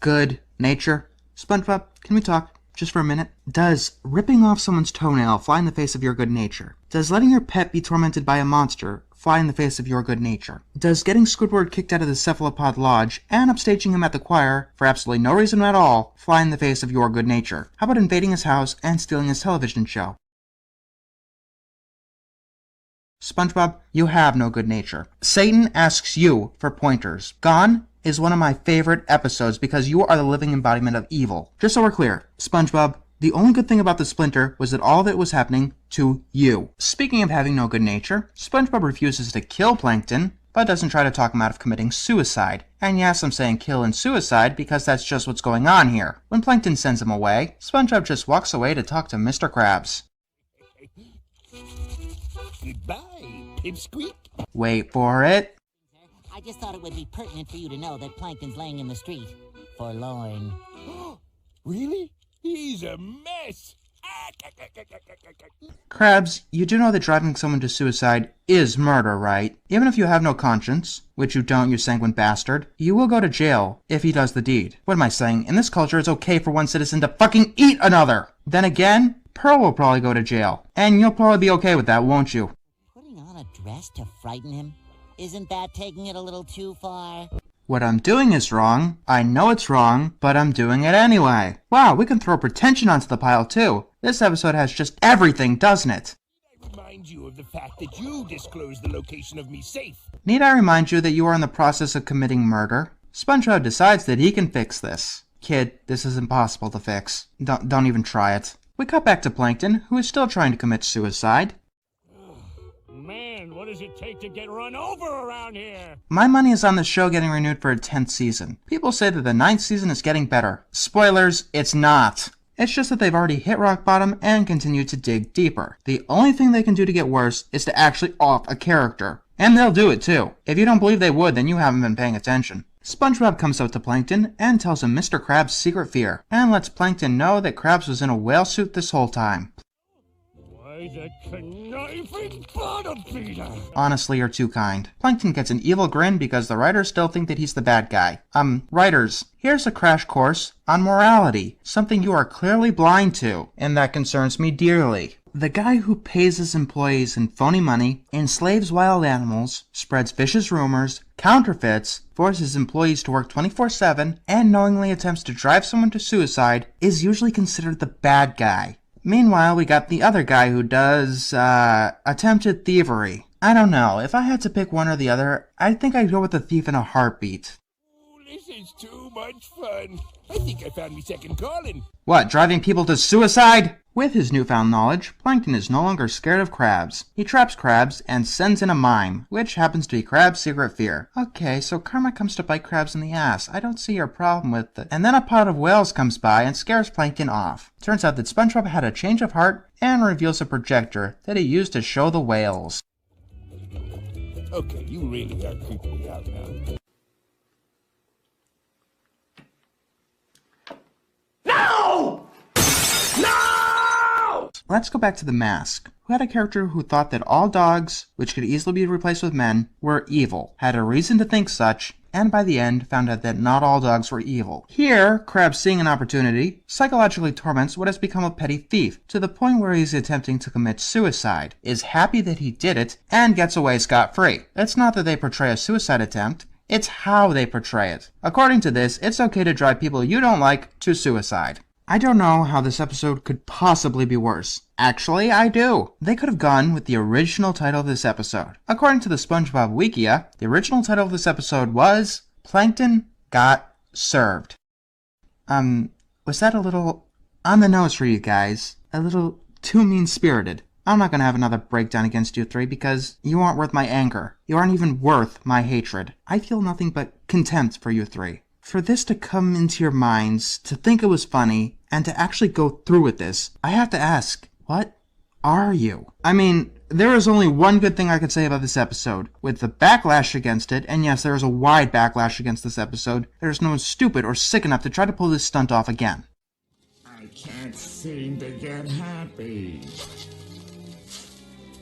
Good nature. SpongeBob, can we talk? Just for a minute. Does ripping off someone's toenail fly in the face of your good nature? Does letting your pet be tormented by a monster fly in the face of your good nature? Does getting Squidward kicked out of the Cephalopod Lodge and upstaging him at the choir for absolutely no reason at all fly in the face of your good nature? How about invading his house and stealing his television show? SpongeBob, you have no good nature. Satan asks you for pointers. Gone is one of my favorite episodes because you are the living embodiment of evil. Just so we're clear, SpongeBob, the only good thing about the Splinter was that all of it was happening to you. Speaking of having no good nature, SpongeBob refuses to kill Plankton, but doesn't try to talk him out of committing suicide. And yes, I'm saying kill and suicide because that's just what's going on here. When Plankton sends him away, SpongeBob just walks away to talk to Mr. Krabs. Goodbye, Pipsqueak. Wait for it. I just thought it would be pertinent for you to know that Plankton's laying in the street. Forlorn. Really? He's a mess. Krabs, you do know that driving someone to suicide is murder, right? Even if you have no conscience, which you don't, you sanguine bastard, you will go to jail if he does the deed. What am I saying? In this culture, it's okay for one citizen to fucking eat another! Then again, Pearl will probably go to jail. And you'll probably be okay with that, won't you? Putting on a dress to frighten him? Isn't that taking it a little too far? What I'm doing is wrong. I know it's wrong, but I'm doing it anyway. Wow, we can throw pretension onto the pile too. This episode has just everything, doesn't it? I remind you of the fact that you disclosed the location of me safe. Need I remind you that you are in the process of committing murder? SpongeBob decides that he can fix this. Kid, this is impossible to fix. Don't even try it. We cut back to Plankton, who is still trying to commit suicide. Man, what does it take to get run over around here? My money is on the show getting renewed for a 10th season. People say that the 9th season is getting better. Spoilers, it's not. It's just that they've already hit rock bottom and continue to dig deeper. The only thing they can do to get worse is to actually off a character. And they'll do it too. If you don't believe they would, then you haven't been paying attention. SpongeBob comes out to Plankton and tells him Mr. Krabs' secret fear, and lets Plankton know that Krabs was in a whale suit this whole time. Why, that conniving bottom feeder! Honestly, you're too kind. Plankton gets an evil grin because the writers still think that he's the bad guy. Writers, here's a crash course on morality, something you are clearly blind to, and that concerns me dearly. The guy who pays his employees in phony money, enslaves wild animals, spreads vicious rumors, counterfeits, forces employees to work 24/7, and knowingly attempts to drive someone to suicide is usually considered the bad guy. Meanwhile, we got the other guy who does, attempted thievery. I don't know, if I had to pick one or the other, I think I'd go with the thief in a heartbeat. This is too much fun. I think I found me second calling. What, driving people to suicide? With his newfound knowledge, Plankton is no longer scared of Krabs. He traps Krabs and sends in a mime, which happens to be Krabs' secret fear. Okay, so karma comes to bite Krabs in the ass. I don't see your problem with it. And then a pod of whales comes by and scares Plankton off. Turns out that SpongeBob had a change of heart and reveals a projector that he used to show the whales. Okay, you really are creeping me out now. No! No! Let's go back to the Mask, who had a character who thought that all dogs, which could easily be replaced with men, were evil, had a reason to think such, and by the end found out that not all dogs were evil. Here, Krabs, seeing an opportunity, psychologically torments what has become a petty thief, to the point where he's attempting to commit suicide, is happy that he did it, and gets away scot-free. It's not that they portray a suicide attempt, it's how they portray it. According to this, it's okay to drive people you don't like to suicide. I don't know how this episode could possibly be worse. Actually, I do. They could have gone with the original title of this episode. According to the SpongeBob Wikia, the original title of this episode was Plankton Got Served. Was that a little on the nose for you guys? A little too mean-spirited? I'm not gonna have another breakdown against you three because you aren't worth my anger. You aren't even worth my hatred. I feel nothing but contempt for you three. For this to come into your minds, to think it was funny, and to actually go through with this, I have to ask, what are you? I mean, there is only one good thing I could say about this episode. With the backlash against it, and yes, there is a wide backlash against this episode, there is no one stupid or sick enough to try to pull this stunt off again. I can't seem to get happy.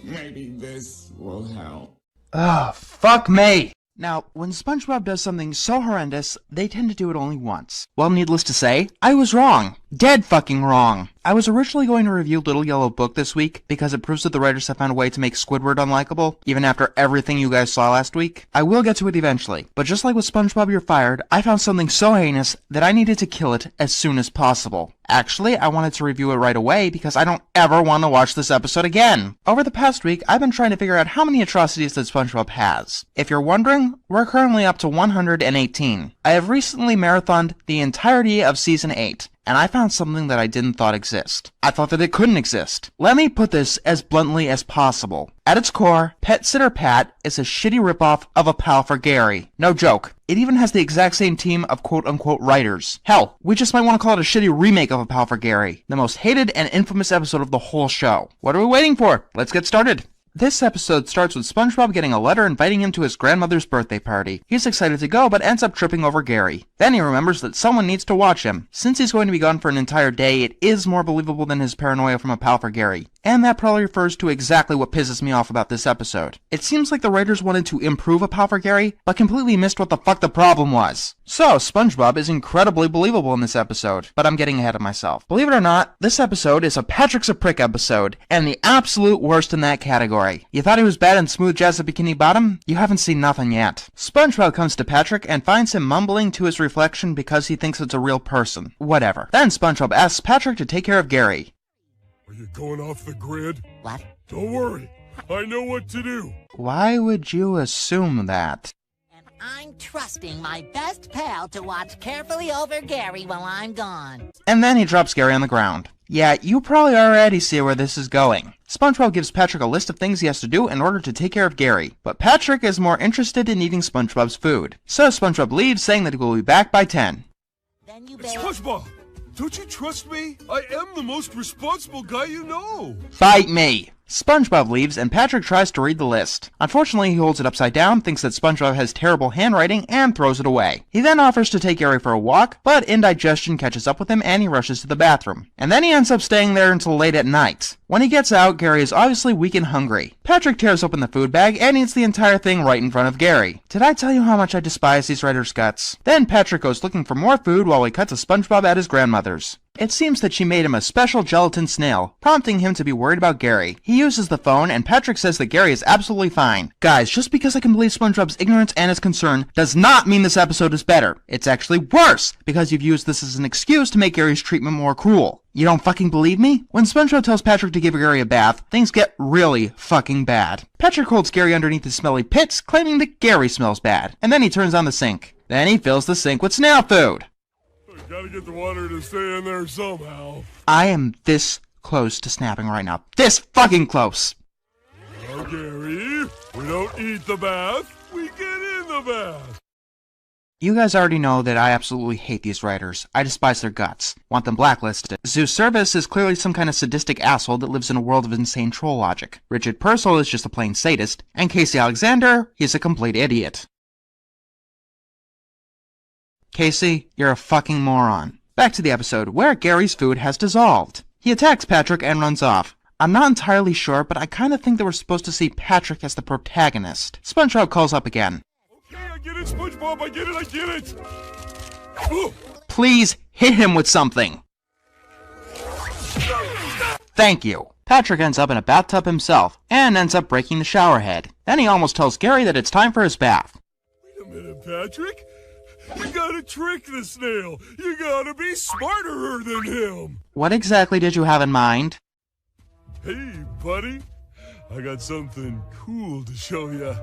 Maybe this will help. Ugh, fuck me! Now, when SpongeBob does something so horrendous, they tend to do it only once. Well, needless to say, I was wrong. Dead fucking wrong. I was originally going to review Little Yellow Book this week because it proves that the writers have found a way to make Squidward unlikable, even after everything you guys saw last week. I will get to it eventually, but just like with SpongeBob You're Fired, I found something so heinous that I needed to kill it as soon as possible. Actually, I wanted to review it right away because I don't ever want to watch this episode again. Over the past week, I've been trying to figure out how many atrocities that SpongeBob has. If you're wondering, we're currently up to 118. I have recently marathoned the entirety of Season 8. And I found something that I didn't thought exist. I thought that it couldn't exist. Let me put this as bluntly as possible. At its core, Pet Sitter Pat is a shitty ripoff of A Pal for Gary. No joke. It even has the exact same team of quote-unquote writers. Hell, we just might want to call it a shitty remake of A Pal for Gary. The most hated and infamous episode of the whole show. What are we waiting for? Let's get started. This episode starts with SpongeBob getting a letter inviting him to his grandmother's birthday party. He's excited to go, but ends up tripping over Gary. Then he remembers that someone needs to watch him. Since he's going to be gone for an entire day, it is more believable than his paranoia from A Pal for Gary. And that probably refers to exactly what pisses me off about this episode. It seems like the writers wanted to improve A Pal for Gary, but completely missed what the fuck the problem was. So, SpongeBob is incredibly believable in this episode, but I'm getting ahead of myself. Believe it or not, this episode is a Patrick's a Prick episode, and the absolute worst in that category. You thought he was bad and smooth jazz at Bikini Bottom? You haven't seen nothing yet. SpongeBob comes to Patrick and finds him mumbling to his reflection because he thinks it's a real person. Whatever. Then SpongeBob asks Patrick to take care of Gary. Are you going off the grid? What? Don't worry. I know what to do. Why would you assume that? I'm trusting my best pal to watch carefully over Gary while I'm gone. And then he drops Gary on the ground. Yeah, you probably already see where this is going. SpongeBob gives Patrick a list of things he has to do in order to take care of Gary, but Patrick is more interested in eating SpongeBob's food. So SpongeBob leaves, saying that he will be back by 10. SpongeBob, don't you trust me? I am the most responsible guy you know. Bite me! SpongeBob leaves, and Patrick tries to read the list. Unfortunately, he holds it upside down, thinks that SpongeBob has terrible handwriting, and throws it away. He then offers to take Gary for a walk, but indigestion catches up with him and he rushes to the bathroom. And then he ends up staying there until late at night. When he gets out, Gary is obviously weak and hungry. Patrick tears open the food bag and eats the entire thing right in front of Gary. Did I tell you how much I despise these writers' guts? Then Patrick goes looking for more food while he cuts a SpongeBob at his grandmother's. It seems that she made him a special gelatin snail, prompting him to be worried about Gary. He uses the phone, and Patrick says that Gary is absolutely fine. Guys, just because I can believe SpongeBob's ignorance and his concern does not mean this episode is better. It's actually worse, because you've used this as an excuse to make Gary's treatment more cruel. You don't fucking believe me? When SpongeBob tells Patrick to give Gary a bath, things get really fucking bad. Patrick holds Gary underneath the smelly pits, claiming that Gary smells bad. And then he turns on the sink. Then he fills the sink with snail food. Gotta get the water to stay in there somehow. I am this close to snapping right now. This fucking close. Oh, Gary, we don't eat the bath, we get in the bath. You guys already know that I absolutely hate these writers. I despise their guts. Want them blacklisted. Zeus Service is clearly some kind of sadistic asshole that lives in a world of insane troll logic. Richard Purcell is just a plain sadist. And Casey Alexander, he's a complete idiot. Casey, you're a fucking moron. Back to the episode, where Gary's food has dissolved. He attacks Patrick and runs off. I'm not entirely sure, but I kinda think that we're supposed to see Patrick as the protagonist. SpongeBob calls up again. Okay, I get it, SpongeBob, I get it! Ooh. Please hit him with something! Thank you. Patrick ends up in a bathtub himself, and ends up breaking the shower head. Then he almost tells Gary that it's time for his bath. Wait a minute, Patrick. You gotta trick the snail. You gotta be smarter than him. What exactly did you have in mind? Hey, buddy. I got something cool to show you.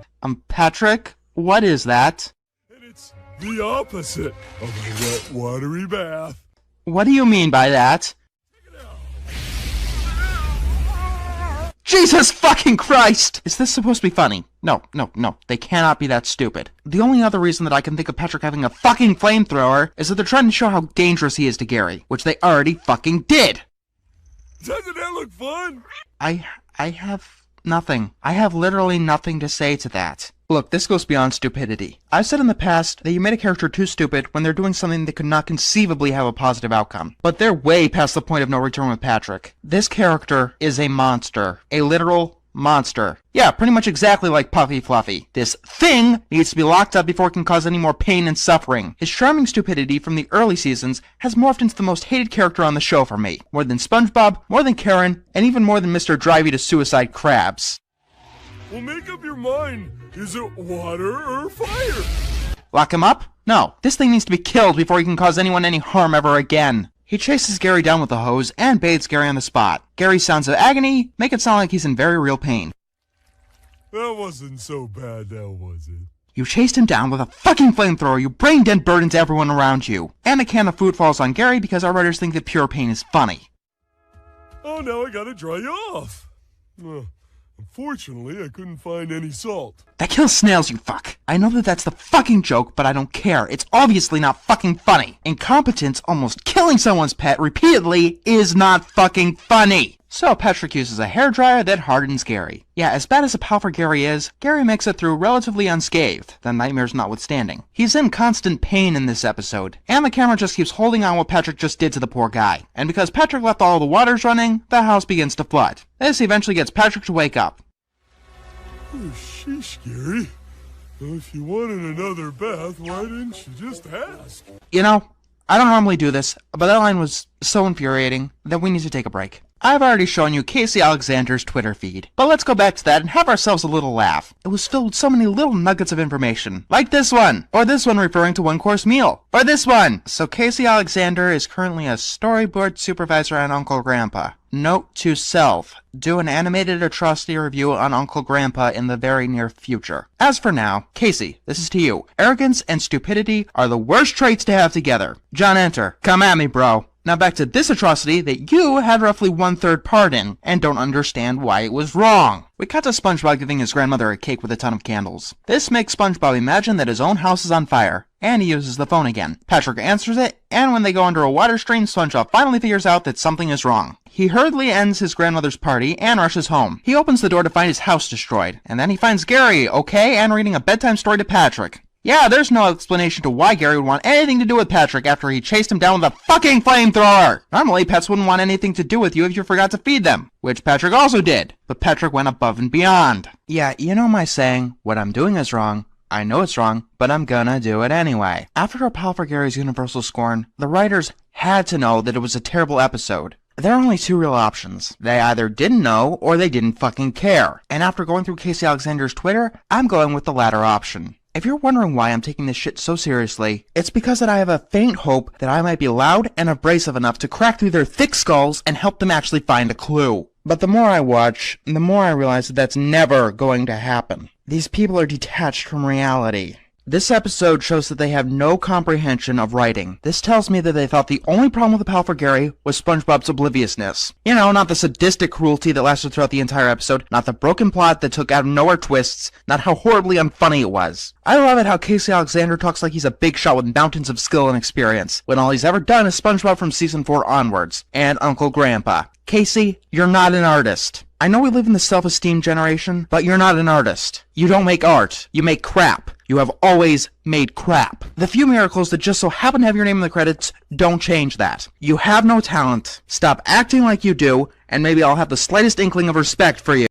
Patrick? What is that? And it's the opposite of a wet, watery bath. What do you mean by that? Jesus fucking Christ! Is this supposed to be funny? No. They cannot be that stupid. The only other reason that I can think of Patrick having a fucking flamethrower is that they're trying to show how dangerous he is to Gary, which they already fucking did! Doesn't that look fun? I have nothing. I have literally nothing to say to that. Look, this goes beyond stupidity. I've said in the past that you made a character too stupid when they're doing something that could not conceivably have a positive outcome. But they're way past the point of no return with Patrick. This character is a monster. A literal monster. Yeah, pretty much exactly like Puffy Fluffy. This thing needs to be locked up before it can cause any more pain and suffering. His charming stupidity from the early seasons has morphed into the most hated character on the show for me. More than SpongeBob, more than Karen, and even more than Mr. Drive You to Suicide Krabs. Well, make up your mind. Is it water or fire? Lock him up? No. This thing needs to be killed before he can cause anyone any harm ever again. He chases Gary down with a hose and bathes Gary on the spot. Gary's sounds of agony make it sound like he's in very real pain. That wasn't so bad now, was it? You chased him down with a fucking flamethrower, you brain-dead burdens everyone around you. And a can of food falls on Gary because our writers think that pure pain is funny. Oh, now I gotta dry you off. Unfortunately, I couldn't find any salt. That kills snails, you fuck. I know that that's the fucking joke, but I don't care. It's obviously not fucking funny. Incompetence, almost killing someone's pet repeatedly, is not fucking funny. So Patrick uses a hairdryer that hardens Gary. Yeah, as bad as a pal for Gary is, Gary makes it through relatively unscathed, the nightmares notwithstanding. He's in constant pain in this episode, and the camera just keeps holding on what Patrick just did to the poor guy. And because Patrick left all the waters running, the house begins to flood. This eventually gets Patrick to wake up. Oh, sheesh, Gary. Well, if you wanted another bath, why didn't you just ask? You know, I don't normally do this, but that line was so infuriating that we need to take a break. I've already shown you Casey Alexander's Twitter feed, but let's go back to that and have ourselves a little laugh. It was filled with so many little nuggets of information, like this one, or this one referring to one-course meal, or this one. So Casey Alexander is currently a storyboard supervisor on Uncle Grandpa. Note to self, do an animated atrocity review on Uncle Grandpa in the very near future. As for now, Casey, this is to you. Arrogance and stupidity are the worst traits to have together. John Enter, come at me, bro. Now back to this atrocity that you had roughly 1/3 part in, and don't understand why it was wrong. We cut to SpongeBob giving his grandmother a cake with a ton of candles. This makes SpongeBob imagine that his own house is on fire, and he uses the phone again. Patrick answers it, and when they go under a water stream, SpongeBob finally figures out that something is wrong. He hurriedly ends his grandmother's party and rushes home. He opens the door to find his house destroyed, and then he finds Gary, okay, and reading a bedtime story to Patrick. Yeah, there's no explanation to why Gary would want anything to do with Patrick after he chased him down with a fucking flamethrower! Normally, pets wouldn't want anything to do with you if you forgot to feed them, which Patrick also did, but Patrick went above and beyond. Yeah, you know my saying, what I'm doing is wrong. I know it's wrong, but I'm gonna do it anyway. After a pile for Gary's universal scorn, the writers had to know that it was a terrible episode. There are only two real options. They either didn't know, or they didn't fucking care. And after going through Casey Alexander's Twitter, I'm going with the latter option. If you're wondering why I'm taking this shit so seriously, it's because that I have a faint hope that I might be loud and abrasive enough to crack through their thick skulls and help them actually find a clue. But the more I watch, the more I realize that that's never going to happen. These people are detached from reality. This episode shows that they have no comprehension of writing. This tells me that they thought the only problem with the pal for Gary was SpongeBob's obliviousness. You know, not the sadistic cruelty that lasted throughout the entire episode, not the broken plot that took out of nowhere twists, not how horribly unfunny it was. I love it how Casey Alexander talks like he's a big shot with mountains of skill and experience, when all he's ever done is SpongeBob from season 4 onwards, and Uncle Grandpa. Casey, you're not an artist. I know we live in the self-esteem generation, but you're not an artist. You don't make art. You make crap. You have always made crap. The few miracles that just so happen to have your name in the credits don't change that. You have no talent. Stop acting like you do, and maybe I'll have the slightest inkling of respect for you.